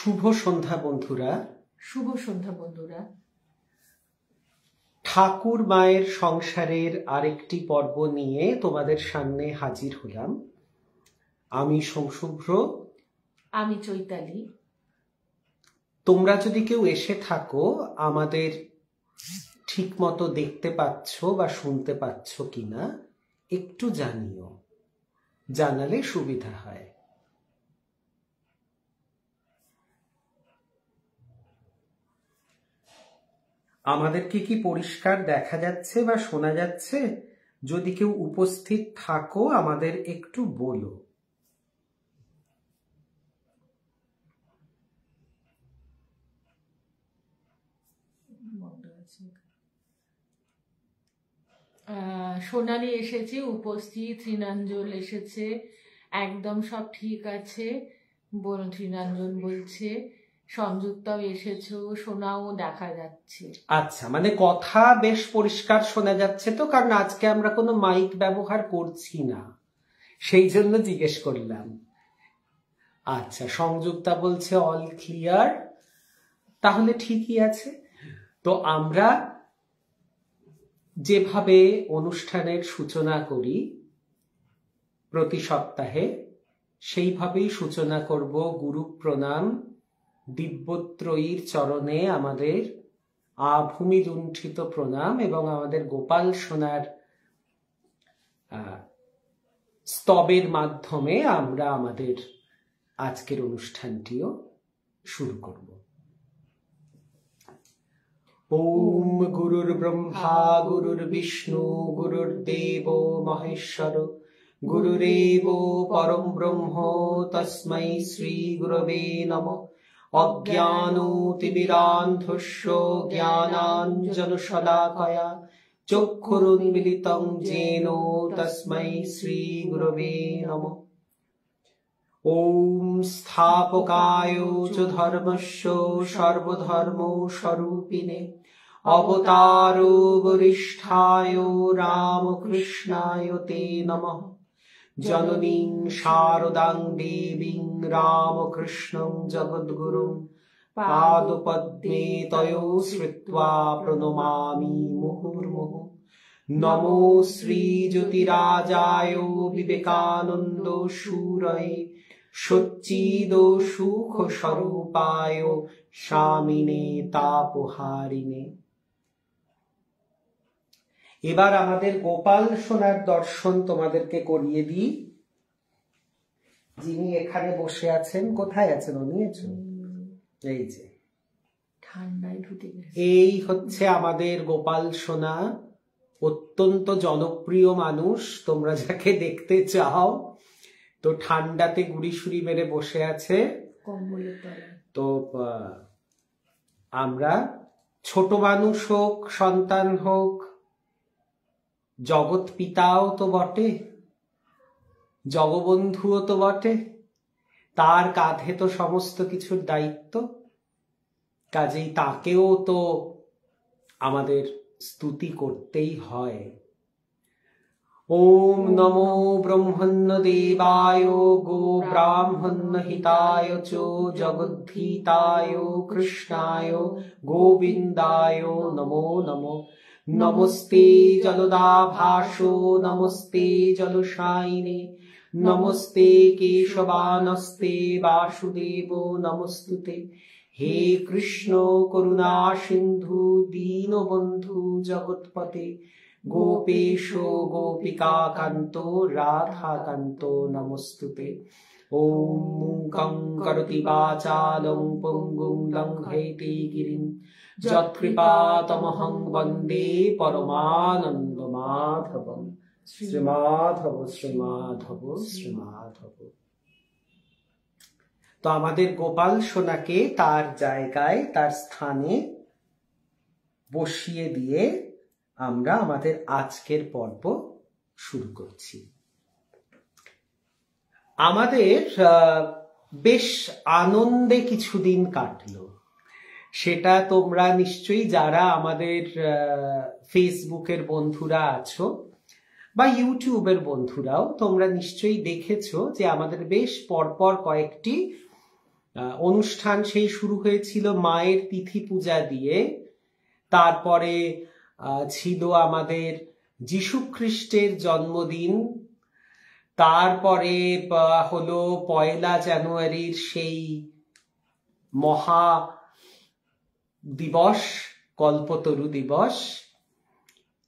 শুভ সন্ধ্যা বন্ধুরা। শুভ সন্ধ্যা বন্ধুরা। ঠাকুর মায়ের সংসারের আরেকটি পর্ব নিয়ে তোমাদের সামনে হাজির হলাম। আমি সোমশুভ্র, আমি চৈতালি। তোমরা যদি কেউ এসে থাকো, আমাদের ঠিক মতো দেখতে পাচ্ছ বা শুনতে পাচ্ছ কিনা একটু জানিও, জানালে সুবিধা হয়। আমাদেরকে কি পরিষ্কার দেখা যাচ্ছে বা শোনা যাচ্ছে? যদি কেউ উপস্থিত থাকো আমাদের একটু বলো। সোনালি এসেছে, উপস্থিত। তৃণাঞ্জল এসেছে, একদম সব ঠিক আছে তৃণাঞ্জল বলছে। সংযুক্তাও এসেছো, সোনাও দেখা যাচ্ছে। আচ্ছা, মানে কথা বেশ পরিষ্কার শোনা যাচ্ছে তো? কারণ আজকে আমরা কোনো মাইক ব্যবহার করছি না, সেই জন্য জিজ্ঞেস করলাম। আচ্ছা, সংযুক্তা বলছে অল ক্লিয়ার, তাহলে ঠিকই আছে। তো আমরা যেভাবে অনুষ্ঠানের সূচনা করি প্রতি সপ্তাহে, সেইভাবেই সূচনা করব। গুরু প্রণাম, দিব্যত্রয়ীর চরণে আমাদের আভূমি লুণ্ঠিত প্রণাম এবং আমাদের গোপাল সোনার স্তবের মাধ্যমে আমরা আমাদের আজকের অনুষ্ঠানটিও শুরু করব। ওম গুরুর ব্রহ্মা গুরুর বিষ্ণু গুরুর্দেব মহেশ্বর গুরুরেব পরম ব্রহ্ম তস্मै শ্রী গুরবে নমঃ। অজ্ঞানতিমিরান্ধস্য জ্ঞানাঞ্জনশলাকয়া চক্ষুরুন্মিলিতং येन তস্मै শ্রী গুরবে নমঃ। ওম স্থাপকায় চ ধর্মস্য সর্বধর্ম স্বরূপিণে অবতারো বরিষ্ঠায় রামকৃষ্ণায় তে নমঃ। জননীং শারদাং দেবীং রামকৃষ্ণং জগদ্গুরুং পাদপদ্মে তয়ো শ্রিত্বা প্রণমামি মুহুর্মুহুঃ। নমো শ্রীজ্যোতিরাজায় বিবেকানন্দ শূরয়ে সচ্চিদ সুখ স্বরূপায় স্বামিনে তাপহারিণে। এবার আমাদের গোপাল সোনার দর্শন তোমাদেরকে করিয়ে দিই। যিনি এখানে বসে আছেন, কোথায় আছেন উনি? এই যে ঠান্ডায় ঢুকে গেছে। এই হচ্ছে আমাদের গোপাল সোনা, অত্যন্ত জনপ্রিয় মানুষ। তোমরা যাকে দেখতে চাও, তো ঠান্ডাতে গুড়ি সুড়ি মেরে বসে আছে। তো আমরা ছোট মানুষ হোক, সন্তান হোক, জগৎ পিতাও তো বটে, জগবন্ধুও তো বটে, তার কাঁধে তো সমস্ত কিছুর দায়িত্ব। কাজেই তাকেও তো আমাদের স্তুতি করতেই হয়। ওম নমো ব্রহ্মণ্য দেবায় গো ব্রাহ্মণ্য হিতায় চ জগদ্ধিতায় কৃষ্ণায় গোবিন্দায় নমো নমো। নমস্তে জলদাভাসো নমস্তে জলশায়িনে নমস্তে কেশবানস্তে বাসুদেব নমস্তুতে। হে কৃষ্ণ করুণা সিন্ধু দীনবন্ধু জগৎপতে গোপেশ গোপিকা কান্ত রাধাকান্ত নমস্তুতে। ওম মূকং করোতি বাচালং পঙ্গুং লঙ্ঘয়তে গিরিং যৎকৃপাতমহং বন্দে পরমানন্দ মাধবম। শ্রীমাধব শ্রীমাধব শ্রীমাধব। তো আমাদের গোপাল সোনাকে তার জায়গায়, তার স্থানে বসিয়ে দিয়ে আমরা আমাদের আজকের পর্ব শুরু করছি। আমাদের বেশ আনন্দে কিছুদিন কাটলো, সেটা তোমরা নিশ্চয়ই যারা আমাদের ফেসবুকের বন্ধুরা আছো বা অনুষ্ঠান সেই শুরু হয়েছিল মায়ের তিথি পূজা দিয়ে, তারপরে ছিল আমাদের যীশু খ্রিস্টের জন্মদিন, তারপরে হলো 1 জানুয়ারির সেই মহা দিবস কল্পতরু দিবস,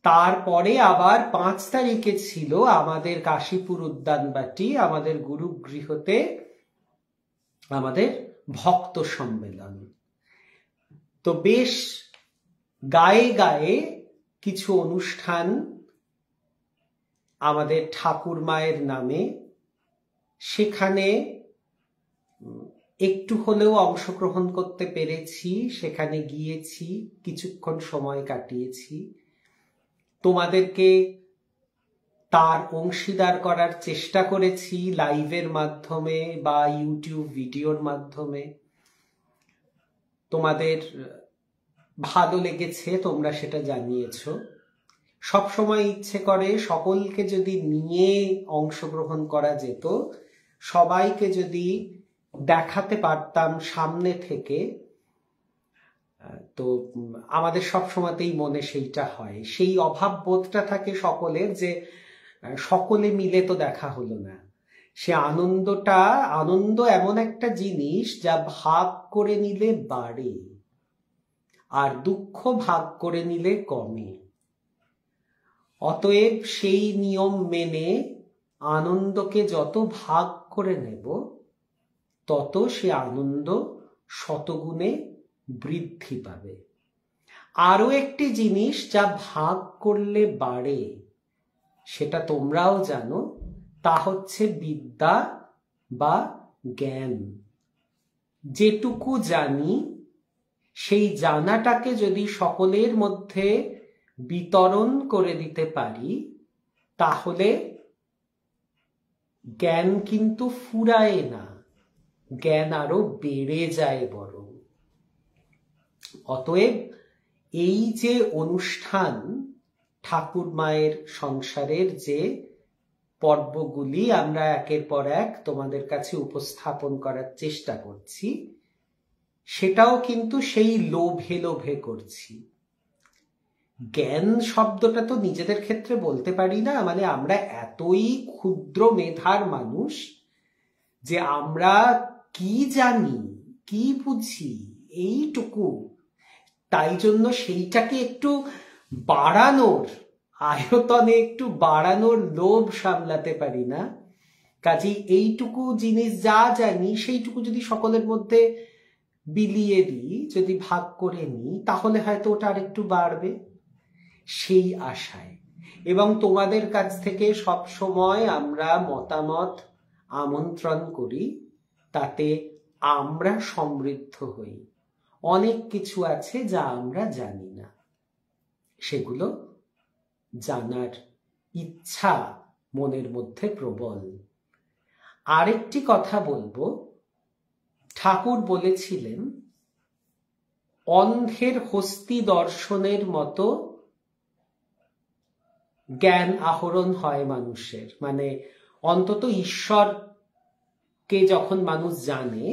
তারপরে আবার 5 তারিখে ছিল আমাদের কাশীপুর উদ্যানবাটি আমাদের গুরুগৃহতে আমাদের ভক্ত সম্মেলন। তো বেশ গায়ে গায়ে কিছু অনুষ্ঠান আমাদের ঠাকুর মায়ের নামে, সেখানে একটু হলেও অংশগ্রহণ করতে পেরেছি, সেখানে গিয়েছি, কিছুক্ষণ সময় কাটিয়েছি, তোমাদেরকে তার অংশীদার করার চেষ্টা করেছি লাইভের মাধ্যমে বা ইউটিউব ভিডিওর মাধ্যমে। তোমাদের ভালো লেগেছে, তোমরা সেটা জানিয়েছো। সবসময় ইচ্ছে করে সকলকে যদি নিয়ে অংশগ্রহণ করা যেত, সবাইকে যদি দেখাতে পারতাম সামনে থেকে, তো আমাদের সবসময়তেই মনে সেইটা হয়, সেই অভাব বোধটা থাকে সকলের, যে সকলে মিলে তো দেখা হলো না। সে আনন্দ এমন একটা জিনিস যা ভাগ করে নিলে বাড়ে, আর দুঃখ ভাগ করে নিলে কমে। অতএব সেই নিয়ম মেনে আনন্দকে যত ভাগ করে নেব, তত সে আনন্দ শতগুণে বৃদ্ধি পাবে। আরো একটি জিনিস যা ভাগ করলে বাড়ে, সেটা তোমরাও জানো, তা হচ্ছে বিদ্যা বা জ্ঞান। যেটুকু জানি সেই জানাটাকে যদি সকলের মধ্যে বিতরণ করে দিতে পারি, তাহলে জ্ঞান কিন্তু ফুরায় না, জ্ঞান আরো বেড়ে যায় বরং। অতএব এই যে অনুষ্ঠান, ঠাকুর মায়ের সংসারের যে পর্বগুলি আমরা একের পর এক তোমাদের কাছে উপস্থাপন করার চেষ্টা করছি, সেটাও কিন্তু সেই লোভে লোভে করছি। জ্ঞান শব্দটা তো নিজেদের ক্ষেত্রে বলতে পারি না, মানে আমরা এতই ক্ষুদ্র মেধার মানুষ যে আমরা কি জানি, কি বুঝি, এইটুকু। তাই জন্য সেইটাকে একটু বাড়ানোর, আয়তনে একটু বাড়ানোর লোভ সামলাতে পারি না। কাজেই এইটুকু জিনিস যা জানি সেইটুকু যদি সকলের মধ্যে বিলিয়ে দিই, যদি ভাগ করে নিই, তাহলে হয়তো ওটা আর একটু বাড়বে, সেই আশায়। এবং তোমাদের কাছ থেকে সব সময় আমরা মতামত আমন্ত্রণ করি, তাতে আমরা সমৃদ্ধ হই। অনেক কিছু আছে যা আমরা জানি না, সেগুলো জানার ইচ্ছা মনের মধ্যে প্রবল। আরেকটি কথা বলবো, ঠাকুর বলেছিলেন অন্ধের হস্তি দর্শনের মতো জ্ঞান আহরণ হয় মানুষের, মানে অন্তত ঈশ্বরকে যখন মানুষ জানে,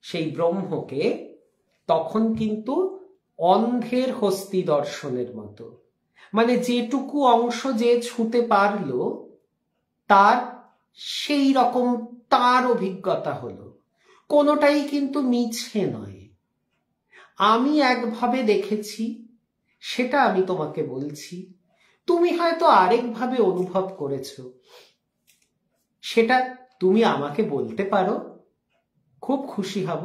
সেই ব্রহ্মকে, তখন কিন্তু অন্ধের হস্তি দর্শনের মতো, মানে যেটুকু অংশ যে ছুঁতে পারলো তার সেই রকম তার অভিজ্ঞতা হলো, কোনোটাই কিন্তু মিছে নয়। আমি একভাবে দেখেছি, সেটা আমি তোমাকে বলছি, তুমি হয়তো আরেকভাবে অনুভব করেছো, সেটা তুমি আমাকে বলতে পারো, খুব খুশি হব।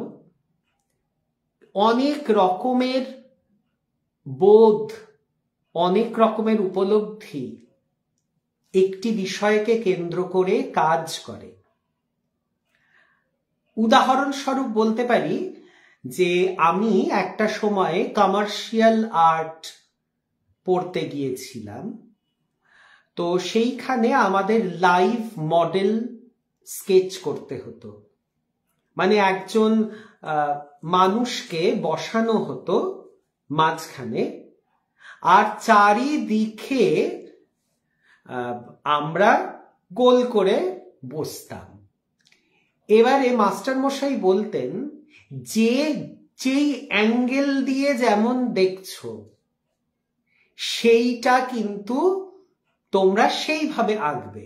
অনেক রকমের বোধ, অনেক রকমের উপলব্ধি একটি বিষয়কে কেন্দ্র করে কাজ করে। উদাহরণস্বরূপ বলতে পারি যে আমি একটা সময়ে কমার্শিয়াল আর্ট পড়তে গিয়েছিলাম, তো সেইখানে আমাদের লাইভ মডেল স্কেচ করতে হতো, মানে একজন মানুষকে বসানো হতো মাঝখানে, আর চারিদিকে আমরা গোল করে বসতাম। এবারে মাস্টার মশাই বলতেন, যে যেই অ্যাঙ্গেল দিয়ে যেমন দেখছো সেইটা কিন্তু তোমরা সেইভাবে আঁকবে।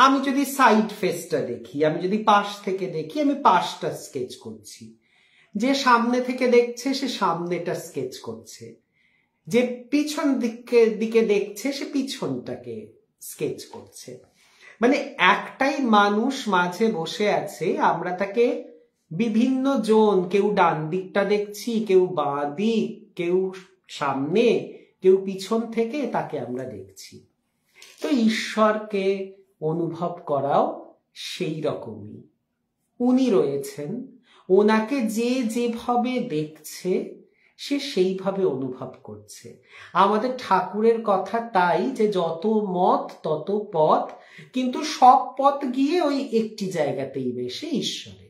আমি যদি সাইড ফেসটা দেখি, আমি যদি পাশ থেকে দেখি, আমি পাশটা স্কেচ করছি। যে সামনে থেকে দেখছে সে সামনেটা স্কেচ করছে, যে পিছন দিকে দেখছে সে পিছনটাকে স্কেচ করছে। মানে একটাই মানুষ মাঝে বসে আছে, আমরা তাকে বিভিন্ন জোন, কেউ ডান দিকটা দেখছি, কেউ বাঁ দিক, কেউ সামনে, কেউ পিছন থেকে তাকে আমরা দেখছি। তো ঈশ্বরকে অনুভব করাও সেই রকমই। উনি রয়েছেন, ওনাকে যে যেভাবে দেখছে সে সেইভাবে অনুভব করছে। আমাদের ঠাকুরের কথা তাই যে যত মত তত পথ, কিন্তু সব পথ গিয়ে ওই একটি জায়গাতেই বেশে ঈশ্বরে।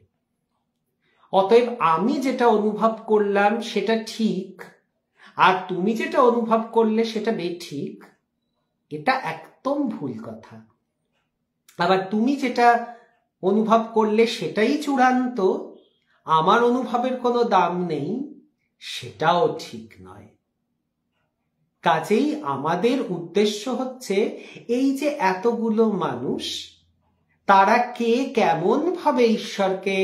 অতএব আমি যেটা অনুভব করলাম সেটা ঠিক, আর তুমি যেটা অনুভব করলে সেটা বেঠিক, এটা একদম ভুল কথা। আবার তুমি যেটা অনুভব করলে সেটাই চূড়ান্ত, আমার অনুভবের কোনো দাম নেই, সেটাও ঠিক নয়। কাজেই আমাদের উদ্দেশ্য হচ্ছে এই যে এতগুলো মানুষ, তারা কে কেমন ভাবে ঈশ্বরকে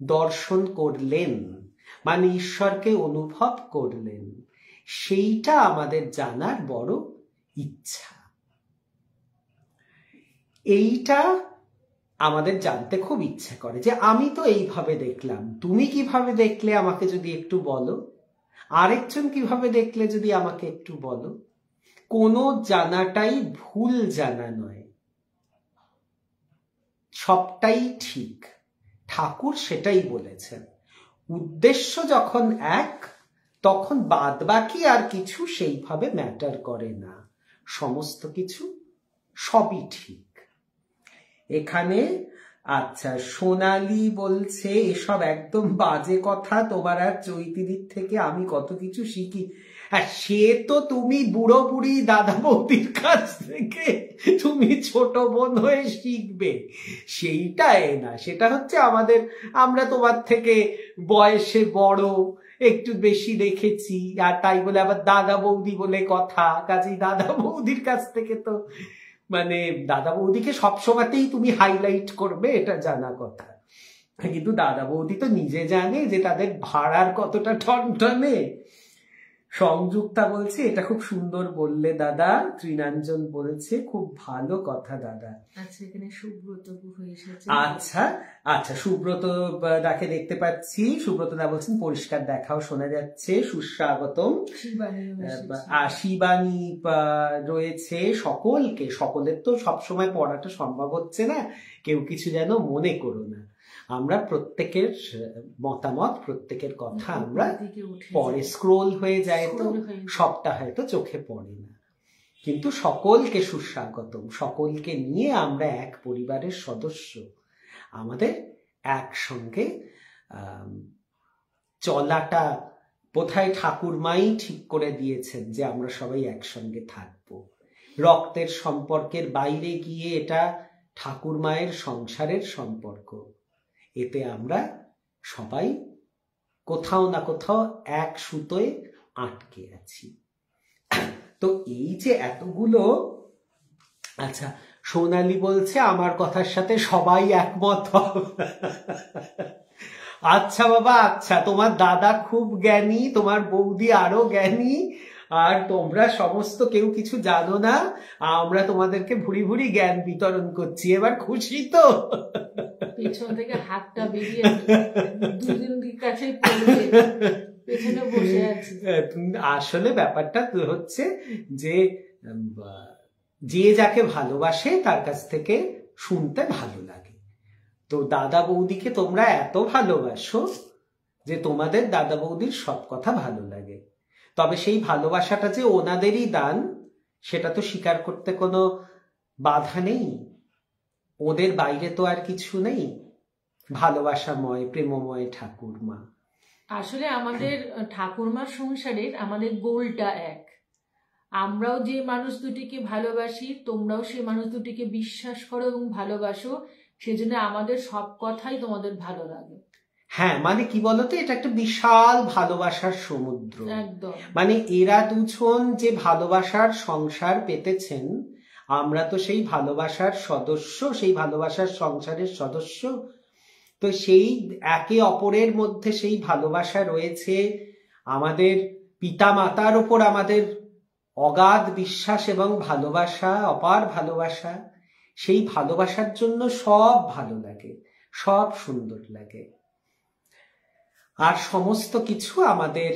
দর্শন করলেন, মানে ঈশ্বরকে অনুভব করলেন, সেইটা আমাদের জানার বড় ইচ্ছা। এইটা আমাদের জানতে খুব ইচ্ছা করে যে আমি তো এইভাবে দেখলাম, তুমি কিভাবে দেখলে আমাকে যদি একটু বলো, আরেকজন কিভাবে দেখলে যদি আমাকে একটু বলো। কোনো জানাটাই ভুল জানা নয়, সবটাই ঠিক। ঠাকুর সেটাই বলেছেন। উদ্দেশ্য যখন এক, তখন বাদ বাকি আর কিছু সেইভাবে ম্যাটার করে না, সমস্ত কিছু সবই ঠিক। এখানে আচ্ছা, সোনালি বলছে এসব একদম বাজে কথা, তোমার আর চৈতিদির থেকে আমি কত কিছু শিখি। হ্যাঁ, সে তো তুমি বুড়ো বুড়ি দাদা বৌদির কাছ থেকে তুমি ছোট বোন হয়ে শিখবে, সেইটাই না। সেটা হচ্ছে আমরা তোমার থেকে বয়সে বড়, একটু বেশি দেখেছি, আর তাই বলে আবার দাদা বৌদি বলে কথা। কাজেই দাদা বৌদির কাছ থেকে তো মানে দাদা বৌদিকে সবসময়তেই তুমি হাইলাইট করবে, এটা জানা কথা। কিন্তু দাদা বৌদি তো নিজে জানে যে তাদের ভাড়ার কতটা টনটনে। সংযুক্তা বলছে এটা খুব সুন্দর বললে দাদা। তৃণাঞ্জন বলছে খুব ভালো কথা দাদা। আচ্ছা, এখানে সুব্রত এসেছে। আচ্ছা আচ্ছা, সুব্রত দাকে দেখতে পাচ্ছি। সুব্রত দা বলছেন পরিষ্কার দেখাও শোনা যাচ্ছে, সুস্বাগতম। শিবানী রয়েছে। সকলের তো সবসময় পড়াটা সম্ভব হচ্ছে না, কেউ কিছু যেন মনে করো না। আমরা প্রত্যেকের মতামত, প্রত্যেকের কথা আমরা পরে স্ক্রোল হয়ে যায়, তো সবটা হয়তো চোখে পড়ে না। কিন্তু সকলকে সুস্বাগতম, সকলকে নিয়ে আমরা এক পরিবারের সদস্য। আমাদের একসঙ্গে চলাটা বোধহয় ঠাকুরমাই ঠিক করে দিয়েছেন যে আমরা সবাই একসঙ্গে থাকব। রক্তের সম্পর্কের বাইরে গিয়ে এটা ঠাকুরমায়ের সংসারের সম্পর্ক। এতে আমরা সবাই কোথাও না কোথাও এক সুতোয় আটকে আছি। তো এই যে এতগুলো, আচ্ছা সোনালি বলছে আমার কথার সাথে সবাই একমত হবে। আচ্ছা বাবা, আচ্ছা, তোমার দাদা খুব জ্ঞানী, তোমার বৌদি আরো জ্ঞানী, আর তোমরা সমস্ত কেউ কিছু জানো না, আমরা তোমাদেরকে ভুরি ভুরি জ্ঞান বিতরণ করছি। এবার খুশি তো? পেছন থেকে হাতটা বেরিয়ে দুজনের কাছেই পড়বে, পেছনে বসে আছে। আসলে ব্যাপারটা হচ্ছে যে যে যাকে ভালোবাসে তার কাছ থেকে শুনতে ভালো লাগে। তো দাদা বৌদিকে তোমরা এত ভালোবাসো যে তোমাদের দাদা বৌদির সব কথা ভালো লাগে। তবে সেই ভালোবাসাটা যে ওনাদেরই দান, সেটা তো স্বীকার করতে কোনো বাধা নেই। ওদের বাইরে তো আর কিছু নেই। ভালোবাসাময় প্রেমময় ঠাকুরমা। আসলে আমাদের ঠাকুরমার সংসারের আমাদের গোলটা এক। আমরাও যে মানুষ দুটিকে ভালোবাসি, তোমরাও সেই মানুষ দুটিকে বিশ্বাস করো এবং ভালোবাসো, সেজন্য আমাদের সব কথাই তোমাদের ভালো লাগে। হ্যাঁ, মানে কি বলতো, এটা একটা বিশাল ভালোবাসার সমুদ্র। একদম মানে এরা দুজন যে ভালোবাসার সংসার পেতেছেন, আমরা তো সেই ভালোবাসার সদস্য, সেই ভালোবাসার সংসারের সদস্য। তো সেই একে অপরের মধ্যে সেই ভালোবাসা রয়েছে। আমাদের পিতা মাতার উপর আমাদের অগাধ বিশ্বাস এবং ভালোবাসা, অপার ভালোবাসা। সেই ভালোবাসার জন্য সব ভালো লাগে, সব সুন্দর লাগে। আর সমস্ত কিছু আমাদের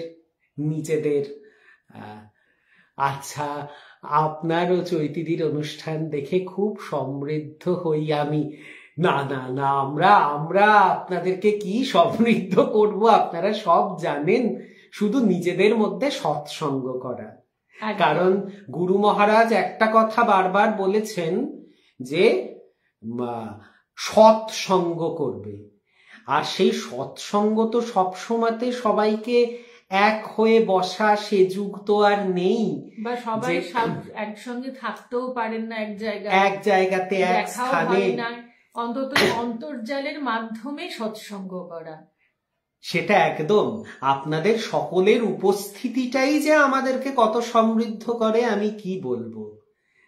নিজেদের। আচ্ছা, আপনার ও চৈতিদির অনুষ্ঠান দেখে খুব সমৃদ্ধ হই আমি। না না না, আমরা আপনাদেরকে কি সমৃদ্ধ করব, আপনারা সব জানেন। শুধু নিজেদের মধ্যে সৎসঙ্গ করা। কারণ গুরু মহারাজ একটা কথা বারবার বলেছেন যে সৎসঙ্গ করবে। আর সেই সৎসঙ্গ তো সবসময়তে সবাইকে এক হয়ে বসা সে যুগ তো আর নেই, বা সবাই একসঙ্গে থাকতেও পারেন না এক জায়গাতে এক স্থানে। অন্তত অন্তর্জালের মাধ্যমে সৎসঙ্গ করা, সেটা একদম। আপনাদের সকলের উপস্থিতিটাই যে আমাদেরকে কত সমৃদ্ধ করে আমি কি বলবো।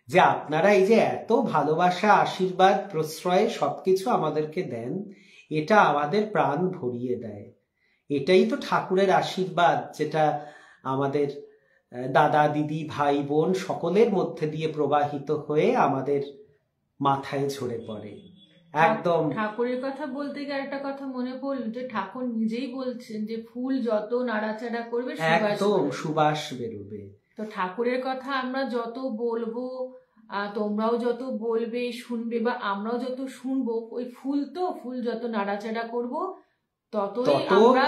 যে আপনারা এই যে এত ভালোবাসা, আশীর্বাদ, প্রশ্রয় সবকিছু আমাদেরকে দেন, এটা আমাদের প্রাণ ভরিয়ে দেয়। এটাই তো ঠাকুরের আশীর্বাদ, যেটা আমাদের দাদা দিদি ভাই বোন সকলের মধ্যে দিয়ে প্রবাহিত হয়ে আমাদের মাথায় ঝরে পড়ে। একদম ঠাকুরের কথা বলতে গিয়ে একটা কথা মনে পড়ল, যে ঠাকুর নিজেই বলছেন যে ফুল যত নাড়াচাড়া করবে একদম সুবাস বেরোবে। তো ঠাকুরের কথা আমরা যত বলবো, তোমরাও যত বলবে শুনবে, বা আমরাও যত শুনবো, ওই ফুল যত নাড়াচাড়া করব ততই আমরা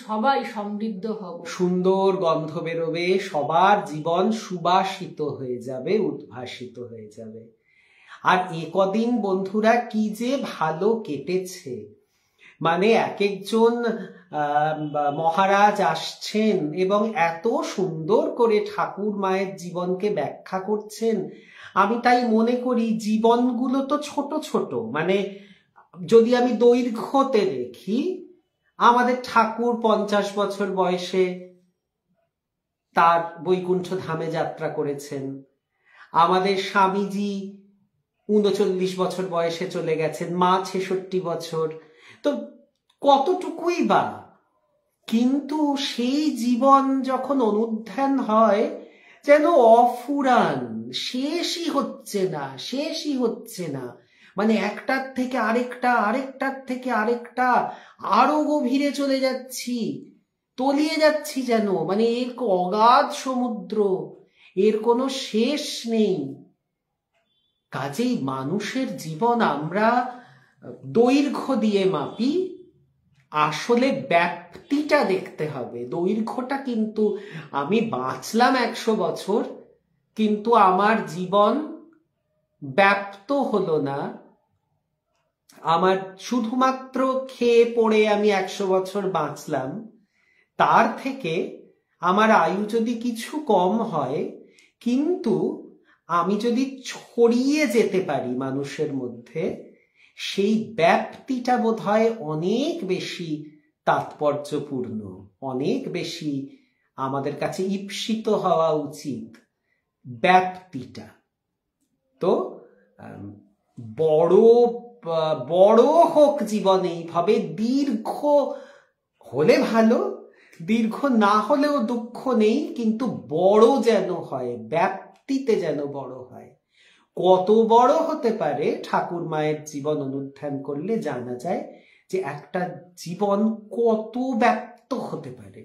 সবাই সমৃদ্ধ হব, সুন্দর গন্ধ বেরোবে, সবার জীবন সুবাসিত হয়ে যাবে, উদ্ভাসিত হয়ে যাবে। আর কদিন বন্ধুরা কি যে ভালো কেটেছে। মানে এক একজন মহারাজ আসছেন এবং এত সুন্দর করে ঠাকুর মায়ের জীবনকে ব্যাখ্যা করছেন। আমি তাই মনে করি জীবনগুলো তো ছোট ছোট, মানে যদি আমি দৈর্ঘ্যতে দেখি, আমাদের ঠাকুর 50 বছর বয়সে তার বৈকুণ্ঠ ধামে যাত্রা করেছেন। আমাদের স্বামীজি 39 বছর বয়সে চলে গেছেন, মা 66 বছর। তো কতটুকুই বা, কিন্তু সেই জীবন যখন অনুধ্যান হয় যেন অফুরান, শেষই হচ্ছে না। মানে একটার থেকে আরেকটা, আরেকটার থেকে আরেকটা, আরো গভীরে চলে যাচ্ছি, তলিয়ে যাচ্ছি যেন। মানে এর অগাধ সমুদ্র, এর কোনো শেষ নেই। কাজেই মানুষের জীবন আমরা দৈর্ঘ্য দিয়ে মাপি, আসলে ব্যাপ্তিটা দেখতে হবে। দৈর্ঘ্যটা কিন্তু আমি বাঁচলাম 100 বছর, কিন্তু আমার জীবন ব্যাপ্ত হলো না। আমার শুধুমাত্র খেয়ে পড়ে আমি 100 বছর বাঁচলাম, তার থেকে আমার আয়ু যদি কিছু কম হয়, কিন্তু আমি যদি ছড়িয়ে যেতে পারি মানুষের মধ্যে, সেই ব্যাপ্তিটা বোধহয় অনেক বেশি তাৎপর্যপূর্ণ, অনেক বেশি আমাদের কাছে ঈপ্সিত হওয়া উচিত ব্যাপ্তিটা। তো বড় হোক জীবন, এইভাবে দীর্ঘ হলে ভালো, দীর্ঘ না হলেও দুঃখ নেই, কিন্তু বড় যেন হয়, ব্যাপ্তিতে যেন বড় হয়। কত বড় হতে পারে ঠাকুর মায়ের জীবন অনুধ্যান করলে জানা যায় যে একটা জীবন কত ব্যাপ্ত হতে পারে,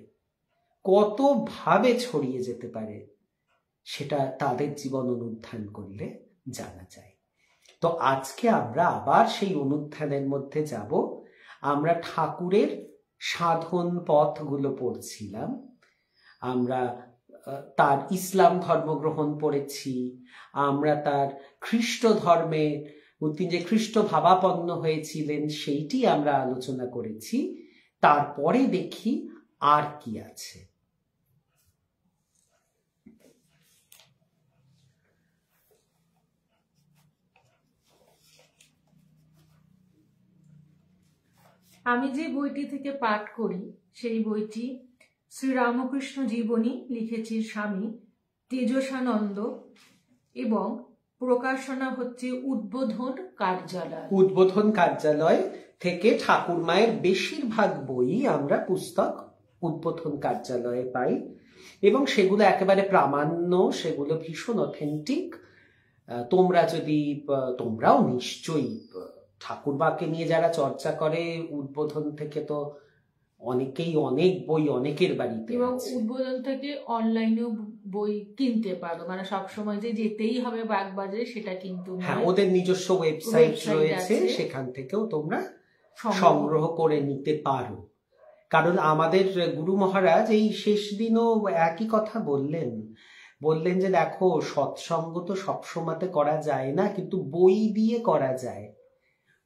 কত ভাবে ছড়িয়ে যেতে পারে, সেটা তাদের জীবন অনুধ্যান করলে জানা যায়। তো আজকে আমরা আবার সেই অনুধ্যানের মধ্যে যাব। আমরা ঠাকুরের সাধন পথগুলো পড়ছিলাম। আমরা তার ইসলাম ধর্মগ্রহণ পড়েছি, আমরা তার খ্রিস্ট ধর্মে তিনি যে খ্রিস্ট ভাবাপন্ন হয়েছিলেন সেইটি আমরা আলোচনা করেছি। তারপরে দেখি আর কি আছে। আমি যে বইটি থেকে পাঠ করি সেই বইটি শ্রীরামকৃষ্ণ জীবনী, লিখেছেন স্বামী তেজসানন্দ এবং প্রকাশনা হচ্ছে উদ্বোধন কার্যালয়। উদ্বোধন কার্যালয় থেকে ঠাকুর মায়ের বেশিরভাগ বই আমরা পুস্তক উদ্বোধন কার্যালয়ে পাই এবং সেগুলো একেবারে প্রামাণ্য, সেগুলো ভীষণ অথেন্টিক। তোমরাও নিশ্চয়ই ঠাকুরবাকে নিয়ে যারা চর্চা করে উদ্বোধন থেকে তো অনেকেই অনেক বই অনেকের বাড়িতে, এবং উদ্বোধন থেকে অনলাইনেও বই কিনতে পারো, মানে সবসময় যে যেতেই হবে বাগবাজারে সেটা কিন্তু হ্যাঁ, ওদের নিজস্ব ওয়েবসাইট রয়েছে, সেখান থেকেও তোমরা সংগ্রহ করে নিতে পারো। কারণ আমাদের গুরু মহারাজ এই শেষ দিনও একই কথা বললেন যে দেখো, সৎসঙ্গ তো সবসময়তে করা যায় না, কিন্তু বই দিয়ে করা যায়।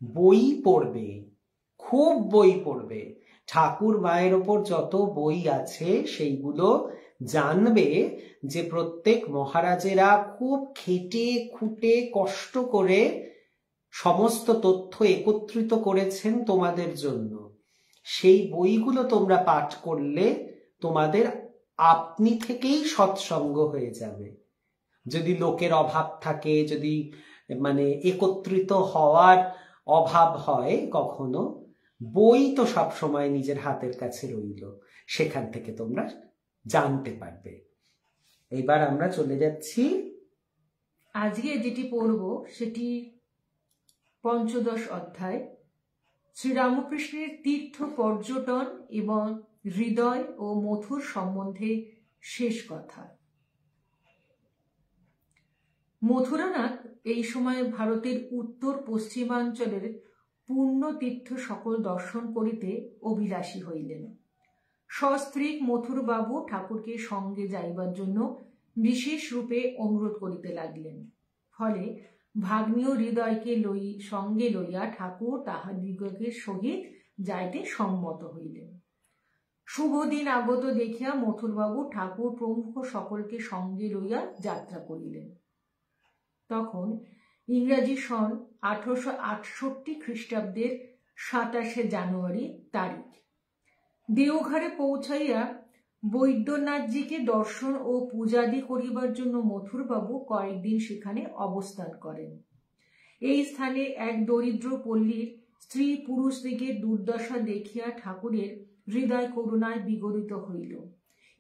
বই পড়বে, খুব বই পড়বে, ঠাকুর মায়ের ওপর যত বই আছে সেইগুলো জানবে যে প্রত্যেক মহারাজেরা খুব খেটে খুঁটে কষ্ট করে সমস্ত তথ্য একত্রিত করেছেন তোমাদের জন্য। সেই বইগুলো তোমরা পাঠ করলে তোমাদের আপনি থেকেই সৎসঙ্গ হয়ে যাবে। যদি লোকের অভাব থাকে, যদি মানে একত্রিত হওয়ার অভাব হয় কখনো, বই তো সব সময় নিজের হাতের কাছে রইল, সেখান থেকে তোমরা জানতে পারবে। এবার আমরা চলে যাচ্ছি, আজকে যেটি পড়ব সেটি পঞ্চদশ অধ্যায়, শ্রীরামকৃষ্ণের তীর্থ পর্যটন এবং হৃদয় ও মথুর সম্বন্ধে শেষ কথা। মথুরানাথ এই সময় ভারতের উত্তর পশ্চিমাঞ্চলের পূর্ণ তীর্থ সকল দর্শন করিতে অভিলাষী হইলেন। সস্ত্রী মথুরবাবু ঠাকুরকে সঙ্গে যাইবার জন্য বিশেষ রূপে অনুরোধ করিতে লাগিলেন। ফলে ভাগ্নীয় হৃদয়কে সঙ্গে লইয়া ঠাকুর তাহাদিগের সহিত যাইতে সম্মত হইলেন। শুভ দিন আগত দেখিয়া মথুরবাবু ঠাকুর প্রমুখ সকলকে সঙ্গে লইয়া যাত্রা করিলেন। তখন ইংরাজি সন 1868 খ্রিস্টাব্দের 27 জানুয়ারি তারিখ। দেওঘরে পৌঁছাইয়া বৈদ্যনাথজিকে দর্শন ও পূজাদি করিবার জন্য মথুরবাবু কয়েকদিন সেখানে অবস্থান করেন। এই স্থানে এক দরিদ্র পল্লীর স্ত্রী পুরুষদিগের দুর্দশা দেখিয়া ঠাকুরের হৃদয় করুণায় বিগলিত হইল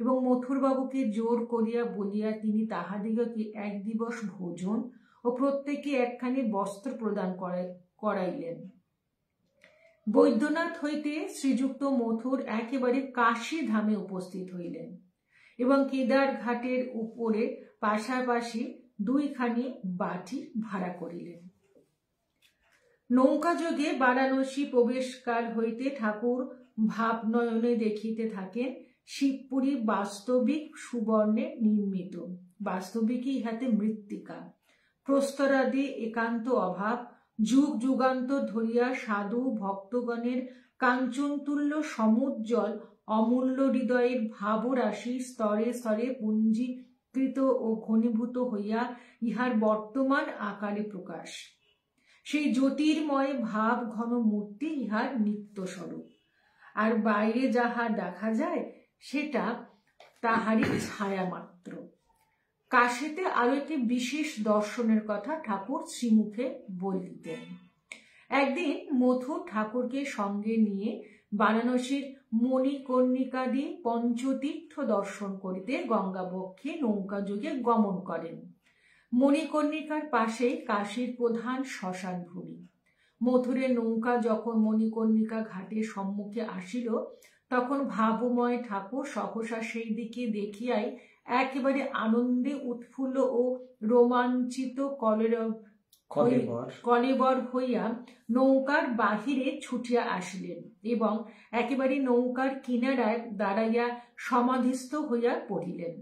এবং মথুরবাবুকে জোর করিয়া বলিয়া তিনি তাহাদিগকে এক দিবস ভোজন ও প্রত্যেকে একখানি বস্ত্র প্রদান করাইলেন। বৈদ্যনাথ হইতে শ্রীযুক্ত মথুর একেবারে কাশী ধামে উপস্থিত হইলেন এবং কেদার ঘাটের উপরে পাশাপাশি দুইখানি বাটি ভাড়া করিলেন। নৌকাযোগে বারাণসী প্রবেশকাল হইতে ঠাকুর ভাবনয়নে দেখিতে থাকেন শিবপুরী বাস্তবিক সুবর্ণে নির্মিত, বাস্তবিকই ইহাতে মৃত্তিকা, প্রস্তরাদি একান্ত অভাব, যুগ যুগান্তর ধরিয়া সাধু ভক্তগণের কাঞ্চনতুল্য সমুজ্জ্বল অমূল্য হৃদয়ের ভাবরাশি স্তরে স্তরে পুঞ্জীকৃত ও ঘনীভূত হইয়া ইহার বর্তমান আকারে প্রকাশ। সেই জ্যোতির্ময় ভাব ঘন মূর্তি ইহার নিত্যস্বরূপ, আর বাইরে যাহা দেখা যায় সেটা তাহারই ছায়া মাত্র। কাশীতে আরো একটি বিশেষ দর্শনের কথা ঠাকুর শ্রীমুখে বলিতেন। একদিন মথুর ঠাকুরকে সঙ্গে নিয়ে বারাণসীর মণিকর্ণিকাদি পঞ্চতীর্থ দর্শন করিতে গঙ্গাবক্ষে নৌকাযোগে গমন করেন। মণিকর্ণিকার পাশেই কাশীর প্রধান শ্মশান ভূমি। মথুরের নৌকা যখন মণিকর্ণিকা ঘাটের সম্মুখে আসিল, তখন ভাবময় ঠাকুর সহসা সেই দিকে দেখিয়াই একেবারে আনন্দে উৎফুল্ল ও রোমাঞ্চিত কলেবর হইয়া নৌকার বাহিরে ছুটিয়া আসিলেন এবং একেবারে নৌকার কিনারায় দাঁড়াইয়া সমাধিস্থ হইয়া পড়িলেন।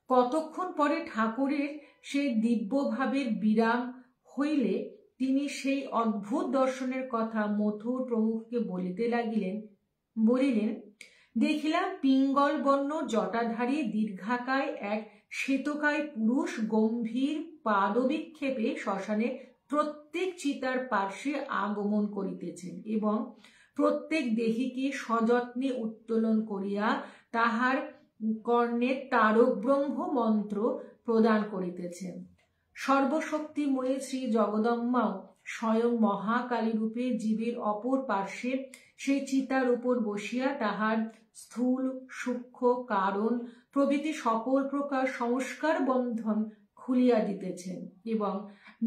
কতক্ষণ পরে ঠাকুরের সেই দিব্যভাবের বিরাম হইলে তিনি সেই অদ্ভুত দর্শনের কথা মথুর প্রমুখকে বলিলেন, দেখিলাম পিঙ্গল বর্ণ জটাধারী দীর্ঘাকায় এক শ্বেতকায় পুরুষ গম্ভীর পাদবিক্ষেপে শ্মশানে প্রত্যেক চিতার পার্শ্বে আগমন করিতেছেন এবং প্রত্যেক দেহীকে সযত্নে উত্তোলন করিয়া তাহার কর্ণে তারক ব্রহ্ম মন্ত্র প্রদান করিতেছেন। সর্বশক্তিময়ী শ্রী জগদম্মাও স্বয়ং মহাকালী রূপে জীবের অপর পার্শ্বে সেই চিতার উপর বসিয়া তাহার স্থূল সূক্ষ্ম কারণ প্রভৃতি সকল প্রকার সংস্কার বন্ধন খুলিয়া দিতেছেন এবং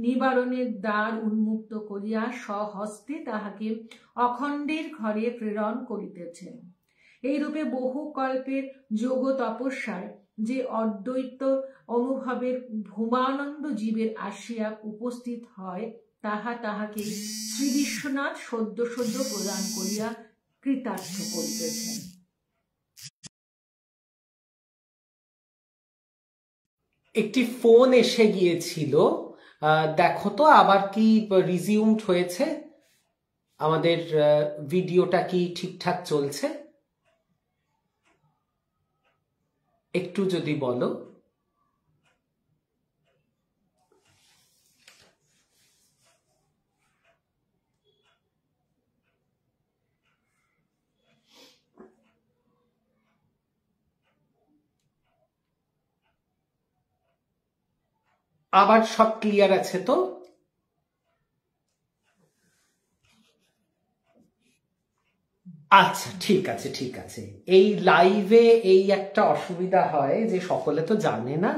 নিবারণের দ্বার উন্মুক্ত করিয়া স্বহস্তে তাহাকে অখণ্ডের ঘরে প্রেরণ করিতেছেন। এইরূপে বহু কল্পের যোগ তপস্যায় যে অদ্বৈত অনুভবের ভূমানন্দ জীবের আসিয়া উপস্থিত হয়, তাহাকে শ্রী বিশ্বনাথ সদ্য সদ্য প্রদান করিয়া কৃতার্থ করিতেছেন। একটি ফোন এসে গিয়েছিল, দেখো তো আবার কি রিজিউমড হয়েছে, আমাদের ভিডিওটা কি ঠিকঠাক চলছে, একটু যদি বলো। আবার সব ক্লিয়ার আছে তো? আচ্ছা, ঠিক আছে ঠিক আছে। এই লাইভে এই একটা অসুবিধা হয় যে সকলে তো জানে না,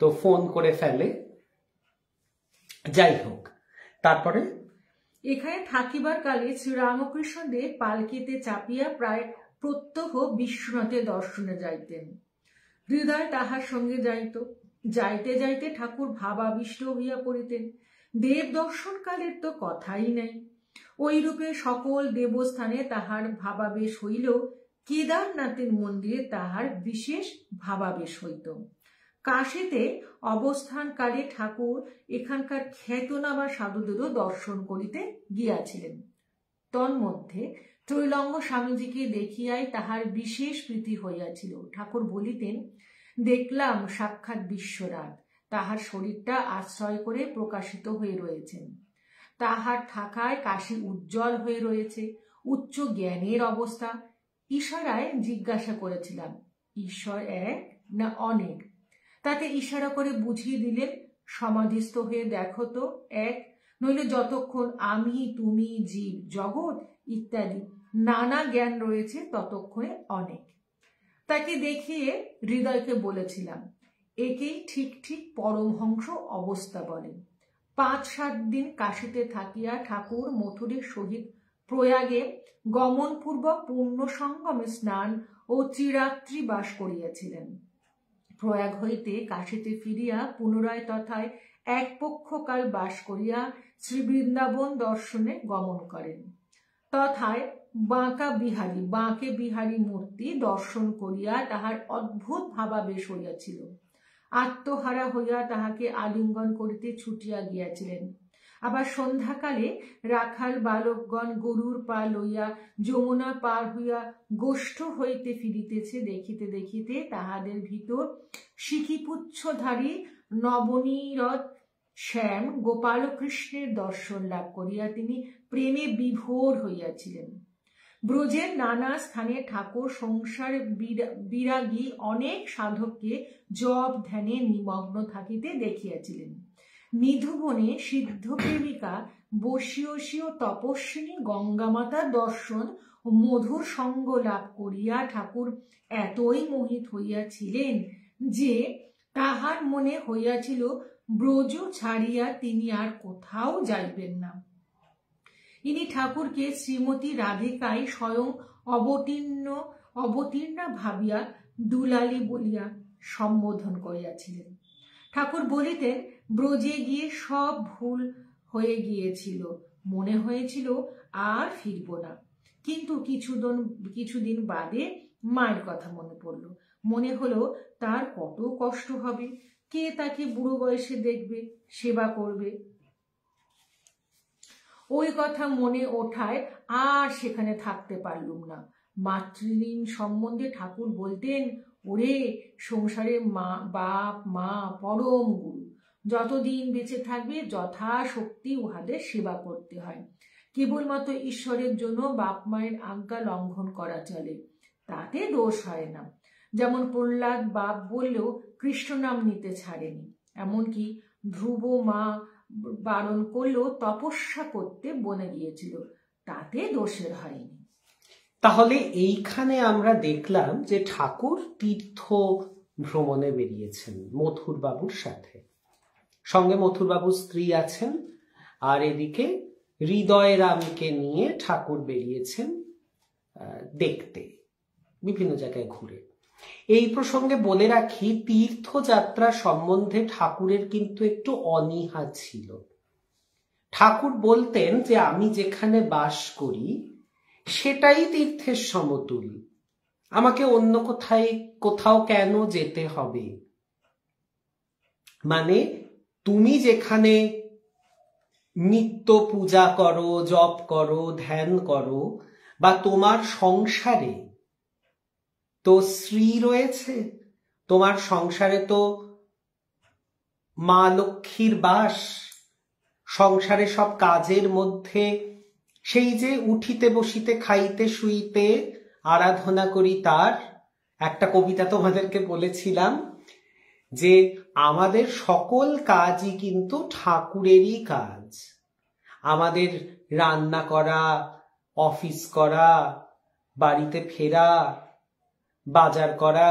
তো ফোন করে ফেলে। যাই হোক, তারপরে এখানে থাকিবার কালে শ্রীরামকৃষ্ণ দেব পালকিতে চাপিয়া প্রায় প্রত্যহ বিশ্বনাথের দর্শনে যাইতেন। হৃদয় তাহার সঙ্গে যাইত। যাইতে যাইতে ঠাকুর ভাবাবিষ্ট হইয়া পড়িতেন। দেব দর্শনকালের তো কথাই নাই। ওইরূপে সকল দেবস্থানে তাহার ভাবাবেশ হইল, কেদারনাথের মন্দিরে তাহার বিশেষ ভাবাবেশ হইত। কাশীতে অবস্থানকালে ঠাকুর এখানকার খ্যাতনামা সাধুদেরও দর্শন করিতে গিয়াছিলেন। তন্মধ্যে ত্রৈলঙ্গ স্বামীজিকে দেখিয়াই তাহার বিশেষ প্রীতি হইয়াছিল। ঠাকুর বলিতেন, দেখলাম সাক্ষাৎ বিশ্বনাথ, তাহার শরীরটা আশ্রয় করে প্রকাশিত হয়ে রয়েছেন। তাহার থাকায় কাশী উজ্জ্বল হয়ে রয়েছে। উচ্চ জ্ঞানের অবস্থা। ইশারায় জিজ্ঞাসা করেছিলাম, ঈশ্বর এক না অনেক? তাতে ইশারা করে বুঝিয়ে দিলেন, সমাধিস্থ হয়ে দেখো তো এক, নইলে যতক্ষণ আমি তুমি জীব জগৎ ইত্যাদি নানা জ্ঞান রয়েছে ততক্ষণে অনেক। তাকে দেখিয়ে হৃদয়কে বলেছিলাম, একেই ঠিক ঠিক পরমহংস অবস্থা বলে। 5-7 দিন কাশীতে থাকিয়া ঠাকুর মথুরের সহিত প্রয়াগে গমনপূর্বক পূর্ণ সঙ্গমে স্নান ও ত্রিরাত্রি বাস করিয়াছিলেন। প্রয়াগ হইতে কাশীতে ফিরিয়া পুনরায় তথায় এক পক্ষকাল বাস করিয়া শ্রী বৃন্দাবন দর্শনে গমন করেন। তথায় বাঁকে বিহারী মূর্তি দর্শন করিয়া তাহার অদ্ভুত ভাবাবেশ হইয়াছিল। আত্মহারা হইয়া তাহাকে আলিঙ্গন করিতে ছুটিয়া গিয়াছিলেন। আবার সন্ধ্যাকালে রাখাল বালকগণ গরুর পা লইয়া যমুনা পার হইয়া গোষ্ঠ হইতে ফিরিতেছে দেখিতে দেখিতে তাহাদের ভিতর শিখিপুচ্ছধারী নবনীরদ শ্যাম গোপালকৃষ্ণের দর্শন লাভ করিয়া তিনি প্রেমে বিভোর হইয়াছিলেন। ব্রজের নানা স্থানে ঠাকুর সংসার বিরাগী অনেক সাধককে জপ ধ্যানে নিমগ্ন থাকিতে দেখিয়াছিলেন। নিধুবনে সিদ্ধ প্রেমিকা বসীয় তপস্বিনী গঙ্গামাতার দর্শন ও মধুর সঙ্গ লাভ করিয়া ঠাকুর এতই মোহিত হইয়াছিলেন যে তাহার মনে হইয়াছিল ব্রজ ছাড়িয়া তিনি আর কোথাও যাইবেন না। ইনি ঠাকুরকে শ্রীমতী রাধিকাই স্বয়ং অবতীর্ণা ভাবিয়া দুলালী বলিয়া সম্বোধন করিয়াছিলেন। ঠাকুর বলিতেন, ব্রজে গিয়ে সব ভুল হয়ে গিয়েছিল, মনে হয়েছিল আর ফিরব না। কিন্তু কিছুদিন বাদে মায়ের কথা মনে পড়ল। মনে হলো তার কত কষ্ট হবে, কে তাকে বুড়ো বয়সে দেখবে, সেবা করবে। ওই কথা মনে ওঠায় আর সেখানে থাকতে পারলুম না। মাতৃঋণ সম্বন্ধে ঠাকুর বলতেন, ওরে সংসারে বাপ মা পরম গুরু, যতদিন বেঁচে থাকবে যথাশক্তি উহাদের সেবা করতে হয়। কেবলমাত্র ঈশ্বরের জন্য বাপ মায়ের আজ্ঞা লঙ্ঘন করা চলে, তাতে দোষ হয় না। যেমন প্রহ্লাদ বাপ বললেও কৃষ্ণ নাম নিতে ছাড়েনি, এমনকি ধ্রুব মা বারণ করলেও তপস্যা করতে বনে গিয়েছিল, তাতে দোষের হয়নি। তাহলে এইখানে আমরা দেখলাম যে ঠাকুর তীর্থ ভ্রমণে বেরিয়েছেন মথুর বাবুর সাথে, সঙ্গে মথুর বাবুর স্ত্রী আছেন, আর এদিকে হৃদয়রামকে নিয়ে ঠাকুর বেরিয়েছেন দেখতে বিভিন্ন জায়গায় ঘুরে। এই প্রসঙ্গে বলে রাখি, তীর্থযাত্রা সম্বন্ধে ঠাকুরের কিন্তু একটু অনীহা ছিল। ঠাকুর বলতেন যে আমি যেখানে বাস করি সেটাই তীর্থের সমতুল, আমাকে অন্য কোথাও কেন যেতে হবে? মানে তুমি যেখানে নিত্য পূজা করো, জপ করো, ধ্যান করো, বা তোমার সংসারে তো স্ত্রী রয়েছে, তোমার সংসারে তো মা লক্ষ্মীর বাস, সংসারে সব কাজের মধ্যে সেই যে উঠিতে বসিতে খাইতে শুইতে আরাধনা করি, তার একটা কবিতা তোমাদেরকে বলেছিলাম যে আমাদের সকল কাজই কিন্তু ঠাকুরেরই কাজ। আমাদের রান্না করা, অফিস করা, বাড়িতে ফেরা, বাজার করা,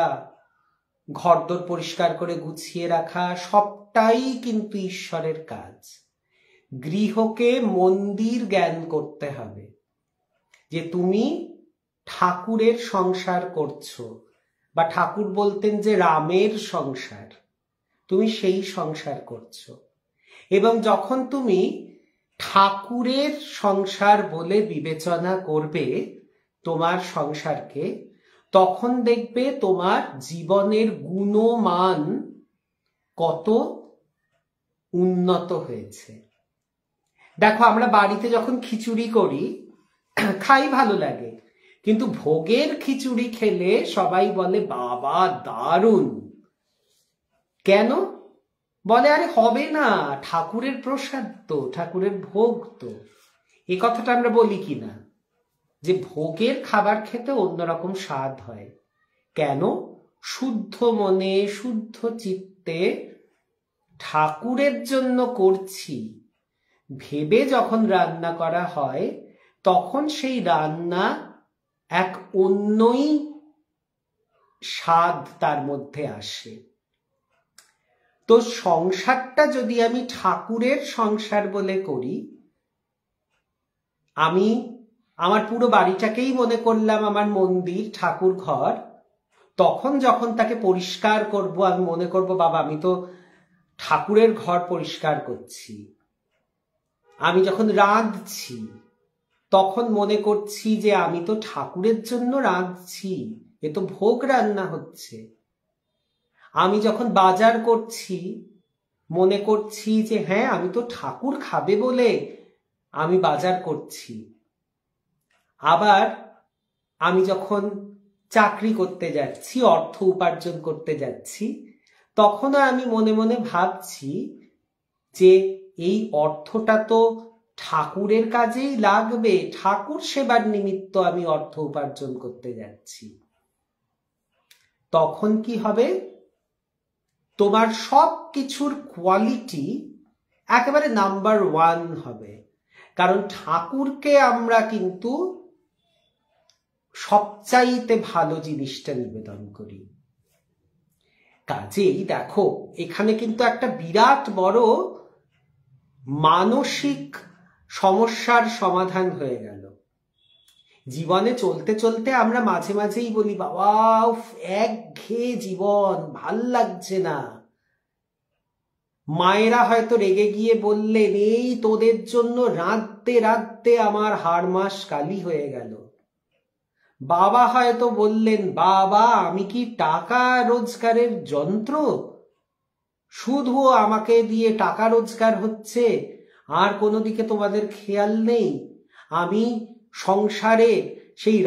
ঘরদোর পরিষ্কার করে গুছিয়ে রাখা, সবটাই কিন্তু ঈশ্বরের কাজ। গৃহকে মন্দির জ্ঞান করতে হবে যে তুমি ঠাকুরের সংসার করছো, বা ঠাকুর বলতেন যে রামের সংসার, তুমি সেই সংসার করছো। এবং যখন তুমি ঠাকুরের সংসার বলে বিবেচনা করবে তোমার সংসারকে, তখন দেখবে তোমার জীবনের গুণমান কত উন্নত হয়েছে। দেখো, আমরা বাড়িতে যখন খিচুড়ি করি খাই, ভালো লাগে, কিন্তু ভোগের খিচুড়ি খেলে সবাই বলে বাবা দারুণ। কেন বলে? আরে হবে না, ঠাকুরের প্রসাদ তো, ঠাকুরের ভোগ তো। এ কথাটা আমরা বলি কিনা যে ভোগের খাবার খেতে অন্যরকম স্বাদ হয়। কেন? শুদ্ধ মনে শুদ্ধ চিত্তে ঠাকুরের জন্য করছি ভেবে যখন রান্না করা হয়, তখন সেই রান্না এক অন্যই স্বাদ তার মধ্যে আসে। তো সংসারটা যদি আমি ঠাকুরের সংসার বলে করি, আমি আমার পুরো বাড়িটাকেই মনে করলাম আমার মন্দির, ঠাকুর ঘর, তখন যখন তাকে পরিষ্কার করব আমি মনে করব বাবা আমি তো ঠাকুরের ঘর পরিষ্কার করছি। আমি যখন রাঁধছি তখন মনে করছি যে আমি তো ঠাকুরের জন্য রাঁধছি, এ তো ভোগ রান্না হচ্ছে। আমি যখন বাজার করছি মনে করছি যে হ্যাঁ আমি তো ঠাকুর খাবে বলে আমি বাজার করছি। আবার আমি যখন চাকরি করতে যাচ্ছি, অর্থ উপার্জন করতে যাচ্ছি, তখনও আমি মনে মনে ভাবছি যে এই অর্থটা তো ঠাকুরের কাজেই লাগবে, ঠাকুর সেবার নিমিত্ত আমি অর্থ উপার্জন করতে যাচ্ছি। তখন কি হবে? তোমার সব কিছুর কোয়ালিটি একেবারে নাম্বার 1 হবে। কারণ ঠাকুরকে আমরা কিন্তু সবচাইতে ভালো জিনিসটা নিবেদন করি। কাজেই দেখো, এখানে কিন্তু একটা বিরাট বড় মানসিক সমস্যার সমাধান হয়ে গেল। জীবনে চলতে চলতে আমরা মাঝে মাঝেই বলি বাবা একঘেয়ে জীবন, ভাল লাগছে না। মায়েরা হয়তো রেগে গিয়ে বললেন এই তোদের জন্য রাঁধতে রাঁধতে আমার হাড় মাস কালি হয়ে গেল। বাবা হয়তো বললেন বাবা আমি কি টাকা রোজগারের যন্ত্র, শুধু আমাকে দিয়ে টাকা রোজগার হচ্ছে, আর কোনো দিকে তোমাদের খেয়াল নেই। আমি সংসারে সেই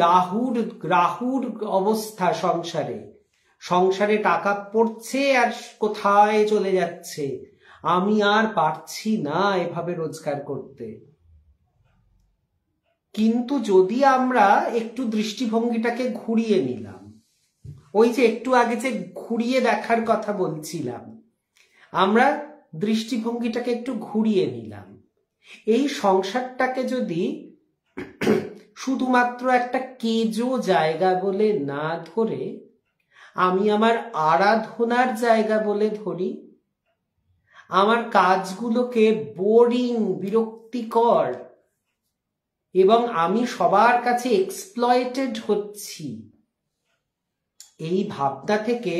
রাহুর অবস্থা, সংসারে টাকা পড়ছে আর কোথায় চলে যাচ্ছে, আমি আর পারছি না এভাবে রোজগার করতে। কিন্তু যদি আমরা একটু দৃষ্টিভঙ্গিটাকে ঘুরিয়ে নিলাম, ওই যে একটু আগে যে ঘুরিয়ে দেখার কথা বলছিলাম, আমরা দৃষ্টিভঙ্গিটাকে একটু ঘুরিয়ে নিলাম, এই সংসারটাকে যদি শুধুমাত্র একটা কেজো জায়গা বলে না ধরে আমি আমার আরাধনার জায়গা বলে ধরি, আমার কাজগুলোকে বোরিং, বিরক্তিকর এবং আমি সবার কাছে এক্সপ্লয়েটেড হচ্ছি, এই ভাবনা থেকে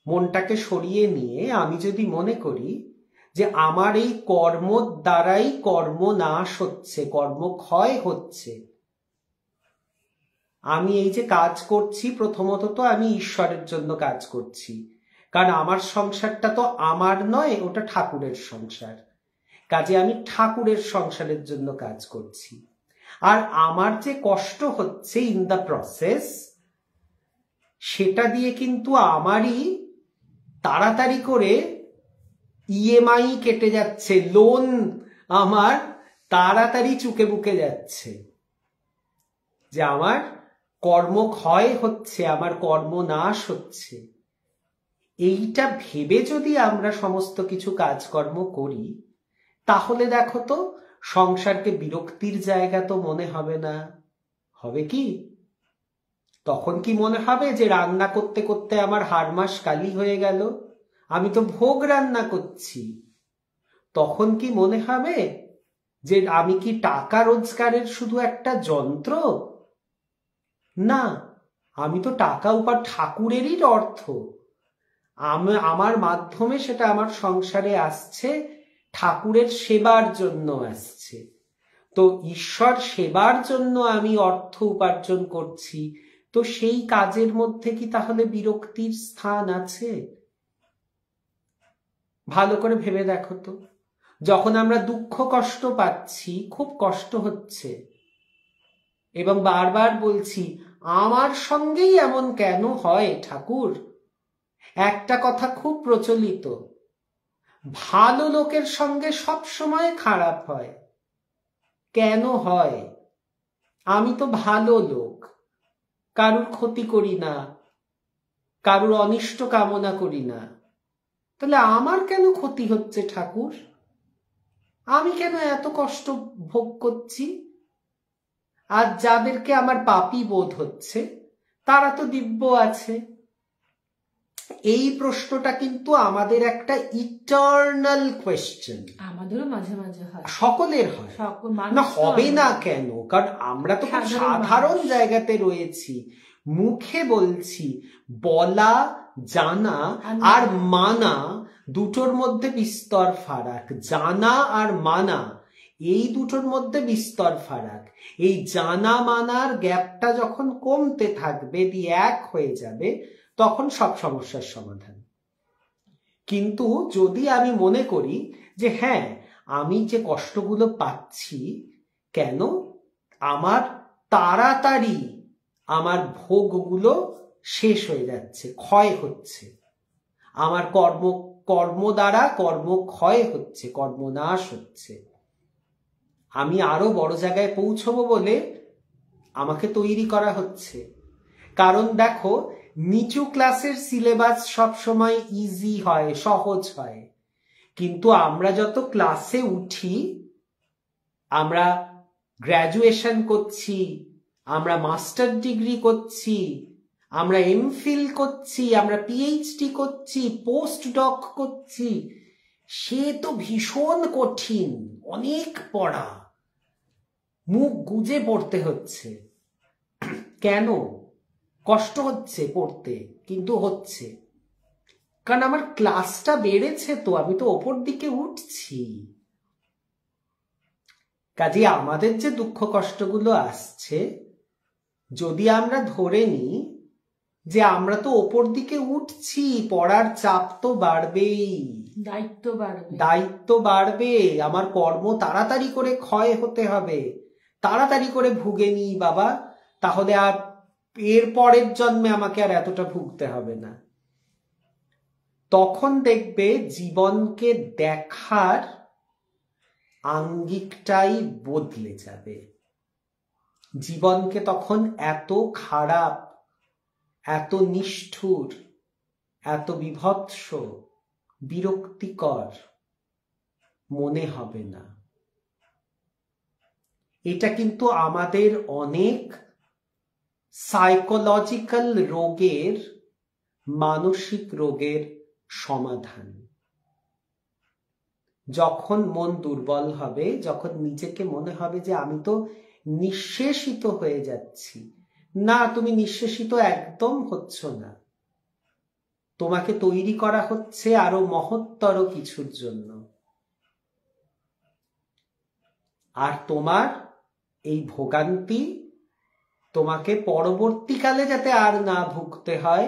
মনটাকে সরিয়ে নিয়ে আমি যদি মনে করি যে আমার এই কর্ম দ্বারাই কর্মনাশ হচ্ছে, কর্মক্ষয় হচ্ছে, আমি এই যে কাজ করছি প্রথমত তো আমি ঈশ্বরের জন্য কাজ করছি, কারণ আমার সংসারটা তো আমার নয়, ওটা ঠাকুরের সংসার, কাজে আমি ঠাকুরের সংসারের জন্য কাজ করছি। আর আমার যে কষ্ট হচ্ছে ইন দ্য প্রসেস, সেটা দিয়ে কিন্তু আমারই তাড়াতাড়ি করে ইএমআই কেটে যাচ্ছে, লোন আমার তাড়াতাড়ি চুকে বুকে যাচ্ছে, যে আমার কর্মক্ষয় হচ্ছে, আমার কর্মনাশ হচ্ছে। এইটা ভেবে যদি আমরা সমস্ত কিছু কাজকর্ম করি, তাহলে দেখো তো সংসারকে বিরক্তির জায়গা তো মনে হবে না। হবে কি? তখন কি মনে হবে যে রান্না করতে করতে আমার হাড়মাস কালি হয়ে গেল, আমি তো ভোগ রান্না করছি? তখন কি মনে হবে যে আমি কি টাকা রোজগারের শুধু একটা যন্ত্র? না, আমি তো টাকা উপার ঠাকুরেরই অর্থ, আমার মাধ্যমে সেটা আমার সংসারে আসছে, ঠাকুরের সেবার জন্য আসছে। তো ঈশ্বর সেবার জন্য আমি অর্থ উপার্জন করছি, তো সেই কাজের মধ্যে কি তাহলে বিরক্তির স্থান আছে? ভালো করে ভেবে দেখো তো, যখন আমরা দুঃখ কষ্ট পাচ্ছি, খুব কষ্ট হচ্ছে, এবং বারবার বলছি আমার সঙ্গেই এমন কেন হয় ঠাকুর? একটা কথা খুব প্রচলিত, ভালো লোকের সঙ্গে সব সময় খারাপ হয়। কেন হয়? আমি তো ভালো লোক, কারুর ক্ষতি করি না, কারুর অনিষ্ট কামনা করি না, তাহলে আমার কেন ক্ষতি হচ্ছে ঠাকুর? আমি কেন এত কষ্ট ভোগ করছি? আর যাদেরকে আমার পাপী বোধ হচ্ছে তারা তো দিব্য আছে। এই প্রশ্নটা কিন্তু আমাদের একটা ইটার্নাল কোয়েশ্চেন, আমাদেরও মাঝে মাঝে হয়, সকলের হয়, না হবে না কেন? কারণ আমরা তো সাধারণ জায়গাতে রয়েছি, মুখে বলছি, বলা জানা আর মানা দুটোর মধ্যে বিস্তর ফারাক। জানা আর মানা এই দুটোর মধ্যে বিস্তর ফারাক। এই জানা মানার গ্যাপটা যখন কমতে থাকবে, দিয়ে এক হয়ে যাবে, তখন সব সমস্যার সমাধান। কিন্তু যদি আমি মনে করি যে হ্যাঁ, আমি যে কষ্টগুলো পাচ্ছি কেন, আমার তাড়াতাড়ি আমার ভোগগুলো শেষ হয়ে যাচ্ছে, ক্ষয় হচ্ছে, আমার কর্ম দ্বারা কর্ম ক্ষয় হচ্ছে, কর্মনাশ হচ্ছে, আমি আরো বড় জায়গায় পৌঁছবো বলে আমাকে তৈরি করা হচ্ছে। কারণ দেখো, নিচু ক্লাসের সিলেবাস সবসময় ইজি হয়, সহজ হয়, কিন্তু আমরা যত ক্লাসে উঠি, আমরা গ্র্যাজুয়েশন করছি, আমরা মাস্টার ডিগ্রি করছি, আমরা এমফিল করছি, আমরা পিএইচডি করছি, পোস্ট ডক করছি, সে তো ভীষণ কঠিন, অনেক পড়া, মুখ গুজে পড়তে হচ্ছে। কেন কষ্ট হচ্ছে পড়তে? কিন্তু হচ্ছে কারণ আমার ক্লাসটা বেড়েছে, তো আমি তো ওপর দিকে উঠছি। কাজে আমাদের যে দুঃখ কষ্টগুলো আসছে, যদি আমরা ধরে নিই যে আমরা তো ওপর দিকে উঠছি, পড়ার চাপ তো বাড়বেই, দায়িত্ব বাড়বে, আমার কর্ম তাড়াতাড়ি করে ক্ষয় হতে হবে, তাড়াতাড়ি করে ভুগে নিই বাবা, তাহলে আর এর পরের জন্মে আমাকে আর এতটা ভুগতে হবে না। তখন দেখবে জীবনকে দেখার আঙ্গিকটাই বদলে যাবে। জীবনকে তখন এত খারাপ, এত নিষ্ঠুর, এত বিভৎস, বিরক্তিকর মনে হবে না। এটা কিন্তু আমাদের অনেক সাইকোলজিক্যাল রোগের, মানসিক রোগের সমাধান। যখন মন দুর্বল হবে, যখন নিজেকে মনে হবে যে আমি তো নিঃশেষিত হয়ে যাচ্ছি, না, তুমি নিঃশেষিত একদম হচ্ছ না। তোমাকে তৈরি করা হচ্ছে আরো মহত্তর কিছুর জন্য। আর তোমার এই ভোগান্তি তোমাকে পরবর্তীকালে যাতে আর না ভুগতে হয়,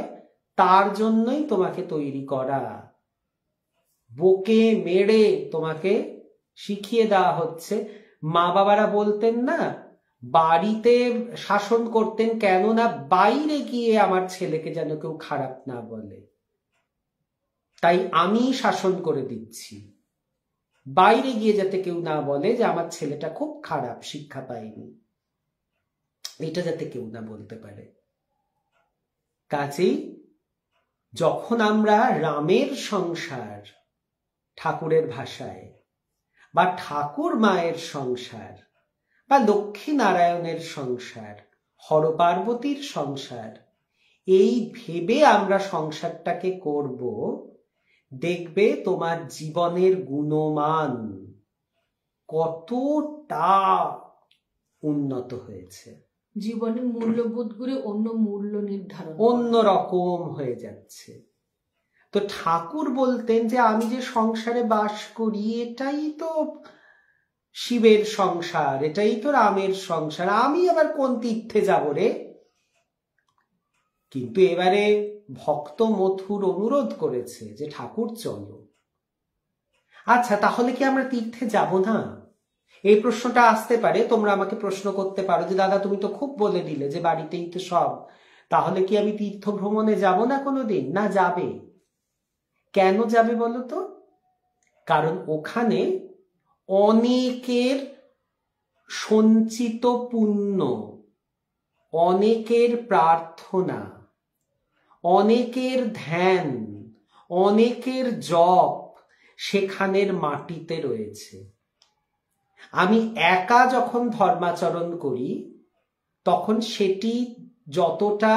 তার জন্যই তোমাকে তৈরি করা। বকে মেরে তোমাকে শিখিয়ে দেওয়া হচ্ছে। মা বাবারা বলতেন না, বাড়িতে শাসন করতেন, কেননা বাইরে গিয়ে আমার ছেলেকে যেন কেউ খারাপ না বলে, তাই আমি শাসন করে দিচ্ছি, বাইরে গিয়ে যাতে কেউ না বলে যে আমার ছেলেটা খুব খারাপ, শিক্ষা পায়নি, এটা যাতে কেউ না বলতে পারে। কাজেই যখন আমরা রামের সংসার, ঠাকুরের ভাষায়, বা ঠাকুর মায়ের সংসার, বা লক্ষ্মী নারায়ণের সংসার, হরপার্বতীর সংসার, এই ভেবে আমরা সংসারটাকে করব, দেখবে তোমার জীবনের গুণমান কতটা উন্নত হয়েছে। জীবনের মূল্যবোধ করে অন্য মূল্য নির্ধারণ, অন্য রকম হয়ে যাচ্ছে। তো ঠাকুর বলতেন যে আমি যে সংসারে বাস করি, এটাই তো শিবের সংসার, এটাই তো রামের সংসার, আমি আবার কোন তীর্থে যাব রে? কিন্তু এবারে ভক্ত মথুর অনুরোধ করেছে যে ঠাকুর চলো। আচ্ছা, তাহলে কি আমরা তীর্থে যাব না? এই প্রশ্নটা আসতে পারে। তোমরা আমাকে প্রশ্ন করতে পারো যে দাদা তুমি তো খুব বলে দিলে যে বাড়িতেই তো সব, তাহলে কি আমি তীর্থ ভ্রমণে যাব না কোনোদিন? না, যাবে। কেন যাবে বলো তো? কারণ ওখানে অনেকের সঞ্চিত পুণ্য, অনেকের প্রার্থনা, অনেকের ধ্যান, অনেকের জপ সেখানের মাটিতে রয়েছে। আমি একা যখন ধর্মাচরণ করি তখন সেটি যতটা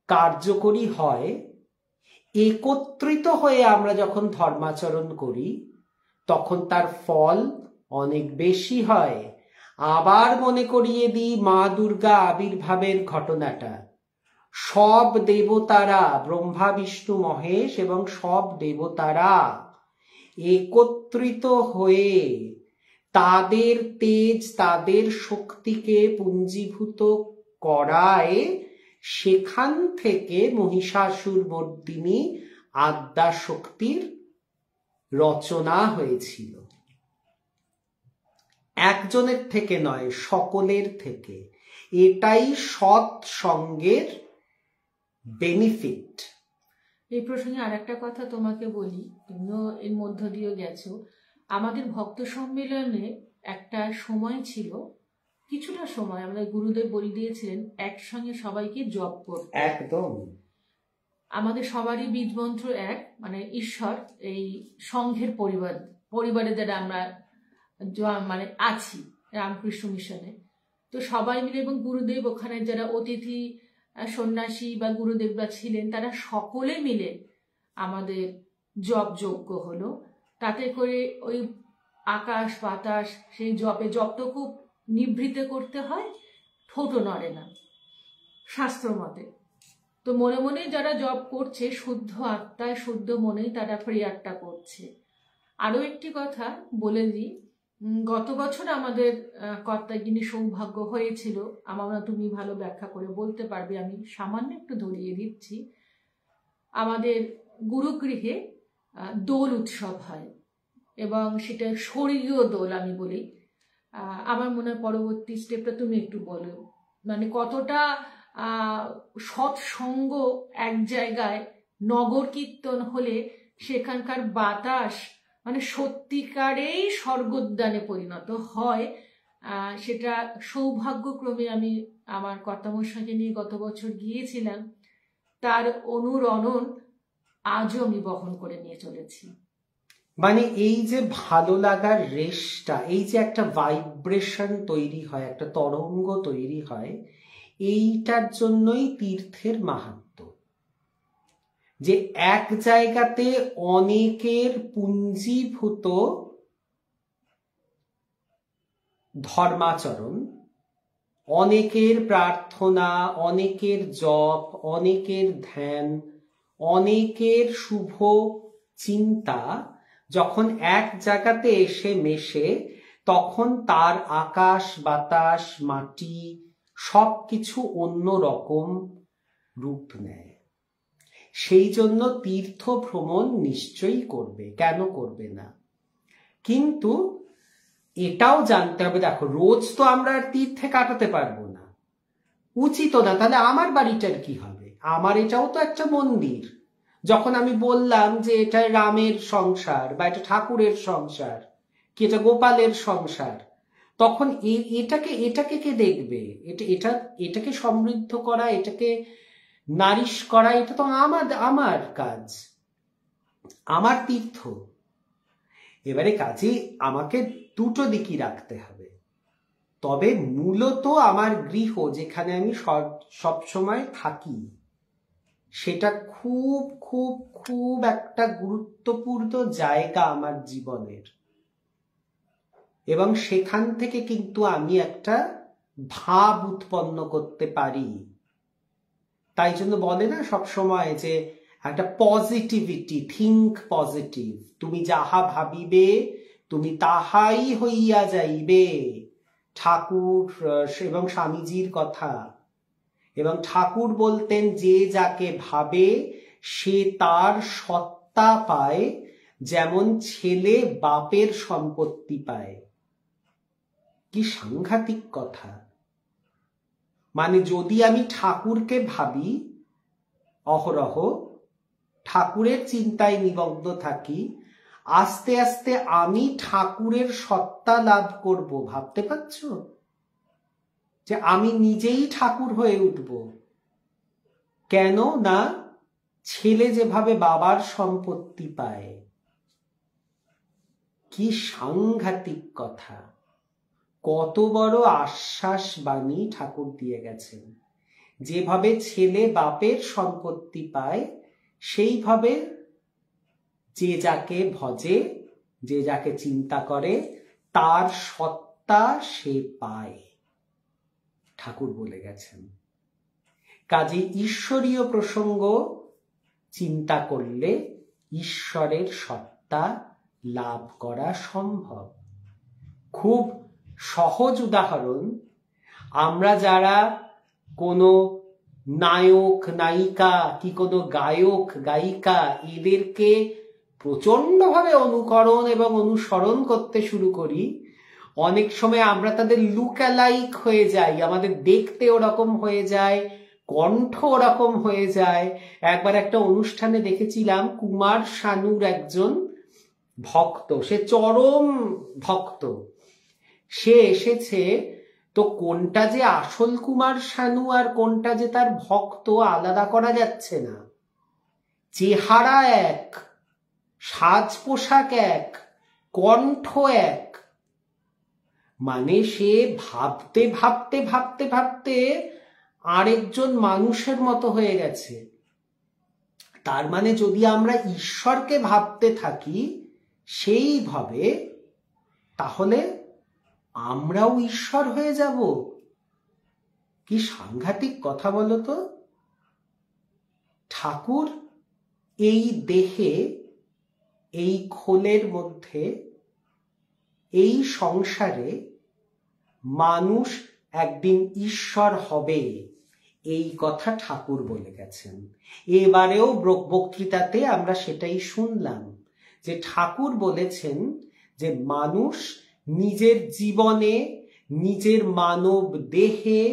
কার্যকরী হয়, একত্রিত হয়ে আমরা যখন ধর্মাচরণ করি তখন তার ফল অনেক বেশি হয়। আবার মনে করিয়ে দিই মা দুর্গা আবির্ভাবের ঘটনাটা। সব দেবতারা, ব্রহ্মা বিষ্ণু মহেশ এবং সব দেবতারা একত্রিত হয়ে তাদের তেজ, তাদের শক্তিকে পুঞ্জীভূত করায় সেখান থেকে মহিষাসুর মর্দিনী আদ্যা শক্তির রচনা হয়েছিল। একজনের থেকে নয়, সকলের থেকে। এটাই সৎসঙ্গের বেনিফিট। এই প্রসঙ্গে আরেকটা কথা তোমাকে বলি, তুমিও এর মধ্য দিয়ে গেছো। আমাদের ভক্ত সম্মেলনে একটা সময় ছিল, কিছুটা সময় আমাদের গুরুদেব বলে দিয়েছিলেন একসঙ্গে সবাইকে জপ করতে। একদম। আমাদের সবারই বীজ মন্ত্র এক, মানে ঈশ্বর, এই সংঘের পরিবারে যারা আমরা মানে আছি রামকৃষ্ণ মিশনে, তো সবাই মিলে, এবং গুরুদেব ওখানে যারা অতিথি সন্ন্যাসী বা গুরুদেবরা ছিলেন, তারা সকলে মিলে আমাদের জপ যজ্ঞ হলো। তাতে করে ওই আকাশ বাতাস, সেই জপ তো খুব নিভৃতে করতে হয়, ঠোঁটও নড়ে না শাস্ত্র মতে। তো মনে মনে যারা জপ করছে, শুদ্ধ আত্মায় শুদ্ধ মনেই তারা প্রেয়ারটা করছে। আরও একটি কথা বলে দিই, গত বছর আমাদের কর্তাগিনী সৌভাগ্য হয়েছিল, আমরা তুমি ভালো ব্যাখ্যা করে বলতে পারবে, আমি সামান্য একটু ধরিয়ে দিচ্ছি। আমাদের গুরুগৃহে দোল উৎসব হয় এবং সেটা শরীরীয় দোল আমি বলি। আমার মনে হয় পরবর্তী স্টেপটা তুমি একটু বলো, মানে কতটা সৎসঙ্গ এক জায়গায় নগর কীর্তন হলে সেখানকার বাতাস মানে সত্যিকারেই স্বর্গোদ্যানে পরিণত হয়। সেটা সৌভাগ্যক্রমে আমি আমার কর্তামশাইকে নিয়ে গত বছর গিয়েছিলাম, তার অনুরণন আজও আমি বহন করে নিয়ে চলেছি। মানে এই যে ভালো লাগার রেশটা, এই যে একটা ভাইব্রেশন তৈরি হয়, একটা তরঙ্গ তৈরি হয়, এইটার জন্যই তীর্থের মাহাত্ম্য। যে এক জায়গাতে অনেকের পুঞ্জীভূত ধর্মাচরণ, অনেকের প্রার্থনা, অনেকের জপ, অনেকের ধ্যান, অনেকের শুভ চিন্তা যখন এক জায়গাতে এসে মেশে, তখন তার আকাশ বাতাস মাটি সবকিছু অন্য রকম রূপ নেয়। সেই জন্য তীর্থ ভ্রমণ নিশ্চয়ই করবে, কেন করবে না? কিন্তু এটাও জানতে হবে, দেখো রোজ তো আমরা আর তীর্থে কাটাতে পারবো না, উচিত না। তাহলে আমার বাড়িটার কি হবে? আমার এটাও তো একটা মন্দির। যখন আমি বললাম যে এটা রামের সংসার বা এটা ঠাকুরের সংসার, কি এটা গোপালের সংসার, তখন এটাকে কে দেখবে? এটাকে সমৃদ্ধ করা, এটাকে নারিশ করা, এটা তো আমার কাজ, আমার তীর্থ। এবারে কাজে আমাকে দুটো দিকই রাখতে হবে। তবে মূলত আমার গৃহ, যেখানে আমি সব সময় থাকি, সেটা খুব খুব খুব একটা গুরুত্বপূর্ণ জায়গা আমার জীবনের, এবং সেখান থেকে কিন্তু আমি একটা ভাব উৎপন্ন করতে পারি। তাই জন্য বলে না সবসময় যে একটা পজিটিভিটি, থিঙ্ক পজিটিভ, তুমি যাহা ভাবিবে তুমি তাহাই হইয়া যাইবে, ঠাকুর এবং স্বামীজির কথা। এবং ঠাকুর বলতেন যে যাকে ভাবে সে তার সত্তা পায়, যেমন ছেলে বাপের সম্পত্তি পায়। কি সাংঘাতিক কথা! মানে যদি আমি ঠাকুরকে ভাবি, অহরহ ঠাকুরের চিন্তায় নিমগ্ন থাকি, আস্তে আস্তে আমি ঠাকুরের সত্তা লাভ করব। ভাবতে পারছ যে আমি নিজেই ঠাকুর হয়ে উঠব? কেন না ছেলে যেভাবে বাবার সম্পত্তি পায়। কি সাংঘাতিক কথা! কত বড় আশ্বাস বাণী ঠাকুর দিয়ে গেছেন। যেভাবে ছেলে বাপের সম্পত্তি পায়, সেইভাবে যে যাকে ভজে, যে যাকে চিন্তা করে, তার সত্তা সে পায়, ঠাকুর বলে গেছেন। কাজে ঈশ্বরীয় প্রসঙ্গ চিন্তা করলে ঈশ্বরের সত্তা লাভ করা সম্ভব। খুব সহজ উদাহরণ, আমরা যারা কোনো নায়ক নায়িকা কি কোনো গায়ক গায়িকা এদেরকে প্রচন্ডভাবে অনুকরণ এবং অনুসরণ করতে শুরু করি, অনেক সময় আমরা তাদের লুক অ্যালাইক হয়ে যাই, আমাদের দেখতে ওরকম হয়ে যায়, কণ্ঠ ওরকম হয়ে যায়। একবার একটা অনুষ্ঠানে দেখেছিলাম, কুমার শানুর একজন ভক্ত, সে চরম ভক্ত, সে এসেছে। তো কোনটা যে আসল কুমার শানু আর কোনটা যে তার ভক্ত আলাদা করা যাচ্ছে না। চেহারা এক, সাজ পোশাক এক, কণ্ঠ এক। মানে সে ভাবতে ভাবতে ভাবতে ভাবতে আরেকজন মানুষের মতো হয়ে গেছে। তার মানে যদি আমরা ঈশ্বরকে ভাবতে থাকি সেইভাবে, তাহলে আমরাও ঈশ্বর হয়ে যাব। কি সাংঘাতিক কথা বলো তো! ঠাকুর এই দেহে, এই খোলের মধ্যে, এই সংসারে মানুষ একদিন ঈশ্বর হবে, এই কথা ঠাকুর বলে গেছেন। এবারেও বক্তৃতাতে আমরা সেটাই শুনলাম, যে ঠাকুর বলেছেন যে মানুষ নিজের জীবনে, নিজের মানব দেহে,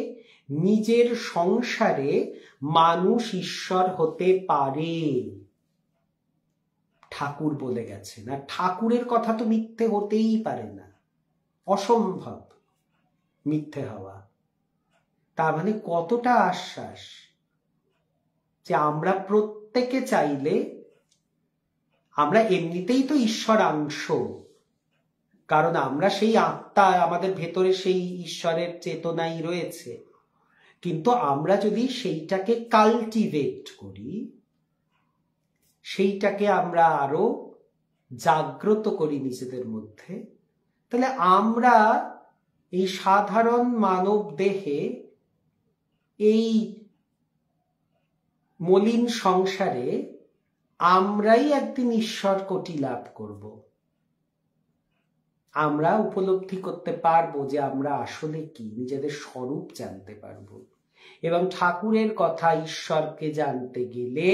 নিজের সংসারে মানুষ ঈশ্বর হতে পারে, ঠাকুর বলে গেছেন। আর ঠাকুরের কথা তো মিথ্যে হতেই পারে না, অসম্ভব। মিথ্যে হওয়া। তার মানে কতটা আশ্বাস যে আমরা প্রত্যেকে চাইলে, আমরা এমনিতেই তো ঈশ্বরাংশ, কারণ আমরা সেই আত্মা, আমাদের ভেতরে সেই ঈশ্বরের চেতনাই রয়েছে, কিন্তু আমরা যদি সেইটাকে কাল্টিভেট করি, সেইটাকে আমরা আরো জাগ্রত করি নিজেদের মধ্যে, তাহলে আমরা এই সাধারণ মানব দেহে, এই মলিন সংসারে আমরাই একদিন ঈশ্বর কোটি লাভ করব। আমরা উপলব্ধি করতে পারবো যে আমরা আসলে কি, নিজেদের স্বরূপ জানতে পারবো। এবং ঠাকুরের কথা, ঈশ্বরকে জানতে গেলে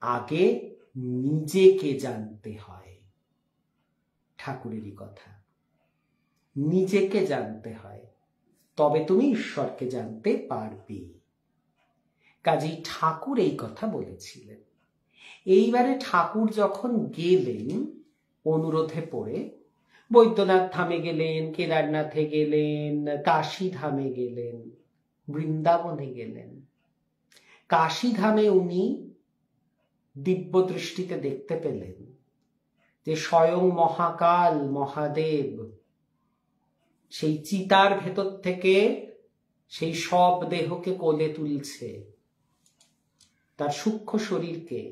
আগে নিজেকে জানতে হয়। ঠাকুরেরই কথা, নিজেকে জানতে হয়, তবে তুমি ঈশ্বরকে জানতে পারবে। কাজেই ঠাকুর এই কথা বলেছিলেন। এইবারে ঠাকুর যখন গেলেন অনুরোধে পড়ে, বৈদ্যনাথ ধামে গেলেন, কেদারনাথে গেলেন, কাশী ধামে গেলেন, বৃন্দাবনে গেলেন। কাশী ধামে উনি দিব্য দৃষ্টিতে দেখতে পেলেন যে স্বয়ং মহাকাল মহাদেব সেই চিতার ভেতর থেকে সেই সব দেহকে কোলে তুলছে, তার সূক্ষ্ম শরীরকে,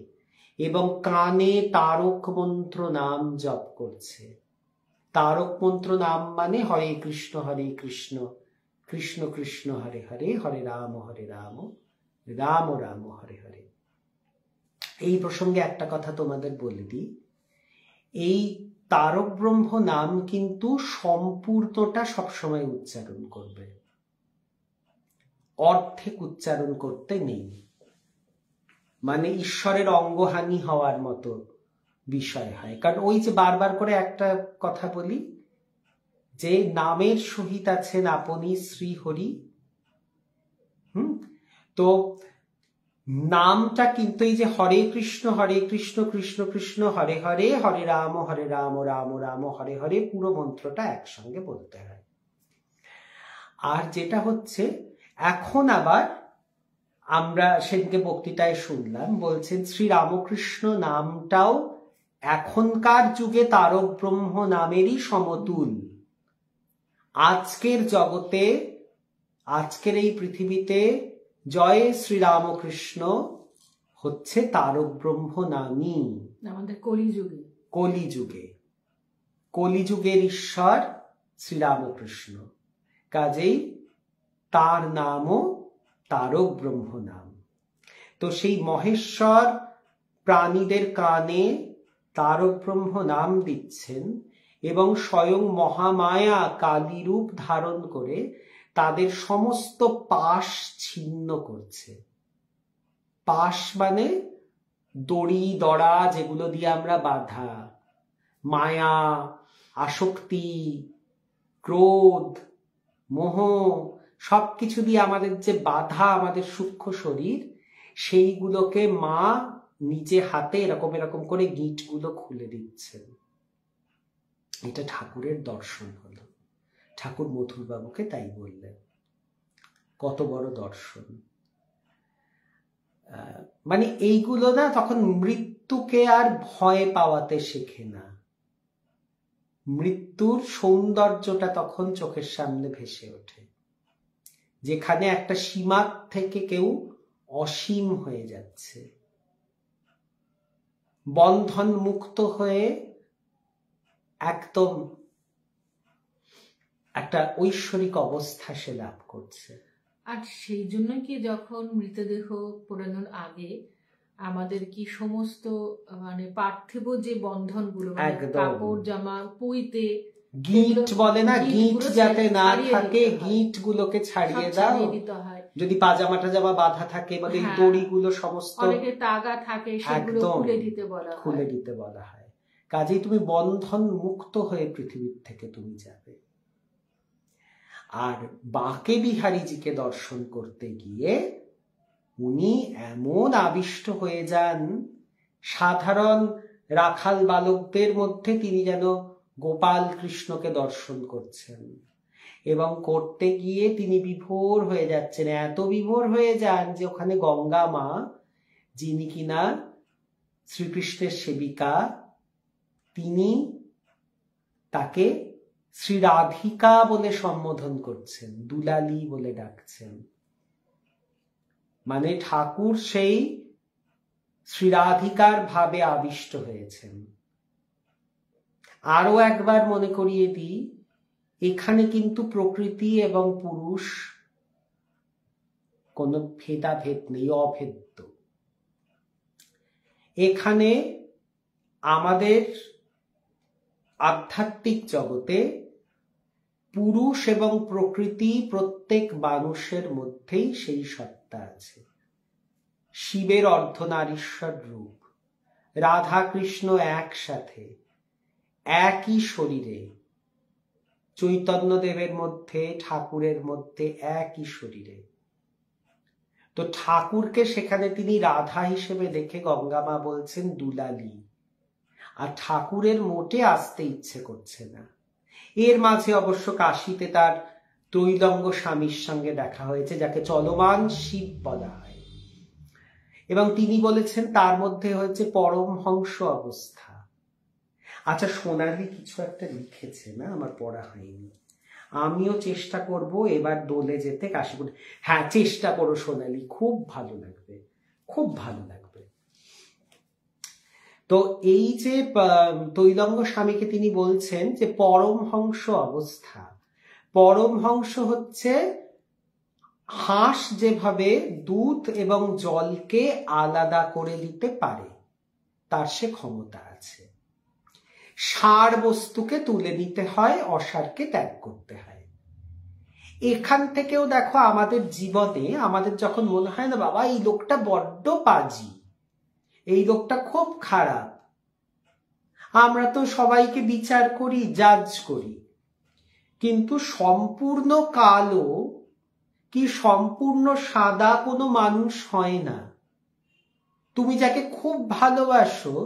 এবং কানে তারক মন্ত্র নাম জপ করছে। তারক মন্ত্র নাম মানে হরে কৃষ্ণ কৃষ্ণ কৃষ্ণ হরে হরে, হরে রাম রাম রাম হরে হরে। এই প্রসঙ্গে একটা কথা তোমাদের বলে দিই, এই তারক ব্রহ্ম নাম কিন্তু সম্পূর্ণটা সবসময় উচ্চারণ করবে, অর্ধেক উচ্চারণ করতে নেই। মানে ঈশ্বরের অঙ্গহানি হওয়ার মতো বিষয় হয়। কারণ ওই যে বারবার করে একটা কথা বলি যে নামের সহিত আছেন আপনি শ্রী হরি। তো নামটা কিন্তু এই যে হরে কৃষ্ণ কৃষ্ণ কৃষ্ণ হরে হরে, হরে রাম রাম রাম হরে হরে, পুরো মন্ত্রটা একসঙ্গে বলতে হয়। আর যেটা হচ্ছে এখন আবার আমরা সেদিকে বক্তৃতায় শুনলাম, বলছেন শ্রীরামকৃষ্ণ নামটাও এখনকার যুগে তারক ব্রহ্ম নামেরই সমতুল। আজকের জগতে, আজকের এই পৃথিবীতে জয় শ্রীরামকৃষ্ণ হচ্ছে তারক ব্রহ্ম নামই। আমাদের কলিযুগের ঈশ্বর শ্রীরামকৃষ্ণ, কাজেই তার নামও তারক ব্রহ্ম নাম। তো সেই মহেশ্বর প্রাণীদের কানে তারক ব্রহ্ম নাম দিচ্ছেন এবং স্বয়ং মহামায়া কালী রূপ ধারণ করে তাদের সমস্ত পাশ ছিন্ন করছে। পাশ মানে দড়ি দড়া, যেগুলো দিয়ে আমরা বাঁধা, মায়া, আসক্তি, ক্রোধ, মোহ, সবকিছু দিয়ে আমাদের যে বাধা, আমাদের সূক্ষ্ম শরীর, সেইগুলোকে মা নিজে হাতে এরকম এরকম করে গিঁটগুলো খুলে দিচ্ছেন। এটা ঠাকুরের দর্শন হলো। ঠাকুর মথুরবাবুকে তাই বললেন। কত বড় দর্শন! মানে এইগুলো না তখন মৃত্যুকে আর ভয় পাওয়াতে শেখে না, মৃত্যুর সৌন্দর্যটা তখন চোখের সামনে ভেসে ওঠে, যেখানে একটা সীমার থেকে কেউ অসীম হয়ে যাচ্ছে, বন্ধন মুক্ত হয়ে একদম একটা ঐশ্বরিক অবস্থা সে লাভ করছে। আর সেই জন্য কি যখন মৃতদেহ পোড়ানোর আগে আমাদের কি সমস্ত মানে পার্থিব যে বন্ধনগুলো, কাপড় জামা পুইতে গিঁট বলে না, গিঁট যাতে না থাকে, গিঁট গুলোকে ছাড়িয়ে দাও। যদি পাজামা টাজামা বাঁধা থাকে বা এই দড়িগুলো সমস্ত, অনেকে তাগা থাকে, সেগুলো খুলে দিতে বলা হয়। কাজেই তুমি বন্ধন মুক্ত হয়ে পৃথিবীর থেকে তুমি যাবে। আর বাঁকে বিহারীজিকে দর্শন করতে গিয়ে উনি এমন আবিষ্ট হয়ে যান, সাধারণ রাখাল বালকদের মধ্যে তিনি যেন গোপাল কৃষ্ণকে দর্শন করছেন। এবং করতে গিয়ে তিনি বিভোর হয়ে যাচ্ছেন, এত বিভোর হয়ে যান যে ওখানে গঙ্গা মা, যিনি কিনা শ্রীকৃষ্ণের সেবিকা, তিনি তাকে শ্রী রাধিকা বলে সম্বোধন করছেন, দুলালী বলে ডাকছেন। মানে ঠাকুর সেই শ্রী রাধিকার ভাবে আবিষ্ট হয়েছেন। আরো একবার মনে করিয়ে দিই, এখানে কিন্তু প্রকৃতি এবং পুরুষ কোনো ভেদাভেদ নেই, অভেদ্য। এখানে আমাদের আধ্যাত্মিক জগতে পুরুষ এবং প্রকৃতি প্রত্যেক মানুষের মধ্যেই সেই সত্তা আছে। শিবের অর্ধনারীশ্বর রূপ, রাধা কৃষ্ণ একসাথে একই শরীরে, চৈতন্যদেবের মধ্যে ঠাকুরের মধ্যে একই শরীরে। তো ঠাকুরকে সেখানে তিনি রাধা হিসেবে দেখে গঙ্গা মা বলছেন দুলালী, আর ঠাকুরের মোটে আসতে ইচ্ছে করছে না। এর মাঝে অবশ্য কাশীতে তার ত্রৈলঙ্গ স্বামীর সঙ্গে দেখা হয়েছে, যাকে চলমান শিব বলা হয়, এবং তিনি বলেছেন তার মধ্যে হচ্ছে পরমহংস অবস্থা। আচ্ছা, সোনালি কিছু একটা লিখেছে না, আমার পড়া হয়নি, আমিও চেষ্টা করব এবার দোলে যেতে, কাশীপুর। হ্যাঁ, চেষ্টা করো সোনালি, খুব ভালো লাগবে, খুব ভালো লাগবে। তো এই যে ত্রৈলঙ্গ স্বামীকে তিনি বলছেন যে পরমহংস অবস্থা, পরমহংস হচ্ছে হাঁস যেভাবে দুধ এবং জলকে আলাদা করে দিতে পারে, তার সে ক্ষমতা আছে। সার বস্তুকে তুলে নিতে হয়, অসারকে ত্যাগ করতে হয়। এখান থেকেও দেখো আমাদের জীবনে আমাদের যখন মনে হয় না বাবা এই লোকটা বড্ড পাজি, এই লোকটা খুব খারাপ, আমরা তো সবাইকে বিচার করি, জাজ করি, কিন্তু সম্পূর্ণ কালো কি সম্পূর্ণ সাদা কোনো মানুষ হয় না। তুমি যাকে খুব ভালোবাসো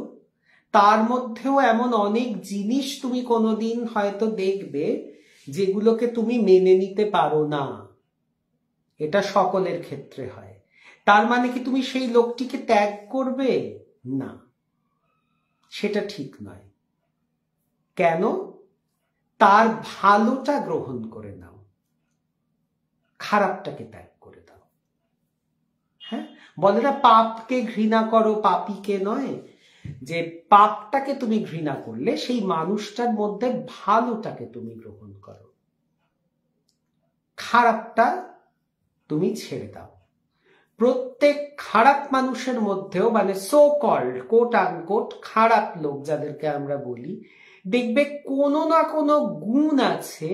তার মধ্যেও এমন অনেক জিনিস তুমি কোনোদিন হয়তো দেখবে যেগুলোকে তুমি মেনে নিতে পারো না। এটা সকলের ক্ষেত্রে হয়। তার মানে কি তুমি সেই লোকটিকে ত্যাগ করবে? না, সেটা ঠিক নয়। কেন? তার ভালোটা গ্রহণ করে নাও, খারাপটাকে ত্যাগ করে দাও। হ্যাঁ, বলে না পাপকে ঘৃণা করো, পাপীকে নয়। যে পাপটাকে তুমি ঘৃণা করলে সেই মানুষটার মধ্যে ভালোটাকে তুমি গ্রহণ করো, খারাপটা তুমি ছেড়ে দাও। প্রত্যেক খারাপ মানুষের মধ্যেও, মানে সো কল্ড কোট আনকোট খারাপ লোক যাদেরকে আমরা বলি, দেখবে কোনো না কোনো গুণ আছে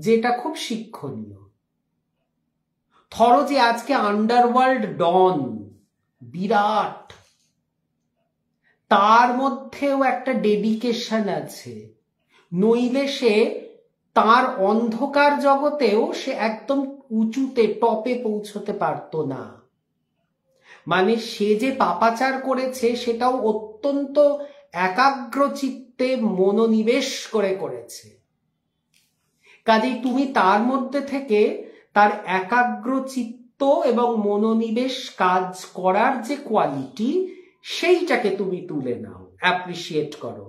যেটা খুব শিক্ষণীয়। ধরো যে আজকে আন্ডারওয়ার্ল্ড ডন বিরাট, তার মধ্যেও একটা ডেডিকেশন আছে, নইলে সে তার অন্ধকার জগতেও সে একদম উঁচুতে টপে পৌঁছতে পারতো না। মানে সে যে পাপাচার করেছে সেটাও অত্যন্ত একাগ্র চিত্তে মনোনিবেশ করে করেছে। কাজেই তুমি তার মধ্যে থেকে তার একাগ্র চিত্ত এবং মনোনিবেশ কাজ করার যে কোয়ালিটি, সেইটাকে তুমি তুলে নাও, অ্যাপ্রিসিয়েট করো,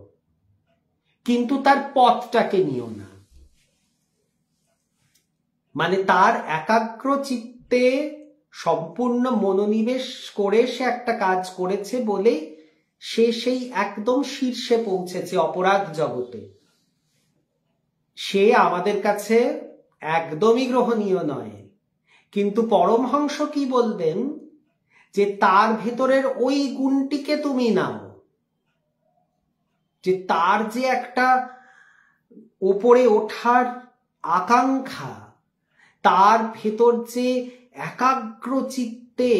কিন্তু তার পথটাকে নিও না। মানে তার একাগ্র চিত্তে সম্পূর্ণ মনোনিবেশ করে সে একটা কাজ করেছে বলেই সে সেই একদম শীর্ষে পৌঁছেছে অপরাধ জগতে। সে আমাদের কাছে একদমই গ্রহণীয় নয়। কিন্তু পরমহংস কি বলবেন, যে তার ভেতরের ওই গুণটিকে তুমি নাও, যে তার যে একটা ওপরে ওঠার আকাঙ্ক্ষা, তার ভেতর যে একাগ্র চিত্তে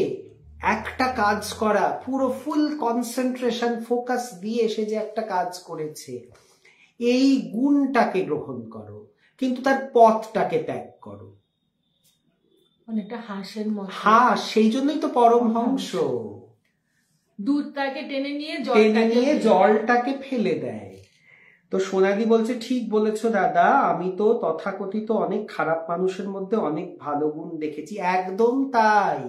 একটা কাজ করা, পুরো ফুল কনসেন্ট্রেশন ফোকাস দিয়ে সে যে একটা কাজ করেছে, এই গুণটাকে গ্রহণ করো, কিন্তু তার পথটাকে ত্যাগ করো। অনেকটা হাঁসের মতো। হাঁস, সেই জন্যই তো পরমহংস দুধটাকে টেনে নিয়ে জলটাকে ফেলে দেয়। তো সোনালি বলছে, ঠিক বলেছো দাদা, আমি তো তথাকথিত অনেক খারাপ মানুষের মধ্যে অনেক ভালো গুণ দেখেছি। একদম তাই,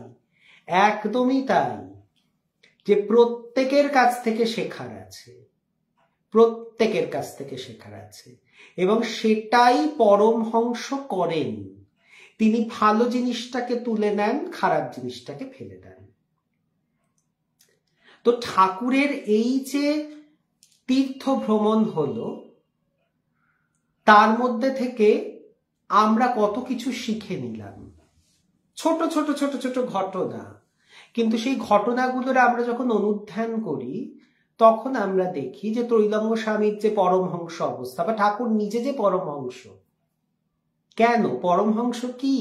একদমই তাই, যে প্রত্যেকের কাছ থেকে শেখার আছে, প্রত্যেকের কাছ থেকে শেখার আছে, এবং সেটাই পরমহংস করেন। তিনি ভালো জিনিসটাকে তুলে নেন, খারাপ জিনিসটাকে ফেলে দেন। তো ঠাকুরের এই যে তীর্থ ভ্রমণ হলো, তার মধ্যে থেকে আমরা কত কিছু শিখে নিলাম, ছোট ছোট ছোট ছোট ঘটনা। কিন্তু সেই ঘটনাগুলোর আমরা যখন অনুধ্যান করি, তখন আমরা দেখি যে ত্রৈলঙ্গ স্বামীর যে পরমহংস অবস্থা, বা ঠাকুর নিজে যে পরমহংস। কেন পরমহংস কি?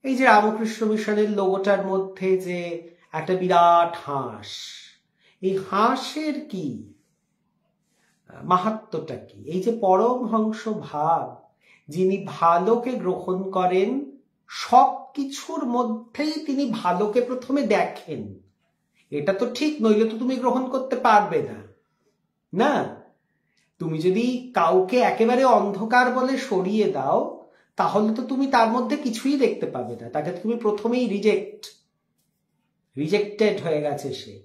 এই যে রামকৃষ্ণ মিশনের লোগোটার মধ্যে যে একটা বিরাট হাঁস, এই হাঁসের কি মাহাত্ম্যটা কি? এই যে পরমহংস ভাব, যিনি ভালোকে গ্রহণ করেন, সবকিছুর মধ্যেই তিনি ভালোকে প্রথমে দেখেন। এটা তো ঠিক, নইলে তো তুমি গ্রহণ করতে পারবে না। না, তুমি যদি কাউকে একেবারে অন্ধকার বলে সরিয়ে দাও, তাহলে তো তুমি তার মধ্যে কিছুই দেখতে পাবে না, তাকে তুমি প্রথমেই রিজেক্টেড হয়ে গেছে সে।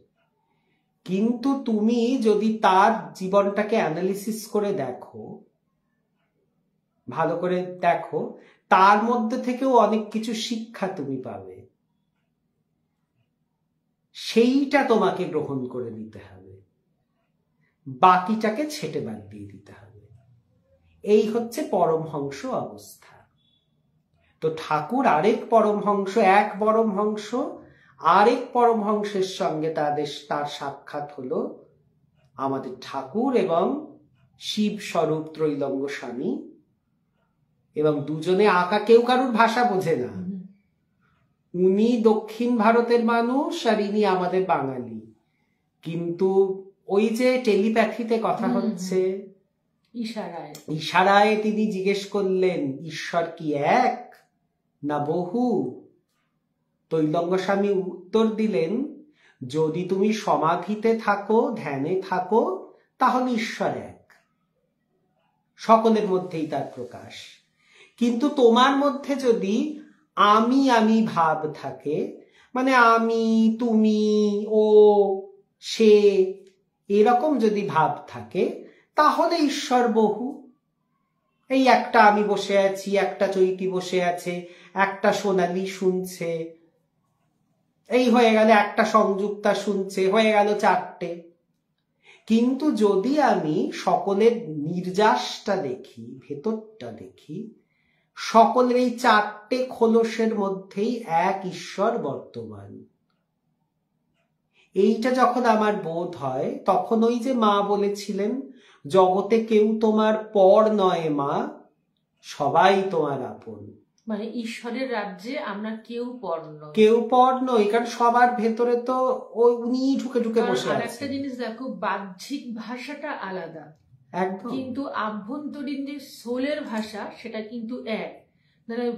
কিন্তু তুমি যদি তার জীবনটাকে অ্যানালিসিস করে দেখো, ভালো করে দেখো, তার মধ্যে থেকেও অনেক কিছু শিক্ষা তুমি পাবে। সেইটা তোমাকে গ্রহণ করে নিতে হবে, বাকিটাকে ছেটে বাদ দিয়ে দিতে হবে। এই হচ্ছে পরমহংস অবস্থা। তো ঠাকুর আরেক পরমহংস, এক পরমহংস আরেক পরমহংসের সঙ্গে তার সাক্ষাৎ হলো আমাদের ঠাকুর এবং শিব স্বরূপ ত্রৈলঙ্গ স্বামী। এবং দুজনে আঁকা, কেউ কারুর ভাষা বোঝে না। উনি দক্ষিণ ভারতের মানুষ আর ইনি আমাদের বাঙালি, কিন্তু ওই যে টেলিপ্যাথিতে কথা হচ্ছে, ইশারায় তিনি জিজ্ঞেস করলেন, ঈশ্বর কি এক না বহু? ত্রৈলঙ্গ স্বামী উত্তর দিলেন, যদি তুমি সমাধিতে থাকো, ধ্যানে থাকো, তাহলে ঈশ্বর এক, সকলের মধ্যেই তার প্রকাশ। কিন্তু তোমার মধ্যে যদি আমি আমি ভাব থাকে, মানে আমি, তুমি, ও, সে, এরকম যদি ভাব থাকে, তাহলে ঈশ্বর বহু। এই একটা আমি বসে আছি, একটা চৈতি বসে আছে, একটা সোনালি শুনছে, এই হয়ে গেল একটা সংযুক্তা শুনছে, হয়ে গেল চারটে। কিন্তু যদি আমি সকলের নির্যাসটা দেখি, ভেতরটা দেখি, সকলের এই চারটে খোলসের মধ্যেই এক ঈশ্বর বর্তমান। এইটা যখন আমার বোধ হয়, তখন ওই যে মা বলেছিলেন, জগতে কেউ তোমার পর নয় মা, সবাই তোমার আপন। মানে ঈশ্বরের রাজ্যে আমরা কেউ পর নই, কারণ সবার ভেতরে তো ওই উনি ঢুকে ঢুকে বসে আছেন। একটা জিনিস দেখো, বাহ্যিক ভাষাটা আলাদা, কিন্তু আভ্যন্তরীণ যে সোলের ভাষা, সেটা কিন্তু এক।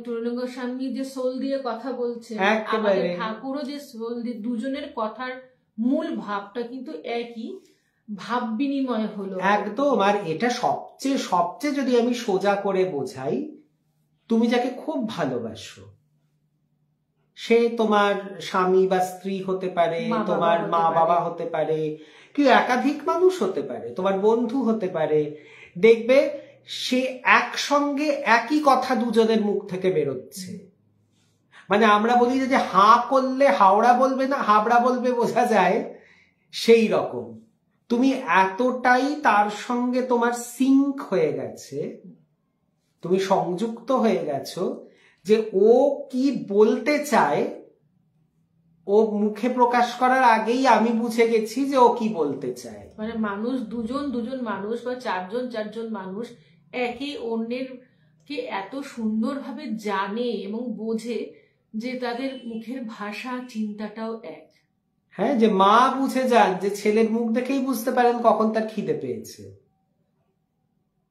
ত্রৈলঙ্গ স্বামী যে সোল দিয়ে কথা বলছে, আমাদের ঠাকুরও যে সোল দিয়ে, দুজনের কথার মূল ভাবটা কিন্তু একই, ভাব বিনিময় হলো একদম। আর এটা সবচেয়ে যদি আমি সোজা করে বোঝাই, তুমি যাকে খুব ভালোবাসো, সে তোমার স্বামী বা স্ত্রী হতে পারে, তোমার মা বাবা হতে পারে, কেউ একাধিক মানুষ হতে পারে, তোমার বন্ধু হতে পারে, দেখবে সে একসঙ্গে একই কথা দুজনের মুখ থেকে বেরোচ্ছে। মানে আমরা বলি যে হাঁ করলে হাওড়া বলবে না, হাবড়া বলবে, বোঝা যায় সেই রকম। তুমি এতটাই তার সঙ্গে তোমার সিঙ্ক হয়ে গেছে, তুমি সংযুক্ত হয়ে গেছো, যে ও কি বলতে চায়, ও মুখে প্রকাশ করার আগেই আমি বুঝে গেছি যে ও কি বলতে চায়। মানে মানুষ দুজন মানুষ বা চারজন মানুষ একে অন্যের কে এত সুন্দরভাবে জানে এবং বোঝে যে তাদের মুখের ভাষা, চিন্তাটাও এক। হ্যাঁ, যে মা বুঝে যান, যে ছেলের মুখ দেখেই বুঝতে পারেন কখন তার খিদে পেয়েছে,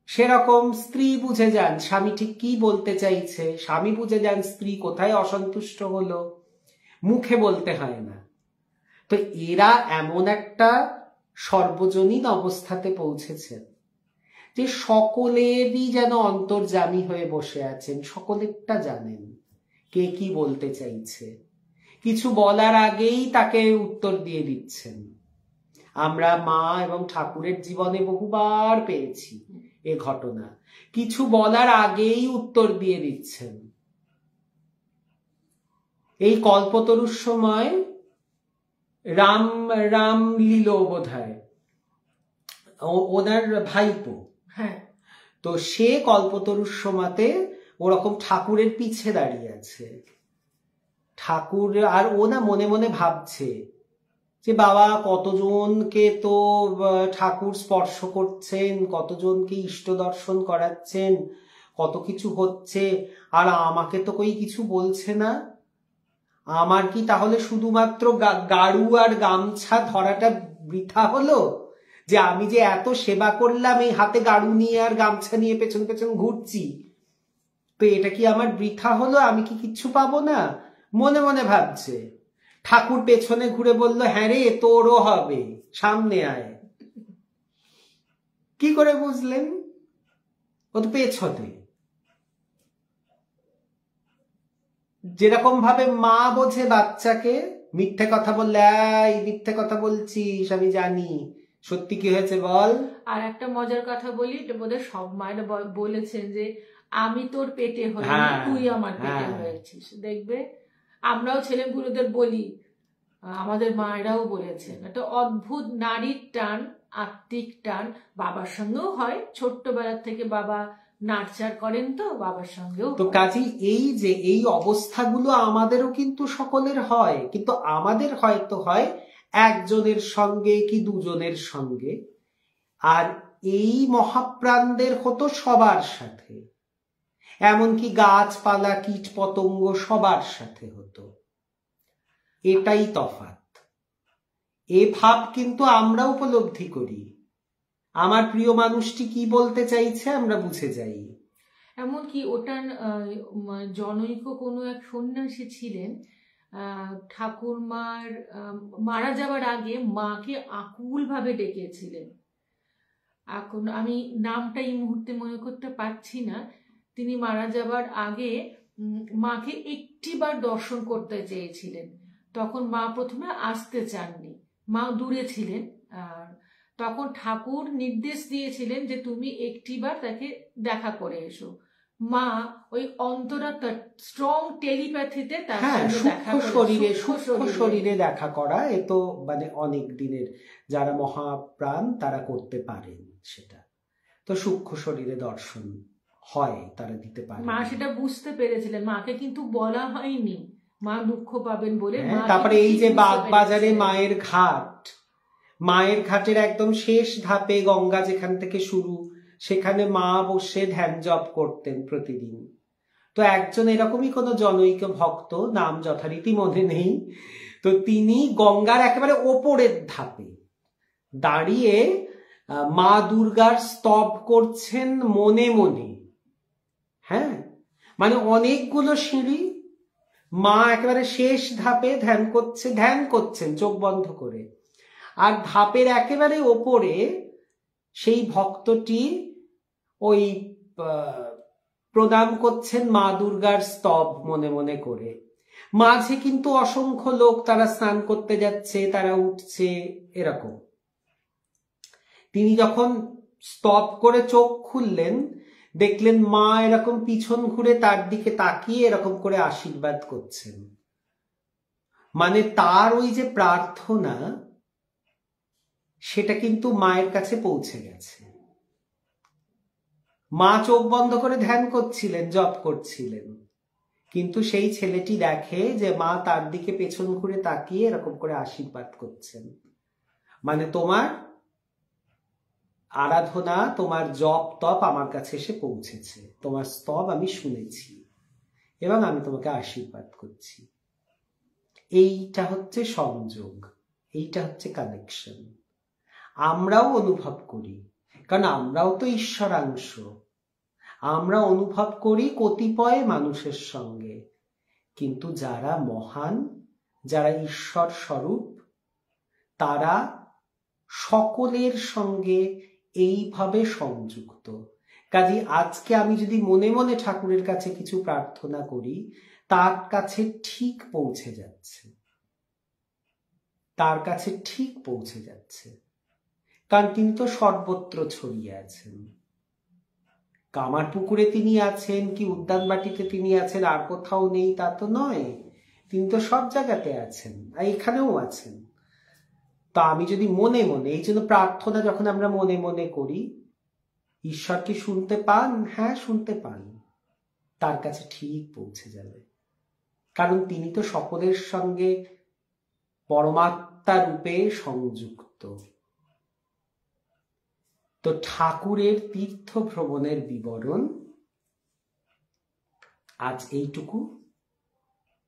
সেরকম স্ত্রী বুঝে যান স্বামী ঠিক কি বলতে চাইছে, স্বামী বুঝে যান স্ত্রী কোথায় অসন্তুষ্ট হলো, মুখে বলতে হয় না। তো এরা এমন একটা সর্বজনীন অবস্থাতে পৌঁছেছেন, যে সকলেরই যেন অন্তর্যামী হয়ে বসে আছেন, সকলেরটা জানেন কে কি বলতে চাইছে, কিছু বলার আগেই তাকে উত্তর দিয়ে দিচ্ছেন। আমরা মা এবং ঠাকুরের জীবনে বহুবার পেয়েছি এ ঘটনা, কিছু বলার আগেই উত্তর দিয়ে দিচ্ছেন। এই কল্পতরুর সময় রাম লীল বোধহয় ওনার ভাইপো, হ্যাঁ, তো সে কল্পতরুর সময়তে ওরকম ঠাকুরের পিছে দাঁড়িয়ে আছে, ঠাকুর, আর ও না মনে মনে ভাবছে যে বাবা কতজনকে তো ঠাকুর স্পর্শ করছেন, কতজনকে ইষ্ট দর্শন করাচ্ছেন, কত কিছু হচ্ছে, আর আমাকে তো কই কিছু বলছে না। আমার কি তাহলে শুধুমাত্র গাড়ু আর গামছা ধরাটা বৃথা হলো, যে আমি যে এত সেবা করলাম, এই হাতে গাড়ু নিয়ে আর গামছা নিয়ে পেছন পেছন ঘুরছি, তো এটা কি আমার বৃথা হলো? আমি কি কিচ্ছু পাবো না? মনে মনে ভাবছে। ঠাকুর পেছনে ঘুরে বলল, হ্যাঁ রে, তোরও হবে, সামনে আয়। কি করে বুঝলেন? ও তো পেছনে। যেরকম ভাবে মা বোঝে বাচ্চাকে, মিথ্যে কথা বললে, এই মিথ্যে কথা বলছিস, আমি জানি, সত্যি কি হয়েছে বল। আর একটা মজার কথা বলি, বোধহয় সব মায়েরা বলেছেন যে আমি তোর পেটে হইনি, তুই আমার পেটে হয়েছিস। দেখবে আমরাও ছেলেগুলোদের বলি, আমাদের মায়েরাও বলেছেন, একটা অদ্ভুত নারীর টান, আত্মিক টান বাবার সঙ্গেও হয়, ছোট্টবেলার থেকে বাবা নার্চার করেন, তো বাবার সঙ্গেও। তো কাজেই এই যে এই অবস্থাগুলো আমাদেরও কিন্তু সকলের হয়, কিন্তু আমাদের হয়তো হয় একজনের সঙ্গে কি দুজনের সঙ্গে, আর এই মহাপ্রাণদের হতো সবার সাথে, এমনকি গাছপালা কীট পতঙ্গ সবার সাথে হতো। এটাই তফাৎ। এ ভাব কিন্তু আমরা উপলব্ধি করি, আমার প্রিয় মানুষটি কি বলতে চাইছে আমরা বুঝে যাই। এমনকি ওটার জনৈক কোনো এক সন্ন্যাসী ছিলেন, ঠাকুরমার মারা যাওয়ার আগে মাকে আকুল ভাবে ডেকেছিলেন। এখন আমি নামটা এই মুহূর্তে মনে করতে পারছি না। তিনি মারা যাবার আগে মাকে একটিবার দর্শন করতে চেয়েছিলেন। তখন মা প্রথমে আসতে চাননি, মা দূরে ছিলেন। আর তখন ঠাকুর নির্দেশ দিয়েছিলেন যে তুমি একটিবার তাকে দেখা করে এসো। মা ওই অন্তরাত্মা স্ট্রং টেলিপ্যাথিতে তার সঙ্গে দেখা করে, সূক্ষ্ম শরীরে দেখা করা, এ তো মানে অনেক দিনের যারা মহাপ্রাণ তারা করতে পারেন সেটা, তো সূক্ষ্ম শরীরে দর্শন হয়, তারা দিতে পারে। মা সেটা বুঝতে পেরেছিলেন, মাকে কিন্তু বলা হয়নি মা দুঃখ পাবেন বলে। তারপরে এই যে বাগবাজারে মায়ের ঘাট, মায়ের ঘাটের একদম শেষ ধাপে গঙ্গা যেখান থেকে শুরু, সেখানে মা বসে ধ্যান জপ করতেন প্রতিদিন। তো একজন এরকমই কোনো জনৈক ভক্ত, নাম যথারীতি মনে নেই, তো তিনি গঙ্গার একেবারে ওপরের ধাপে দাঁড়িয়ে মা দুর্গার স্তব করছেন মনে মনে। হ্যাঁ, মানে অনেকগুলো সিঁড়ি, মা একেবারে শেষ ধাপে ধ্যান করছেন চোখ বন্ধ করে, আর ধাপের একেবারে ওপরে সেই ভক্তটি ওই প্রণাম করছেন মা দুর্গার স্তব মনে মনে করে। মাঝে কিন্তু অসংখ্য লোক, তারা স্নান করতে যাচ্ছে, তারা উঠছে, এরকম। তিনি যখন স্তব করে চোখ খুললেন, দেখলেন মা এরকম পিছন ঘুরে তার দিকে তাকিয়ে এরকম করে আশীর্বাদ করছেন। মানে তার ওই যে প্রার্থনা, সেটা কিন্তু মায়ের কাছে পৌঁছে গেছে। মা চোখ বন্ধ করে ধ্যান করছিলেন, জপ করছিলেন, কিন্তু সেই ছেলেটি দেখে যে মা তার দিকে পেছন ঘুরে তাকিয়ে এরকম করে আশীর্বাদ করছেন। মানে তোমার আরাধনা, তোমার জপ তপ আমার কাছে এসে পৌঁছেছে, তোমার স্তব আমি শুনেছি এবং আমি তোমাকে আশীর্বাদ করছি। এইটা হচ্ছে সংযোগ, এইটা হচ্ছে কানেকশন। আমরাও অনুভব করি, কারণ আমরাও তো ঈশ্বরাংশ। আমরা অনুভব করি কতিপয় মানুষের সঙ্গে, কিন্তু যারা মহান, যারা ঈশ্বর স্বরূপ, তারা সকলের সঙ্গে এইভাবে সংযুক্ত। কাজে আজকে আমি যদি মনে মনে ঠাকুরের কাছে কিছু প্রার্থনা করি, তার কাছে ঠিক পৌঁছে যাচ্ছে, তার কাছে ঠিক পৌঁছে যাচ্ছে, কারণ তিনি তো সর্বত্র ছড়িয়ে আছেন। কামারপুকুরে তিনি আছেন কি উদ্যানবাটিতে তিনি আছেন, আর কোথাও নেই তা তো নয়, তিনি তো সব জায়গাতে আছেন, আর এখানেও আছেন। তা আমি যদি মনে মনে, এই জন্য প্রার্থনা যখন আমরা মনে মনে করি, ঈশ্বর কি শুনতে পান? হ্যাঁ, শুনতে পান, তার কাছে ঠিক পৌঁছে যাবে, কারণ তিনি তো সকলের সঙ্গে পরমাত্মা রূপে সংযুক্ত। তো ঠাকুরের তীর্থ ভ্রমণের বিবরণ আজ এইটুকু।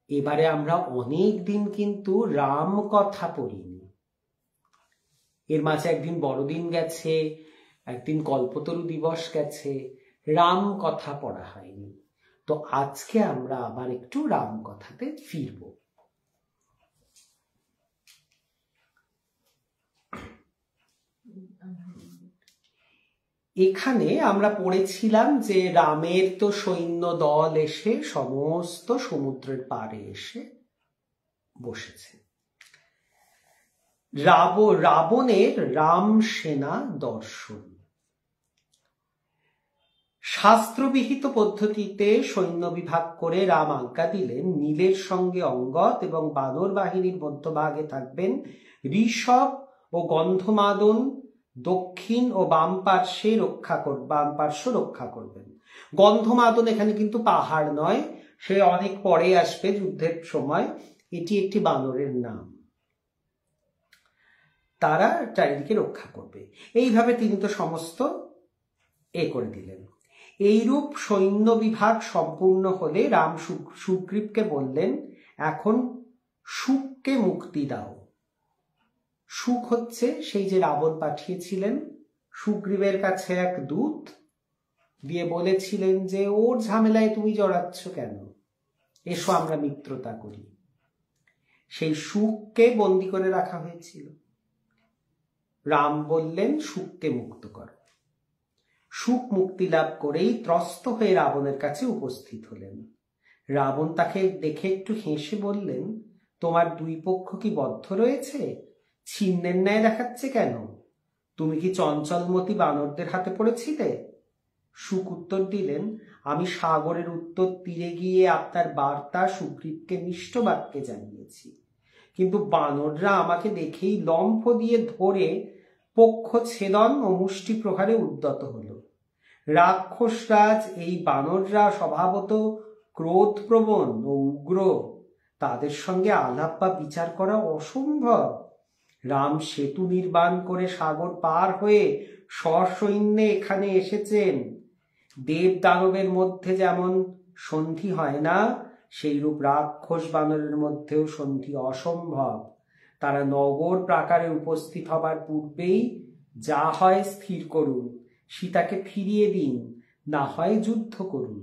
এবারে আমরা অনেক দিন কিন্তু রাম কথা পড়িনি। এর মাঝে একদিন বড়দিন গেছে, একদিন কল্পতরু দিবস গেছে, রাম কথা পড়া হয়নি। তো আজকে আমরা আবার একটু রাম কথাতে ফিরব। এখানে আমরা পড়েছিলাম যে রামের তো সৈন্য দল এসে সমস্ত সমুদ্রের পাড়ে এসে বসেছে। রাবণের রাম সেনা দর্শন। শাস্ত্রবিহিত পদ্ধতিতে সৈন্য বিভাগ করে রাম আজ্ঞা দিলেন, নীলের সঙ্গে অঙ্গদ এবং বানর বাহিনীর মধ্যভাগে থাকবেন ঋষভ ও গন্ধমাদন, দক্ষিণ ও বাম পার্শ্ব রক্ষা করবেন। গন্ধমাদন এখানে কিন্তু পাহাড় নয়, সে অনেক পরে আসবে যুদ্ধের সময়, এটি একটি বানরের নাম। তারা চারিদিকে রক্ষা করবে। এইভাবে তিনি তো সমস্ত করে দিলেন। এইরূপ সৈন্য বিভাগ সম্পূর্ণ হলে রাম সুগ্রীবকে বললেন, এখন সুখকে মুক্তি দাও। সুখ হচ্ছে সেই যে রাবণ পাঠিয়েছিলেন সুগ্রীবের কাছে এক দূত, দিয়ে বলেছিলেন যে ওর ঝামেলায় তুমি জড়াচ্ছ কেন, এসো আমরা মিত্রতা করি। সেই সুখকে বন্দী করে রাখা হয়েছিল। রাম বললেন সুখকে মুক্ত করো। সুখ মুক্তি লাভ করেই ত্রস্ত হয়ে রাবণের কাছে উপস্থিত হলেন। রাবণ তাকে দেখে একটু হেসে বললেন, তোমার দুই পক্ষ কি বদ্ধ রয়েছে? ছিন্নের ন্যায় দেখাচ্ছে কেন? তুমি কি চঞ্চলমতি বানরদের হাতে পড়েছিলে? সুখ উত্তর দিলেন, আমি সাগরের উত্তর তীরে গিয়ে আপনার বার্তা সুগ্রীবকে মিষ্ট বাক্যে জানিয়েছি, কিন্তু বানররা আমাকে দেখেই লম্ফ দিয়ে ধরে পক্ষ ছেদন ও মুষ্টি প্রহারে উদ্যত হল। রাক্ষসরাজ এই বানররা স্বভাবত ক্রোধপ্রবণ ও উগ্র, তাদের সঙ্গে আলাপ বা বিচার করা অসম্ভব। রাম সেতু নির্মাণ করে সাগর পার হয়ে সসৈন্যে এখানে এসেছেন। দেব দানবের মধ্যে যেমন সন্ধি হয় না, সেইরূপ রাক্ষস বানরের মধ্যেও সন্ধি অসম্ভব। তারা নগর প্রাকারে উপস্থিত হবার পূর্বেই যা হয় স্থির করুন, সীতাকে ফিরিয়ে দিন, না হয় যুদ্ধ করুন।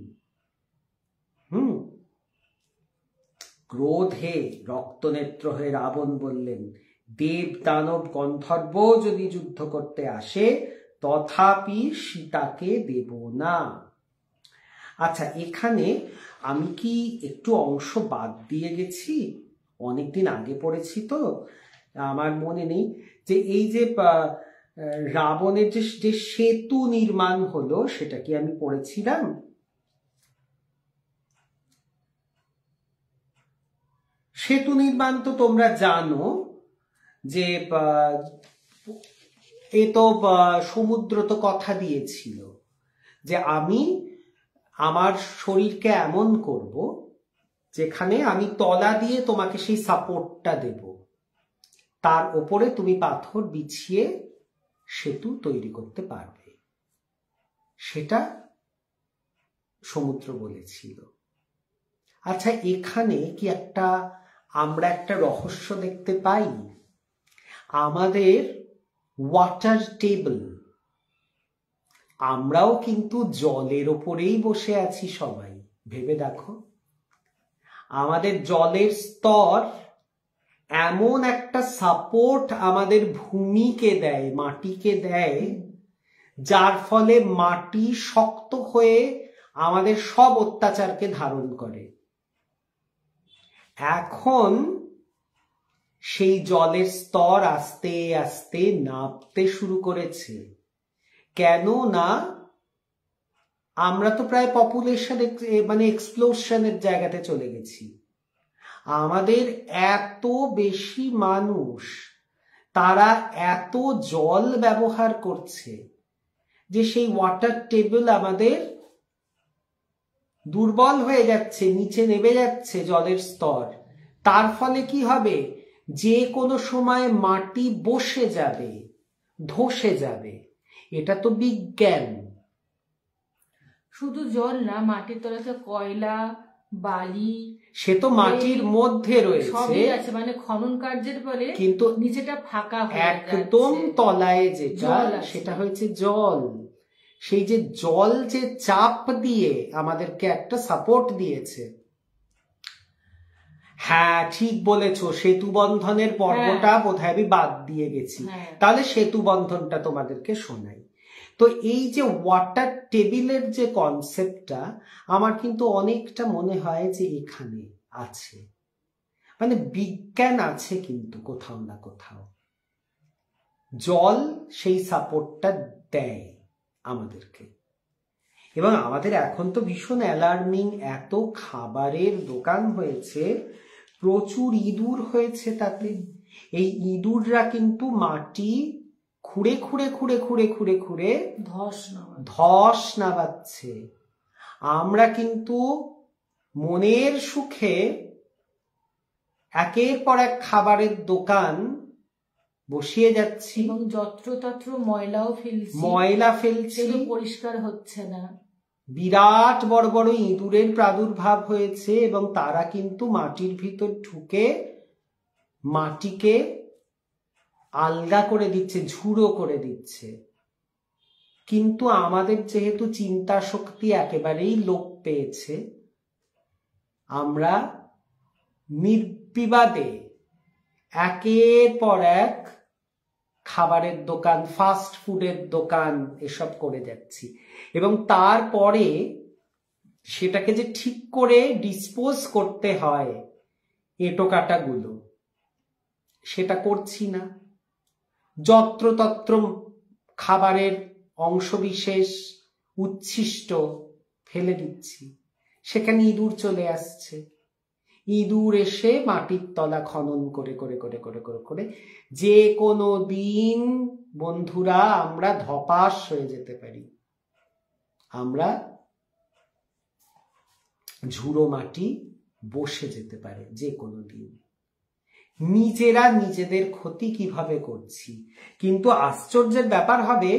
ক্রোধে রক্তনেত্র হয়ে রাবণ বললেন, দেব দানব গন্ধর্ব যদি যুদ্ধ করতে আসে, তথাপি সীতাকে দেব না। আচ্ছা, এখানে আমি কি একটু অংশ বাদ দিয়ে গেছি? অনেকদিন আগে পড়েছি তো আমার মনে নেই। যে এই যে রাবণের যে সেতু নির্মাণ হলো, সেটা কি আমি পড়েছিলাম? সেতু নির্মাণ তো তোমরা জানো যে এ তো সমুদ্র তো কথা দিয়েছিল যে আমি আমার শরীরকে এমন করব যেখানে আমি তলা দিয়ে তোমাকে সেই সাপোর্টটা দেব, তার ওপরে তুমি পাথর বিছিয়ে সেতু তৈরি করতে পারবে। সেটা সমুদ্র বলেছিল। আচ্ছা, এখানে কি আমরা একটা রহস্য দেখতে পাই? আমাদের ওয়াটার টেবল, আমরাও কিন্তু জলের ওপরেই বসে আছি সবাই। ভেবে দেখো, আমাদের জলের স্তর এমন একটা সাপোর্ট আমাদের ভূমিকে দেয়, মাটিকে দেয়, যার ফলে মাটি শক্ত হয়ে আমাদের সব অত্যাচারকে ধারণ করে। এখন সেই জলের স্তর আস্তে আস্তে নামতে শুরু করেছে। কেন না আমরা তো প্রায় পপুলেশন মানে এক্সপ্লোশনের জায়গাতে চলে গেছি। আমাদের এত বেশি মানুষ, তারা এত জল ব্যবহার করছে যে সেই ওয়াটার টেবিল আমাদের দুর্বল হয়ে যাচ্ছে, নিচে নেমে যাচ্ছে জলের স্তর। তার ফলে কি হবে, যে কোনো সময় মাটি বসে যাবে, ধসে যাবে। এটা তো বিজ্ঞান। শুধু জল না, মাটির তলাতে কয়লা, বালি, সে তো মাটির মধ্যে রয়েছে, সবই আছে, মানে খনন কার্যের ফলে কিন্তু নিচেটা ফাঁকা হয়ে একদম তলায় যেটা, সেটা হয়েছে জল। সেই যে জল যে চাপ দিয়ে আমাদেরকে একটা সাপোর্ট দিয়েছে। হ্যাঁ, ঠিক বলেছো, সেতু বন্ধনের পর্বটা বোধহয় আমি বাদ দিয়ে গেছি। তাহলে সেতু বন্ধনটা তোমাদেরকে শোনাই। তো এই যে ওয়াটার টেবিলের যে কনসেপ্টটা, আমার কিন্তু অনেকটা মনে হয় যে এখানে আছে, মানে বিজ্ঞান আছে কিন্তু কোথাও না কোথাও। জল সেই সাপোর্টটা দেয় আমাদেরকে। এবং আমাদের এখন তো ভীষণ অ্যালার্মিং, এত খাবারের দোকান হয়েছে, প্রচুর ইঁদুর হয়েছে। তাতে এই ইঁদুররা কিন্তু মাটি খুঁড়ে খুঁড়ে খুঁড়ে খুঁড়ে খুঁড়ে খুঁড়ে ধস নামাচ্ছে। আমরা কিন্তু মনের সুখে একের পর এক খাবারের দোকান বসিয়ে যাচ্ছি এবং যত্রতত্র ময়লা ফেলছি, পরিষ্কার হচ্ছে না। বিরাট বড় বড় ইঁদুরের প্রাদুর্ভাব হয়েছে এবং তারা কিন্তু মাটির ভিতর ঢুকে মাটিকে আলগা করে দিচ্ছে, ঝুড়ো করে দিচ্ছে। কিন্তু আমাদের যেহেতু চিন্তা শক্তি একেবারেই লোপ পেয়েছে, আমরা নির্বিবাদে একের পর এক খাবারের দোকান, ফাস্ট ফুডের দোকান এসব করে যাচ্ছি। এবং তারপরে সেটাকে যে ঠিক করে ডিসপোজ করতে হয় এঁটো কাটাগুলো, সেটা করছি না। যত্রতত্র খাবারের অংশবিশেষ উচ্ছিষ্ট ফেলে দিচ্ছি, সেখানে ইঁদুর চলে আসছে। ইঁদুর এসে মাটির তলা খনন করে করে করে করে করে করে যে কোনো দিন বন্ধুরা আমরা ধপাস হয়ে যেতে পারি, আমরা ঝুড়ো মাটি বসে যেতে পারে যে কোনো দিন। নিজেরা নিজেদের ক্ষতি কিভাবে করছি। কিন্তু আশ্চর্যের ব্যাপার হবে,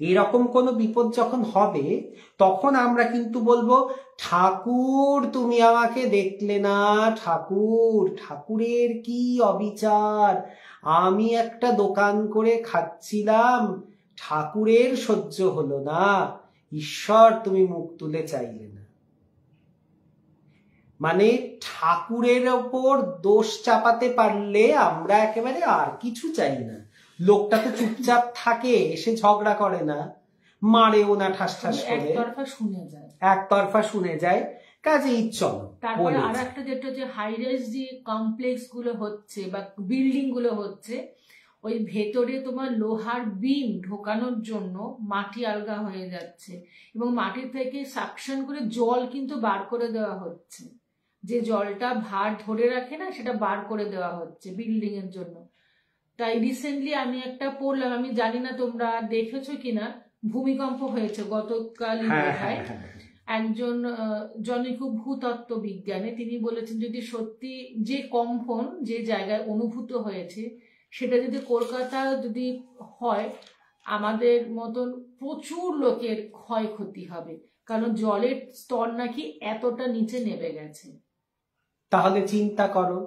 এরকম কোনো বিপদ যখন হবে তখন আমরা কিন্তু বলবো, ঠাকুর তুমি আমাকে দেখলে না, ঠাকুর, ঠাকুরের কি অবিচার, আমি একটা দোকান করে খাচ্ছিলাম, ঠাকুরের সহ্য হলো না, ঈশ্বর তুমি মুখ তুলে চাইলে না। মানে ঠাকুরের ওপর দোষ চাপাতে পারলে আমরা একেবারে আর কিছু চাই না। লোকটা তো চুপচাপ থাকে, এসে ঝগড়া করে না, মারেও না ঠাস ঠাস করে, একতরফা শুনে যায়, কাজেই চলো। তারপরে আর একটা যেটা যে হাই রাইজ যে কমপ্লেক্স গুলো হচ্ছে বা বিল্ডিং গুলো হচ্ছে, ওই ভেতরে তোমার লোহার বিম ঢোকানোর জন্য মাটি আলগা হয়ে যাচ্ছে এবং মাটি থেকে সাকশন করে জল কিন্তু বার করে দেওয়া হচ্ছে। যে জলটা ভার ধরে রাখে না, সেটা বার করে দেওয়া হচ্ছে বিল্ডিং এর জন্য। তাই রিসেন্টলি আমি একটা পড়লাম, আমি জানি না তোমরা দেখেছো কিনা, ভূমিকম্প হয়েছে গতকাল। একজন জনৈক ভূতত্ত্ব বিজ্ঞানী তিনি বলেছেন, যদি সত্যি যে কম্পন যে জায়গায় অনুভূত হয়েছে সেটা যদি কলকাতা যদি হয়, আমাদের মতন প্রচুর লোকের ক্ষয়ক্ষতি হবে, কারণ জলের স্তর নাকি এতটা নিচে নেমে গেছে। তাহলে চিন্তা করো,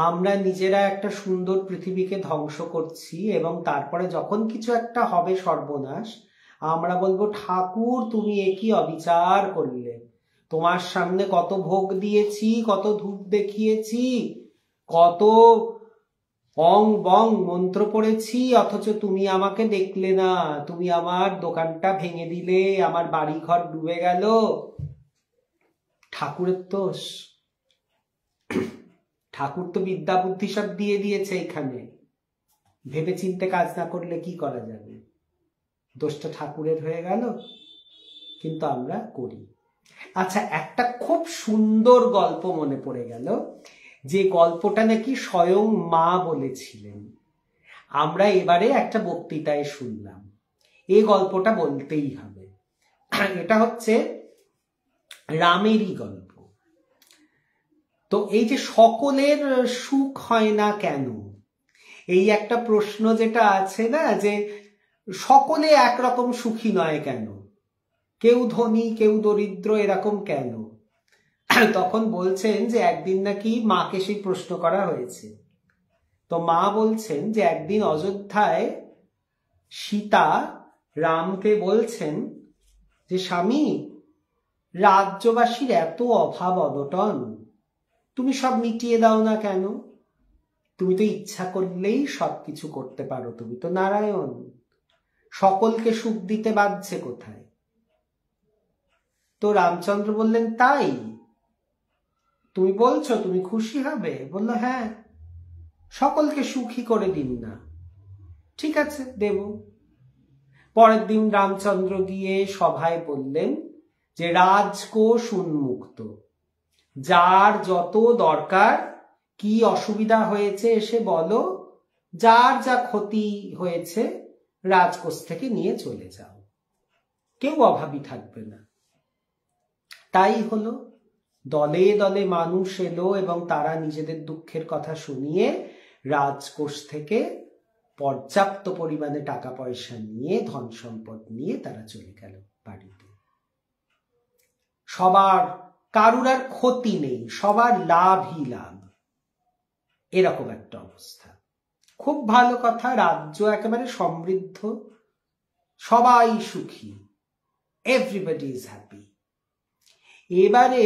আমরা নিজেরা একটা সুন্দর পৃথিবীকে ধ্বংস করছি এবং তারপরে যখন কিছু একটা হবে সর্বনাশ, আমরা বলবো, ঠাকুর তুমি একই অবিচার করলে, তোমার সামনে কত ভোগ দিয়েছি, কত ধূপ দেখিয়েছি, কত অং বং মন্ত্র পড়েছি, অথচ তুমি আমাকে দেখলে না, তুমি আমার দোকানটা ভেঙে দিলে, আমার বাড়ি ঘর ডুবে গেল। ঠাকুরের দোষ? ঠাকুর তো বিদ্যা বুদ্ধি সব দিয়ে দিয়েছে এখানে, ভেবে চিন্তে কাজ না করলে কি করা যাবে? দোষটা ঠাকুরের হয়ে গেল, কিন্তু আমরা করি। আচ্ছা, একটা খুব সুন্দর গল্প মনে পড়ে গেল, যে গল্পটা নাকি স্বয়ং মা বলেছিলেন। আমরা এবারে একটা বক্তৃতায় শুনলাম, এই গল্পটা বলতেই হবে। এটা হচ্ছে রামেরই গল্প। তো এই যে সকলের সুখ হয় না কেন, এই একটা প্রশ্ন যেটা আছে না, যে সকলে একরকম সুখী নয় কেন, কেউ ধনী কেউ দরিদ্র এরকম কেন? তখন বলছেন যে একদিন নাকি মাকে সেই প্রশ্ন করা হয়েছে। তো মা বলছেন যে একদিন অযোধ্যায় সীতা রামকে বলছেন যে স্বামী, রাজ্যবাসীর এত অভাব অনটন, তুমি সব মিটিয়ে দাও না কেন? তুমি তো ইচ্ছা করলেই সবকিছু করতে পারো, তুমি তো নারায়ণ, সকলকে সুখ দিতে বাধ্য কোথায়? তো রামচন্দ্র বললেন, তাই তুমি বলছো, তুমি খুশি হবে? বলল, হ্যাঁ, সকলকে সুখী করে দিন না। ঠিক আছে, দেব। পরের দিন রামচন্দ্র গিয়ে সভায় বললেন যে রাজকোষ উন্মুক্ত, যার যত দরকার, কি অসুবিধা হয়েছে এসে বলো, যার যা ক্ষতি হয়েছে রাজকোষ থেকে নিয়ে চলে যাও, কেউ অভাবী থাকবে না। তাই হলো, দলে দলে মানুষ এলো এবং তারা নিজেদের দুঃখের কথা শুনিয়ে রাজকোষ থেকে পর্যাপ্ত পরিমাণে টাকা পয়সা নিয়ে, ধন সম্পদ নিয়ে তারা চলে গেল বাড়িতে। সবার কারুর আর ক্ষতি নেই, সবার লাভই লাভ, এরকম একটা অবস্থা। খুব ভালো কথা, রাজ্য একেবারে সমৃদ্ধ, সবাই সুখী, এভরিবডি ইজ হ্যাপি। এবারে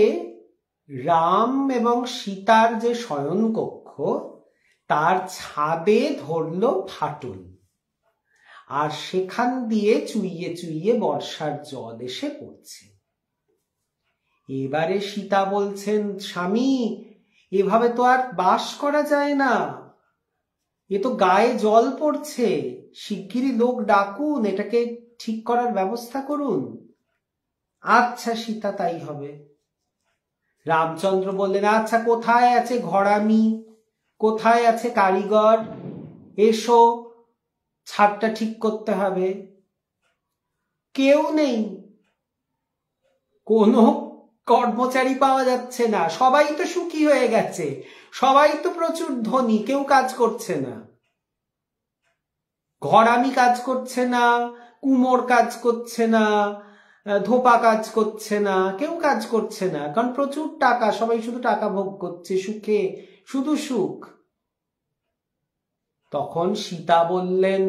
রাম এবং সীতার যে শয়নকক্ষ, তার ছাদে ধরল ফাটল, আর সেখান দিয়ে চুইয়ে চুইয়ে বর্ষার জল এসে পড়ছে। এবারে সীতা বলছেন, স্বামী, এভাবে তো আর বাস করা যায় না, এ তো গায়ে জল পড়ছে, শিগগিরই লোক ডাকুন, এটাকে ঠিক করার ব্যবস্থা করুন। আচ্ছা সীতা, তাই হবে। রামচন্দ্র বললেন, আচ্ছা কোথায় আছে ঘরামি, কোথায় আছে কারিগর, এসো, ছাদটা ঠিক করতে হবে। কেউ নেই, কোনো কর্মচারী পাওয়া যাচ্ছে না, সবাই তো সুখী হয়ে গেছে, সবাই তো প্রচুর ধনী, কেউ কাজ করছে না। ঘরামি কাজ করছে না, কুমোর কাজ করছে না, ধোপা কাজ করছে না, কেউ কাজ করছে না, কারণ প্রচুর টাকা, সবাই শুধু টাকা ভোগ করছে, সুখে শুধু সুখ। তখন সীতা বললেন,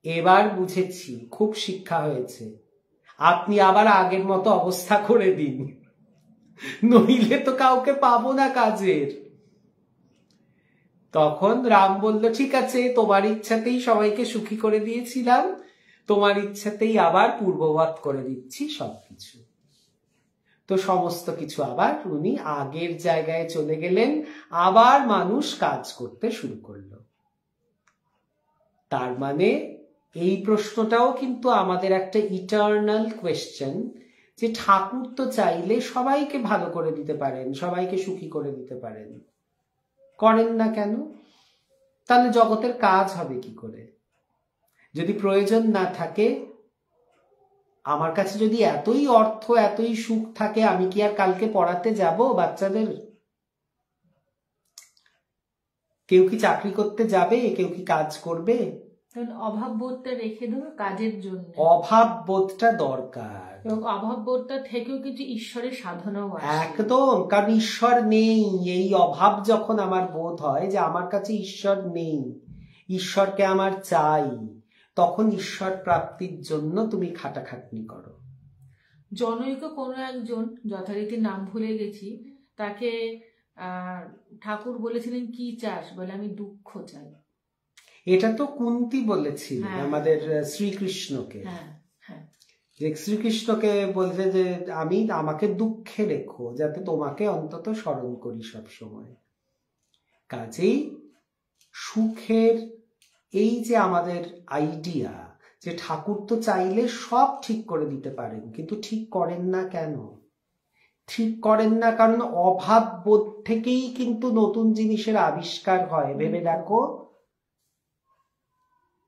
এবার বুঝেছি, খুব শিক্ষা হয়েছে, আপনি আবার আগের মতো অবস্থা করে দিন, নইলে তো কাউকে পাবো না কাজের। তখন রাম বলল, ঠিক আছে, তোমার ইচ্ছাতেই সবাইকে সুখী করে দিয়েছিলাম, তোমার ইচ্ছাতেই আবার পূর্ববৎ করে দিচ্ছি সবকিছু। তো সমস্ত কিছু আবার উনি আগের জায়গায় চলে গেলেন, আবার মানুষ কাজ করতে শুরু করলো। তার মানে এই প্রশ্নটাও কিন্তু আমাদের একটা ইটার্নাল কোয়েশ্চেন, যে ঠাকুর তো চাইলে সবাইকে ভালো করে দিতে পারেন, সবাইকে সুখী করে দিতে পারেন, করেন না কেন? তাহলে জগতের কাজ হবে কি করে? যদি প্রয়োজন না থাকে, আমার কাছে যদি এতই অর্থ, এতই সুখ থাকে, আমি কি আর কালকে পড়াতে যাব বাচ্চাদের? কেউ কি চাকরি করতে যাবে? কেউ কি কাজ করবে? অভাব বোধটা রেখে দেবো কাজের জন্য। অভাব বোধটা দরকার, এবং অভাব বোধটা থেকেও কিন্তু ঈশ্বরের সাধনাও আছে। একদম, কারণ ঈশ্বর নেই, এই অভাব যখন আমার বোধ হয় যে আমার কাছে ঈশ্বর নেই, ঈশ্বরকে আমার চাই, তখন ঈশ্বর প্রাপ্তির জন্য তুমি খাটাখাটনি করো। জনৈক কোনো একজন, যথারীতি নাম ভুলে গেছি, তাকে ঠাকুর বলেছিলেন কি চাস, বলে আমি দুঃখ চাই। এটা তো কুন্তী বলেছিল হ্যাঁ। আমাদের শ্রীকৃষ্ণকে, হ্যাঁ হ্যাঁ যে শ্রীকৃষ্ণকে বলছে যে আমাকে দুঃখে রেখো, যাতে তোমাকে অন্তত স্মরণ করি সব সময়। কাজেই সুখের এই যে আমাদের আইডিয়া, যে ঠাকুর তো চাইলে সব ঠিক করে দিতে পারেন, কিন্তু ঠিক করেন না কেন? ঠিক করেন না কারণ অভাব বোধ থেকেই কিন্তু নতুন জিনিসের আবিষ্কার হয়। ভেবে দেখো,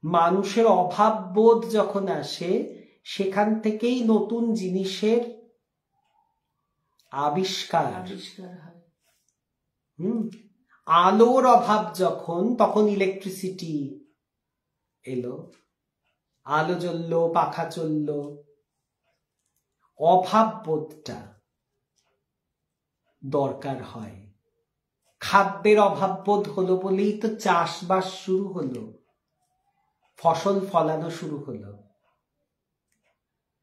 মানুষের অভাব বোধ যখন আসে, সেখান থেকেই নতুন জিনিসের আবিষ্কার হয়। আলোর অভাব যখন, তখন ইলেকট্রিসিটি এলো, আলো জ্বললো, পাখা চললো। অভাব বোধটা দরকার হয়। খাদ্যের অভাব বোধ হলো বলেই তো চাষবাস শুরু হলো, ফসল ফলানো শুরু হলো।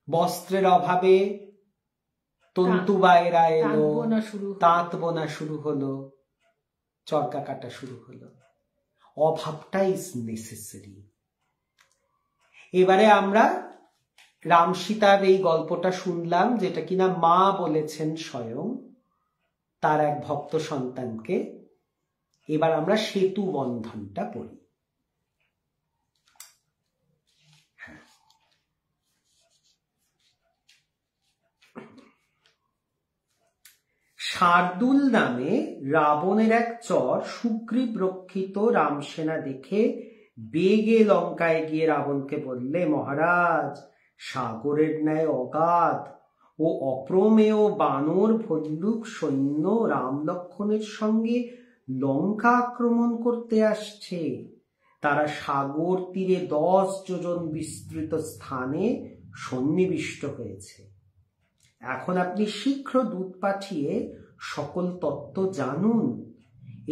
বস্ত্রের অভাবে তন্তুবায়েরা এলো, তাঁত বোনা শুরু হলো, চরকা কাটা শুরু হলো। অভাবটা ইজ নেসেসারি। এবারে আমরা রাম সীতার এই গল্পটা শুনলাম, যেটা কিনা মা বলেছেন স্বয়ং তার এক ভক্ত সন্তানকে। এবার আমরা সেতু বন্ধনটা পড়ি। শার্দুল নামে রাবণের এক চর সুগ্রীব রক্ষিত রামসেনা দেখে বেগে লঙ্কায় গিয়ে রাবণকে বললে, মহারাজ, সাগরের ন্যায় অগাধ ও অপ্রমেয় বানর ভল্লুক সৈন্য রাম লক্ষ্মণের সঙ্গে লঙ্কা আক্রমণ করতে আসছে। তারা সাগর তীরে 10 যোজন বিস্তৃত স্থানে সন্নিবিষ্ট হয়েছে। এখন আপনি শীঘ্র দূত পাঠিয়ে সকল তত্ত্ব জানুন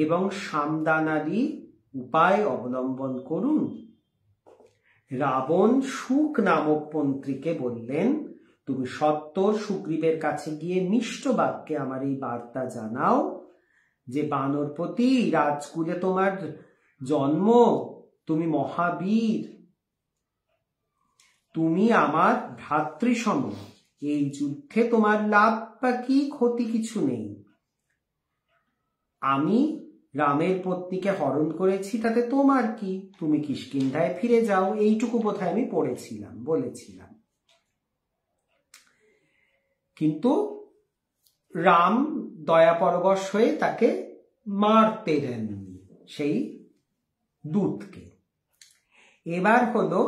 এবং সামদানাদি উপায় অবলম্বন করুন। রাবণ সুক নামক মন্ত্রীকে বললেন, তুমি সত্বর সুগ্রীবের কাছে গিয়ে মিষ্ট বাক্যে আমার এই বার্তা জানাও যে, বানরপতি, রাজকুলে তোমার জন্ম, তুমি মহাবীর, তুমি আমার ভ্রাতৃসম। এই যুদ্ধে তোমার লাভ বা কি ক্ষতি কিছু নেই। আমি রামের পত্নীকে হরণ করেছি, তাতে তোমার কি? তুমি কিষ্কিন্ধায় ফিরে যাও। এইটুকু বোধহয় আমি বলেছিলাম। কিন্তু রাম দয়াপরবশ হয়ে তাকে মারতে দেননি, সেই দূতকে। এবার হলো,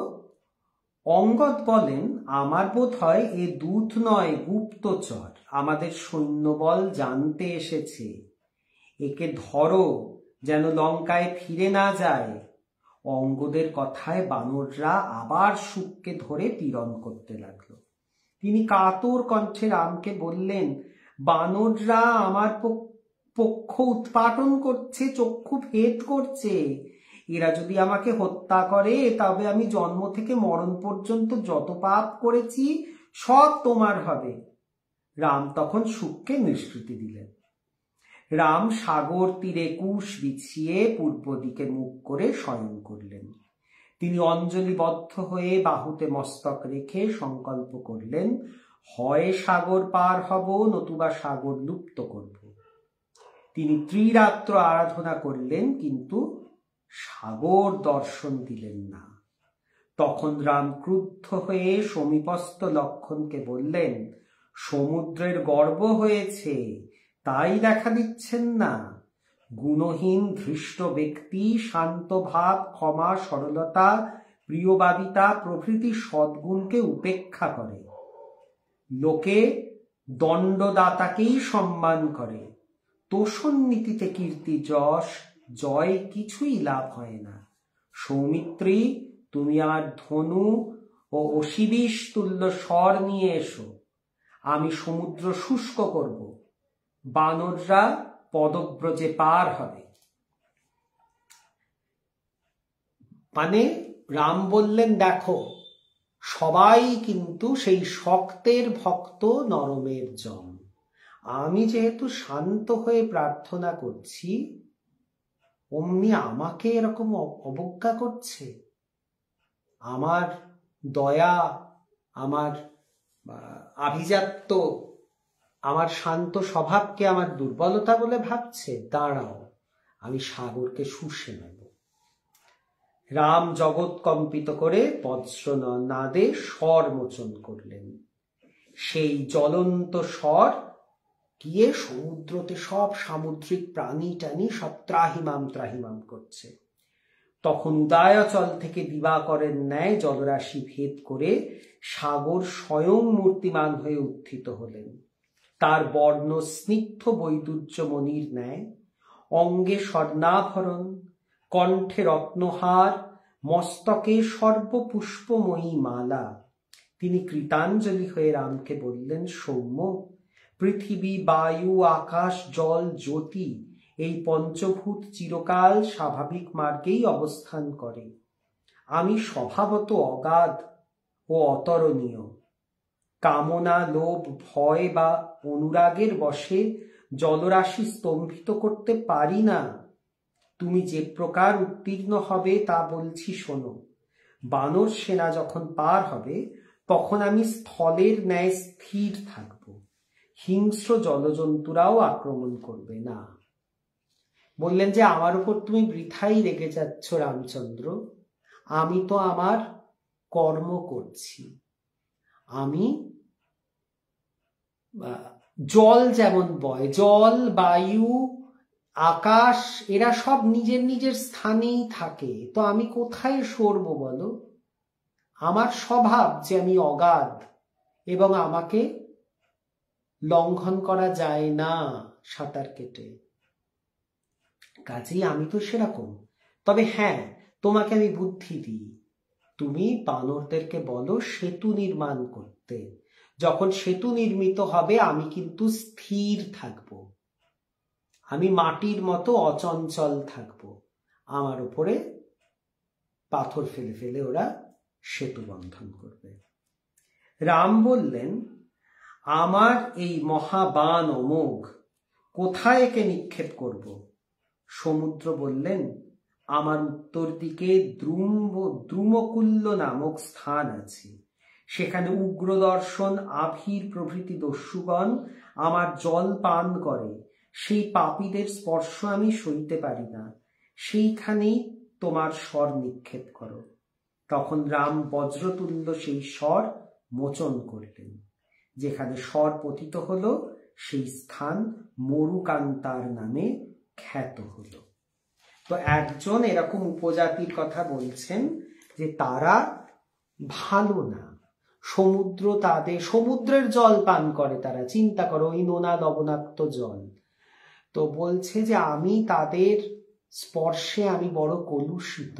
অঙ্গদ বলেন, আমার বোধ হয় এ দূত নয়, গুপ্তচর, আমাদের সৈন্যবল জানতে এসেছে। একে ধরো, যেন লঙ্কায় ফিরে না যায়। অঙ্গদের কথায় বানররা আবার সুককে ধরে পীড়ন করতে লাগলো। তিনি কাতর কণ্ঠে রামকে বললেন, বানররা আমার পক্ষ উৎপাটন করছে, চক্ষু ভেদ করছে। এরা যদি আমাকে হত্যা করে, তবে আমি জন্ম থেকে মরণ পর্যন্ত যত পাপ করেছি সব তোমার হবে। রাম তখন সুককে নিষ্কৃতি দিলেন। রাম সাগর তীরে কুশ বিছিয়ে পূর্ব দিকে মুখ করে শয়ন করলেন। তিনি অঞ্জলিবদ্ধ হয়ে বাহুতে মস্তক রেখে সংকল্প করলেন, হয় সাগর পার হব, নতুবা সাগর লুপ্ত করব। তিনি ত্রিরাত্র আরাধনা করলেন, কিন্তু সাগর দর্শন দিলেন না। তখন রাম ক্রুদ্ধ হয়ে সমীপস্থ লক্ষ্মণকে বললেন, সমুদ্রের গর্ব হয়েছে, তাই দেখা দিচ্ছেন না। গুণহীন ধৃষ্ট ব্যক্তি শান্ত ভাব, ক্ষমা, সরলতা, প্রিয়বাদিতা প্রভৃতি সদ্গুণকে উপেক্ষা করে। লোকে দণ্ডদাতাকেই সম্মান করে। তোষণ নীতিতে কীর্তি যশ জয় কিছুই লাভ হয় না। সৌমিত্রী, তুমি আমার ধনু ও অশিবিষ তুল্য স্বর নিয়ে এসো, আমি সমুদ্র শুষ্ক করব, বানররা পদব্রজে পার হবে। মানে রাম বললেন, দেখো, সবাই কিন্তু সেই শক্তের ভক্ত, নরমের জম। আমি যেহেতু শান্ত হয়ে প্রার্থনা করছি, অমনি আমাকে এরকম অবজ্ঞা করছে। আমার দয়া, আমার আভিজাত্য, আমার শান্ত স্বভাবকে আমার দুর্বলতা বলে ভাবছে। দাঁড়াও, আমি সাগরকে শুষে নেব। রাম জগৎ কম্পিত করে বজ্র নাদে স্বর মোচন করলেন। সেই জ্বলন্ত স্বর গিয়ে সমুদ্রতে সব সামুদ্রিক প্রাণী টানি সব ত্রাহিমাম ত্রাহিমাম করছে। তখন উদয়াচল থেকে দিবাকরের ন্যায় জলরাশি ভেদ করে সাগর স্বয়ং মূর্তিমান হয়ে উত্থিত হলেন। তার বর্ণ স্নিগ্ধ বৈদুর্যমণির ন্যায়, অঙ্গে স্বর্ণাভরণ, কণ্ঠে রত্নহার, মস্তকে সর্বপুষ্পময়ী মালা। তিনি কৃতাঞ্জলি হয়ে রামকে বললেন, সৌম্য, পৃথিবী, বায়ু, আকাশ, জল, জ্যোতি এই পঞ্চভূত চিরকাল স্বাভাবিক মার্গেই অবস্থান করে। আমি স্বভাবত অগাধ ও অতরণীয়। কামনা, লোভ, ভয় বা অনুরাগের বশে জলরাশি স্তম্ভিত করতে পারি না। তুমি যে প্রকার উত্তীর্ণ হবে তা বলছি শোনো। বানর সেনা যখন পার হবে তখন আমি স্থলের ন্যায় স্থির থাকব। হিংস্র জলজন্তুরাও আক্রমণ করবে না। বললেন যে আমার উপর তুমি বৃথাই রেগে যাচ্ছ রামচন্দ্র। আমি তো আমার কর্ম করছি। আমি জল যেমন বয়, জল, বায়ু, আকাশ এরা সব নিজের নিজের স্থানেই থাকে। তো আমি কোথায় সরব বলো? আমার স্বভাব যে আমি অগাধ এবং আমাকে লঙ্ঘন করা যায় না সাঁতার কেটে। কাজেই আমি তো সেরকম। তবে হ্যাঁ, তোমাকে আমি বুদ্ধি দিই। তুমি বানরদেরকে বলো সেতু নির্মাণ করতে। যখন সেতু নির্মিত হবে আমি কিন্তু স্থির থাকব। আমি মাটির মতো অচঞ্চল থাকব। আমার উপরে পাথর ফেলে ফেলে ওরা সেতু বন্ধন করবে। রাম বললেন, আমার এই মহাবান অমোঘ, কোথায় একে নিক্ষেপ করব? সমুদ্র বললেন, আমার উত্তর দিকে দ্রুমকুল্য নামক স্থান আছে। সেখানে উগ্রদর্শন, আভীর প্রভৃতি দস্যুগণ আমার জল পান করে। সেই পাপীদের স্পর্শ আমি সইতে পারি না। সেইখানেই তোমার স্বর নিক্ষেপ করো। তখন রাম বজ্রতুল্য সেই স্বর মোচন করলেন। যেখানে স্বর পতিত হলো সেই স্থান মরুকান্তার নামে খ্যাত হলো। তো একজন এরকম উপজাতির কথা বলছেন যে তারা ভালো না, সমুদ্রের জল পান করে তারা। চিন্তা করো, ওই নোনা লবণাক্ত জল। তো বলছে যে আমি তাদের স্পর্শে আমি বড় কলুষিত।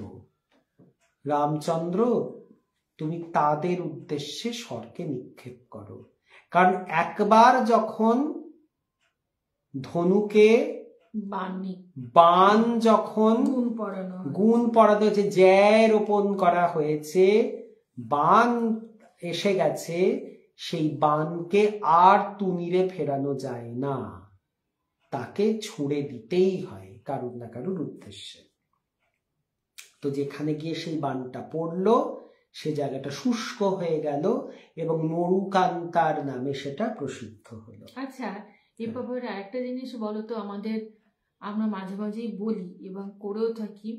রামচন্দ্র, তুমি তাদের উদ্দেশ্যে স্বরকে নিক্ষেপ করো। কারণ একবার যখন ধনুকে বাণ যখন গুণ পড়ানো হয়েছে, জ্যায় রোপণ করা হয়েছে, বাণ এসে গেছে, সেই বাণকে আর তুনিরে ফেরানো যায় না। তাকে ছুঁড়ে দিতেই হয় কারুর না কারুর উদ্দেশ্যে। তো যেখানে গিয়ে সেই বাণটা পড়লো সে জায়গাটা শুষ্ক হয়ে গেল এবং মরুকান্তার নামে সেটা প্রসিদ্ধ হলো। আচ্ছা, এ ব্যাপারে আরেকটা জিনিস বলো তো। আমরা মাঝে মাঝেই বলি এবং করেও থাকি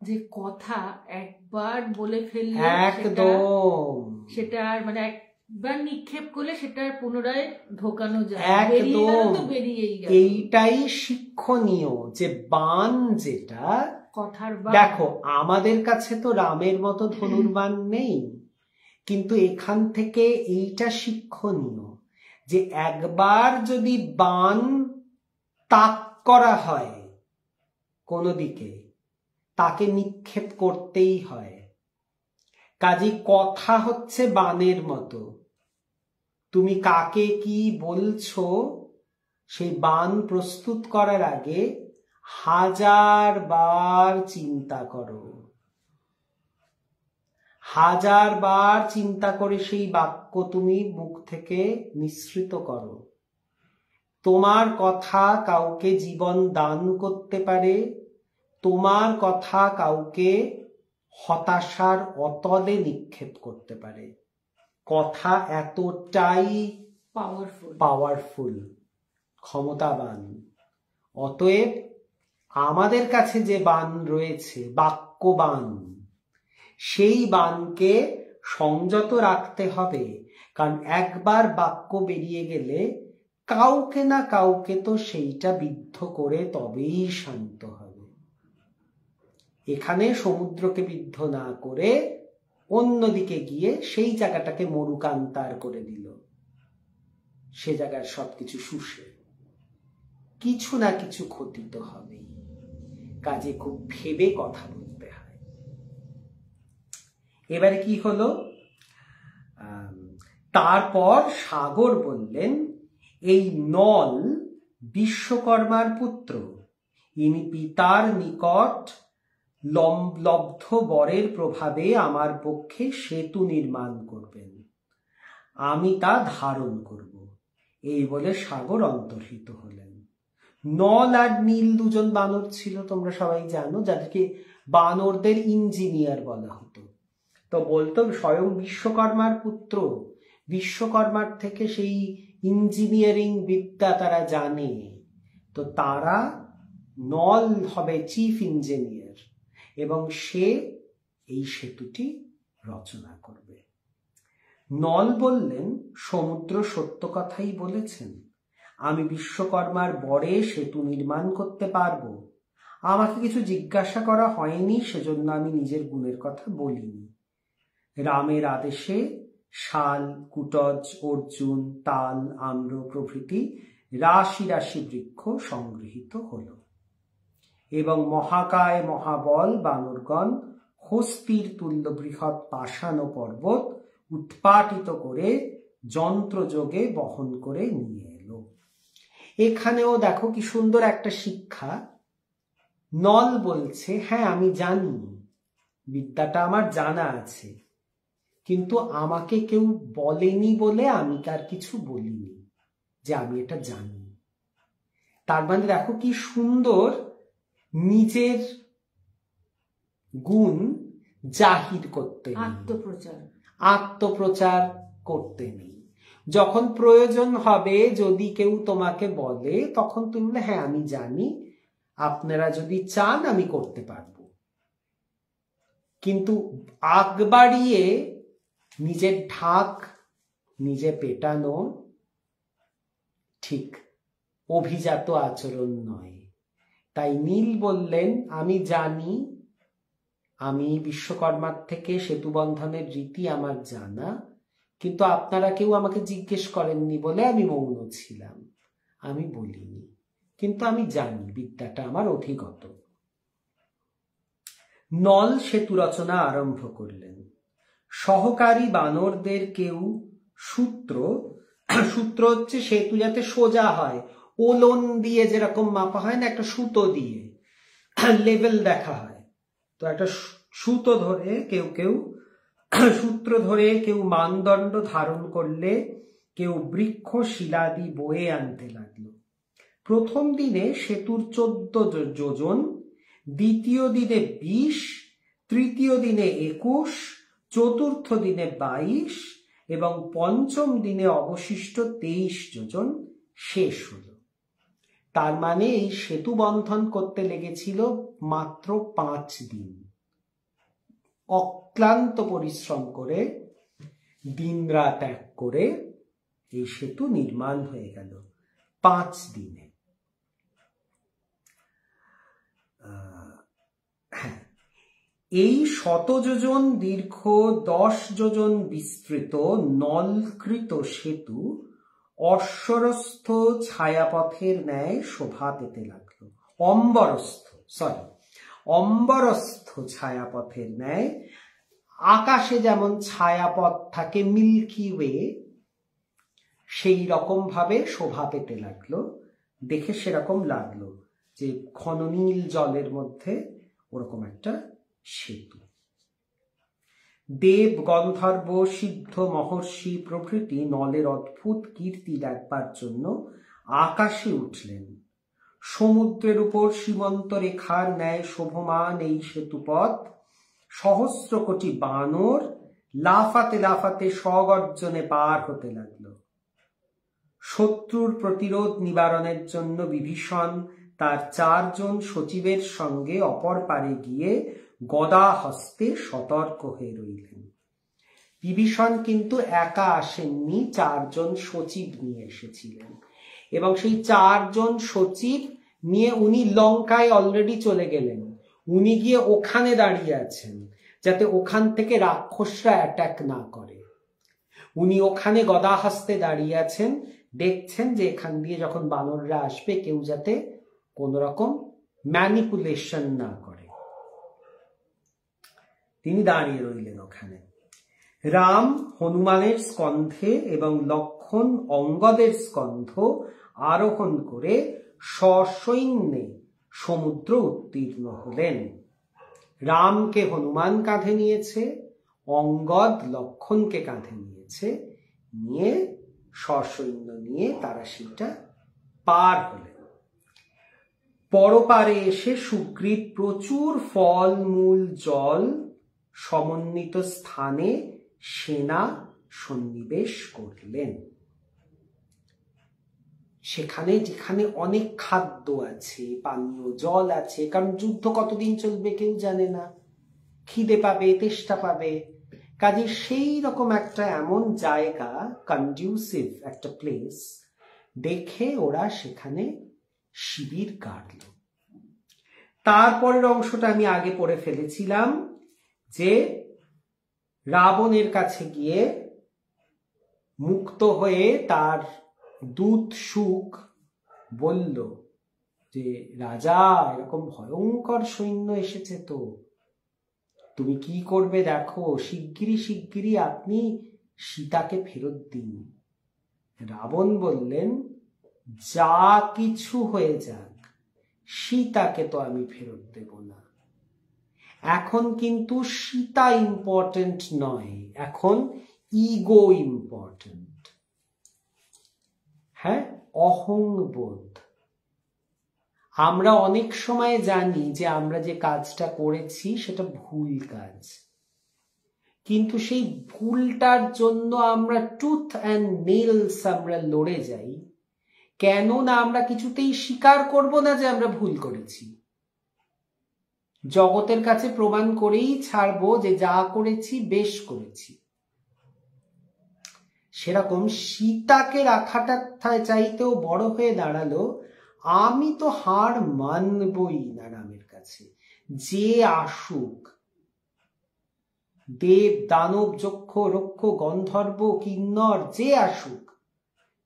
যে কথা একবার বলে ফেললে একদম সেটা আর মানে একবার নিক্ষেপ করলে সেটা পুনরায় ঢোকানো যায়, বেরিয়েই গেল। এইটাই শিক্ষণীয় যে বাণ যেটা কথার বাণ। দেখো, আমাদের কাছে তো রামের মতো ধনুর্বাণ নেই, কিন্তু এখান থেকে এইটা শিক্ষণীয় যে একবার যদি বাণ তাক করা হয় কোনো দিকে, তাকে নিক্ষেপ করতেই হয়। কাজেই কথা হচ্ছে বাণের মতো। তুমি কাকে কি বলছো সেই বাণ প্রস্তুত করার আগে 1000 বার চিন্তা করো। 1000 বার চিন্তা করে সেই বাক্য তুমি মুখ থেকে নিঃসৃত করো। তোমার কথা কাউকে জীবন দান করতে পারে, তোমার কথা কাউকে হতাশার অতলে নিক্ষেপ করতে পারে। কথা এতটাই পাওয়ারফুল, ক্ষমতাবান। অতএব আমাদের কাছে যে বাণ রয়েছে, বাক্যবাণ, সেই বাণকে সংযত রাখতে হবে। কারণ একবার বাক্য বেরিয়ে গেলে কাউকে না কাউকে তো সেইটা বিদ্ধ করে তবেই শান্ত হবে। এখানে সমুদ্রকে বিদ্ধ না করে অন্যদিকে গিয়ে সেই জায়গাটাকে মরুকান্তার করে দিল। সে জায়গার সবকিছু শুষে কিছু না কিছু ক্ষতি তো হবেই। কাজে খুব ভেবে কথা বলতে হয়। এবারে কি হলো, তারপর সাগর বললেন, এই নল বিশ্বকর্মার পুত্র, ইনি পিতার নিকট লব্ধ বরের প্রভাবে আমার পক্ষে সেতু নির্মাণ করবেন, আমি তা ধারণ করব। এই বলে সাগর অন্তর্হিত হলেন। নল আর নীল দুজন বানর ছিল, তোমরা সবাই জানো, যাদেরকে বানরদের ইঞ্জিনিয়ার বলা হতো। তো বলতো স্বয়ং বিশ্বকর্মার পুত্র, বিশ্বকর্মার থেকে সেই ইঞ্জিনিয়ারিং বিদ্যা তারা জানে। তো তারা, নল হবে চিফ ইঞ্জিনিয়ার এবং সে এই সেতুটি রচনা করবে। নল বললেন, সমুদ্র সত্য কথাই বলেছেন, আমি বিশ্বকর্মার বরে সেতু নির্মাণ করতে পারবো। আমাকে কিছু জিজ্ঞাসা করা হয়নি, সেজন্য আমি নিজের গুণের কথা বলিনি। রামের আদেশে শাল, কুটজ, অর্জুন, তাল, আম্র প্রভৃতি রাশি রাশি বৃক্ষ সংগৃহীত হল এবং মহাকায় মহাবল বানরগণ হস্তির তুল্য বৃহৎ পাষাণ পর্বত উৎপাটিত করে যন্ত্রযোগে বহন করে নিয়ে এলো। এখানেও দেখো কি সুন্দর একটা শিক্ষা। নল বলছে, হ্যাঁ আমি জানি, বিদ্যাটা আমার জানা আছে, কিন্তু আমাকে কেউ বলেনি বলে আমি তার কিছু বলিনি যে আমি এটা জানি। তার মানে দেখো কি সুন্দর, নিজের গুণ জাহির করতে নেই, আত্মপ্রচার করতে নেই। যখন প্রয়োজন হবে, যদি কেউ তোমাকে বলে, তখন তুমি বলে, হ্যাঁ আমি জানি, আপনারা যদি চান আমি করতে পারবো। কিন্তু আগ বাড়িয়ে নিজের ঢাক নিজে পেটানো ঠিক অভিজাত আচরণ নয়। তাই নীল বললেন, আমি জানি, আমি বিশ্বকর্মার থেকে সেতু বন্ধনের রীতি আমার জানা, কিন্তু আপনারা কেউ আমাকে জিজ্ঞেস করেননি বলে আমি মৌন ছিলাম, আমি বলিনি, কিন্তু আমি জানি, বিদ্যাটা আমার অধিগত। নল সেতু রচনা আরম্ভ করলেন। সহকারী বানরদের কেউ সূত্র হচ্ছে সেতু যাতে সোজা হয়, ওলন দিয়ে যেরকম মাপা হয় না, একটা সুতো দিয়ে লেভেল দেখা হয়, তো একটা সুতো ধরে কেউ সূত্র ধরে, কেউ মানদণ্ড ধারণ করলে, কেউ বৃক্ষ শিলাদি বয়ে আনতে লাগলো। প্রথম দিনে সেতুর 14 যোজন, দ্বিতীয় দিনে 20, তৃতীয় দিনে 21, চতুর্থ দিনে 22 এবং পঞ্চম দিনে অবশিষ্ট 23 যোজন শেষ হলো। তার মানে এই সেতু বন্ধন করতে লেগেছিল মাত্র 5 দিন। অক্লান্ত পরিশ্রম করে, দিন রাত এক করে এই সেতু নির্মাণ হয়ে গেল 5 দিনে। এই 100 যোজন দীর্ঘ 10 যোজন বিস্তৃত নলকৃত সেতু অশ্বরস্থ ছায়াপথের ন্যায় শোভা পেতে লাগলো। অম্বরস্থ ছায়াপথের ন্যায়, আকাশে যেমন ছায়াপথ থাকে মিল্কি ওয়ে, সেই রকম ভাবে শোভা পেতে লাগলো। দেখে সেরকম লাগলো যে ঘন নীল জলের মধ্যে ওরকম একটা সেতু। দেব, গন্ধর্ব, সিদ্ধ, মহর্ষি প্রভৃতি নলের অদ্ভুত কীর্তি দেখবার জন্য আকাশে উঠলেন। সমুদ্রের উপর সীমান্ত রেখার ন্যায় শোভমান এই সেতুপথ সহস্র কোটি বানর লাফাতে লাফাতে স্বগর্জনে পার হতে লাগলো। শত্রুর প্রতিরোধ নিবারণের জন্য বিভীষণ তার 4 জন সচিবের সঙ্গে অপর পারে গিয়ে গদা হস্তে সতর্ক হয়ে রইলেন। বিভীষণ কিন্তু একা আসেননি, 4 জন সচিব নিয়ে এসেছিলেন এবং সেই 4 জন সচিব নিয়ে উনি লঙ্কায় অলরেডি চলে গেলেন। উনি গিয়ে ওখানে দাঁড়িয়ে আছেন যাতে ওখান থেকে রাক্ষসরা অ্যাটাক না করে। উনি ওখানে গদা হস্তে দাঁড়িয়ে আছেন, দেখছেন যে এখান দিয়ে যখন বানররা আসবে কেউ যাতে কোন রকম ম্যানিপুলেশন না করে। তিনি দাঁড়িয়ে রইলেন ওখানে। রাম হনুমানের স্কন্ধে এবং লক্ষণ অঙ্গদের স্কন্ধ আরোহণ করে সসৈন্যে সমুদ্র উত্তীর্ণ হলেন। রামকে হনুমান কাঁধে নিয়েছে, অঙ্গদ লক্ষণকে কাঁধে নিয়েছে, নিয়ে সসৈন্য নিয়ে তারা সেটা পার হলেন। পরপারে এসে সুগ্রীব প্রচুর ফল মূল জল সমন্বিত স্থানে সেনা সন্নিবেশ করলেন। সেখানে যেখানে অনেক খাদ্য আছে, পানীয় জল আছে, কারণ যুদ্ধ কতদিন চলবে কেউ জানে না, খিদে পাবে, তেষ্টা পাবে, কাজে সেই রকম একটা এমন জায়গা, কন্ডিউসিভ একটা প্লেস দেখে ওরা সেখানে শিবির গাড়ল। তারপরের অংশটা আমি আগে পড়ে ফেলেছিলাম যে রাবণের কাছে গিয়ে মুক্ত হয়ে তার দূত সুখ বলল যে রাজা এরকম ভয়ঙ্কর সৈন্য এসেছে, তো তুমি কি করবে দেখো, শিগগিরই আপনি সীতাকে ফেরত দিন। রাবণ বললেন যা কিছু হয়ে যাক সীতাকে তো আমি ফেরত দেব না। এখন কিন্তু সীতা ইম্পর্টেন্ট নয়, এখন ইগো ইম্পর্টেন্ট। হ্যাঁ, অহংবোধ। আমরা অনেক সময় জানি যে আমরা যে কাজটা করেছি সেটা ভুল কাজ, কিন্তু সেই ভুলটার জন্য আমরা টুথ অ্যান্ড নেলস আমরা লড়ে যাই। কেন না আমরা কিছুতেই স্বীকার করব না যে আমরা ভুল করেছি, জগতের কাছে প্রমাণ করেই ছাড়বো যে যা করেছি বেশ করেছি। সেরকম সীতাকে রাখাটা চাইতেও বড় হয়ে দাঁড়ালো আমি তো হার মানবই না রামের কাছে, যে আসুক, দেব দানব যক্ষ রক্ষ গন্ধর্ব কিন্নর যে আসুক,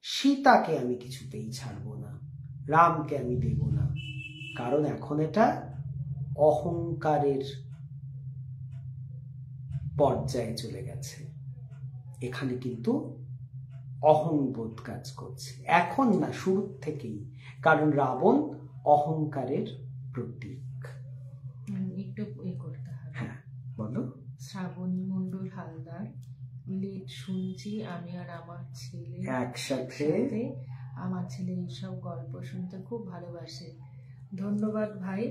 সীতাকে আমি কিছুতেই ছাড়বো না, রামকে আমি দেব না। কারণ এখন এটা অহংকারের পর্যায়ে চলে গেছে, এখানে কিন্তু অহংবোধ কাজ করছে, এখন না শুরু থেকেই। কারণ রাবণ অহংকারের প্রতীক। একটু করতে হবে। হ্যাঁ বলো। শ্রাবণী মণ্ডল হালদার, লেট শুনছি আমি আর আমার ছেলে একসাথে। আমার ছেলে এইসব গল্প শুনতে খুব ভালোবাসে। ধন্যবাদ ভাই,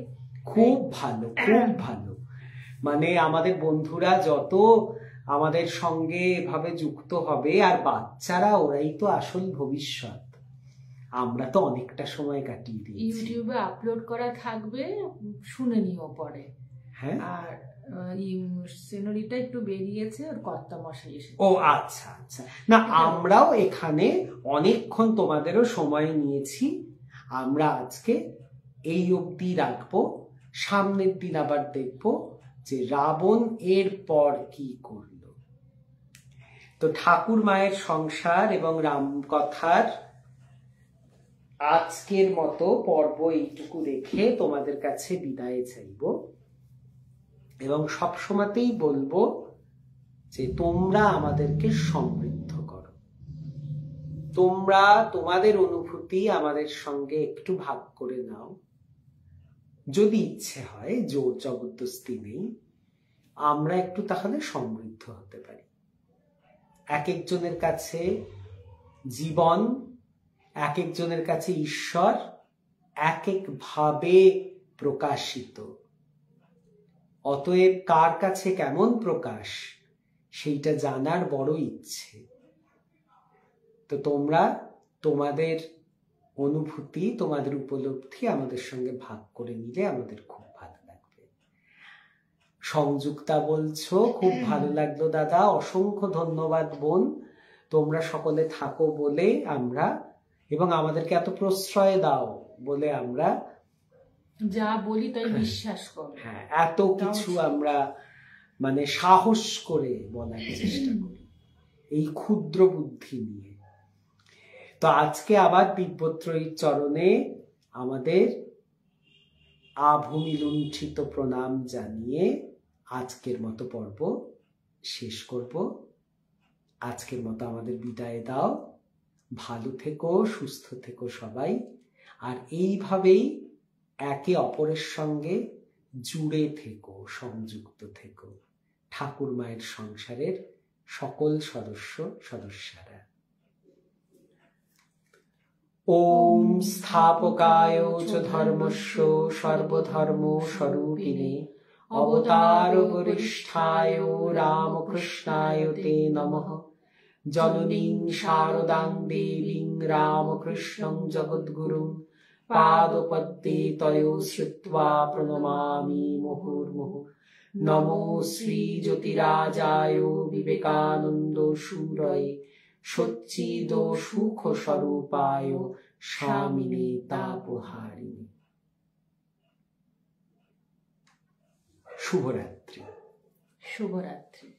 খুব ভালো, খুব ভালো। মানে আমাদের বন্ধুরা যত আমাদের সঙ্গে এভাবে যুক্ত হবে, আর বাচ্চারা ওরাই তো আসল ভবিষ্যৎ। আমরা তো অনেকটা সময় কাটিয়ে দিই। ইউটিউবে আপলোড করা থাকবে, শুনে নিও পরে। হ্যাঁ, আর সিনারিটা একটু বেরিয়েছে, ওর কর্তা মশাই এসেছে। ও আচ্ছা আচ্ছা। না, আমরাও এখানে অনেকক্ষণ তোমাদেরও সময় নিয়েছি। আমরা আজকে এই অবধি রাখবো, সামনের দিন আবার দেখবো যে রাবণ এর পর কি করলো। তো ঠাকুর মায়ের সংসার এবং রামকথার আজকের মতো পর্ব এইটুকু রেখে তোমাদের কাছে বিদায় চাইব, এবং সবসময়তেই বলবো যে তোমরা আমাদেরকে সমৃদ্ধ করো, তোমরা তোমাদের অনুভূতি আমাদের সঙ্গে একটু ভাগ করে নাও, যদি ইচ্ছে হয়, জোর জবরদস্তি নেই, আমরা একটু তাহলে সমৃদ্ধ হতে পারি। এক একজনের কাছে জীবন এক একজনের কাছে ঈশ্বর এক এক ভাবে প্রকাশিত। অতএব কার কাছে কেমন প্রকাশ সেইটা জানার বড় ইচ্ছে। তো তোমরা তোমাদের অনুভূতি, তোমাদের উপলব্ধি আমাদের সঙ্গে ভাগ করে নিলে আমাদের খুব ভালো লাগবে। সংযুক্তা বলছো খুব ভালো লাগলো দাদা, অসংখ্য ধন্যবাদ বোন, তোমরা সকলে থাকো বলে আমরা, এবং আমাদেরকে এত প্রশ্রয় দাও বলে আমরা যা বলি তাই বিশ্বাস করো। হ্যাঁ, এত কিছু আমরা মানে সাহস করে বলার চেষ্টা করি এই ক্ষুদ্র বুদ্ধি নিয়ে। তো আজকে আবার দিব্যত্রয়ীর চরণে আমাদের আভূমি লুণ্ঠিত প্রণাম জানিয়ে আজকের মতো পর্ব শেষ করব। আজকের মতো আমাদের বিদায় দাও। ভালো থেকো, সুস্থ থেকো সবাই। আর এইভাবেই একে অপরের সঙ্গে জুড়ে থেকো, সংযুক্ত থেকো ঠাকুর মায়ের সংসারের সকল সদস্যরা। ওম স্থাপকায় চ ধর্মস্য সর্বধর্ম স্বরূপিণে অবতার বরিষ্ঠায় রামকৃষ্ণায় তে নমঃ। জননীং শারদাং দেবীং রামকৃষ্ণং জগদ্গুরুং পাদপদ্মে তয়ো শ্রুত্বা প্রণমামি মুহুর্মুহুঃ। নমো শ্রী জ্যোতিরাজায় বিবেকানন্দ সুরয়ে সচ্চিদ সুখ স্বরূপায় স্বামিনে তাপহারিণী। শুভরাত্রি। শুভরাত্রি।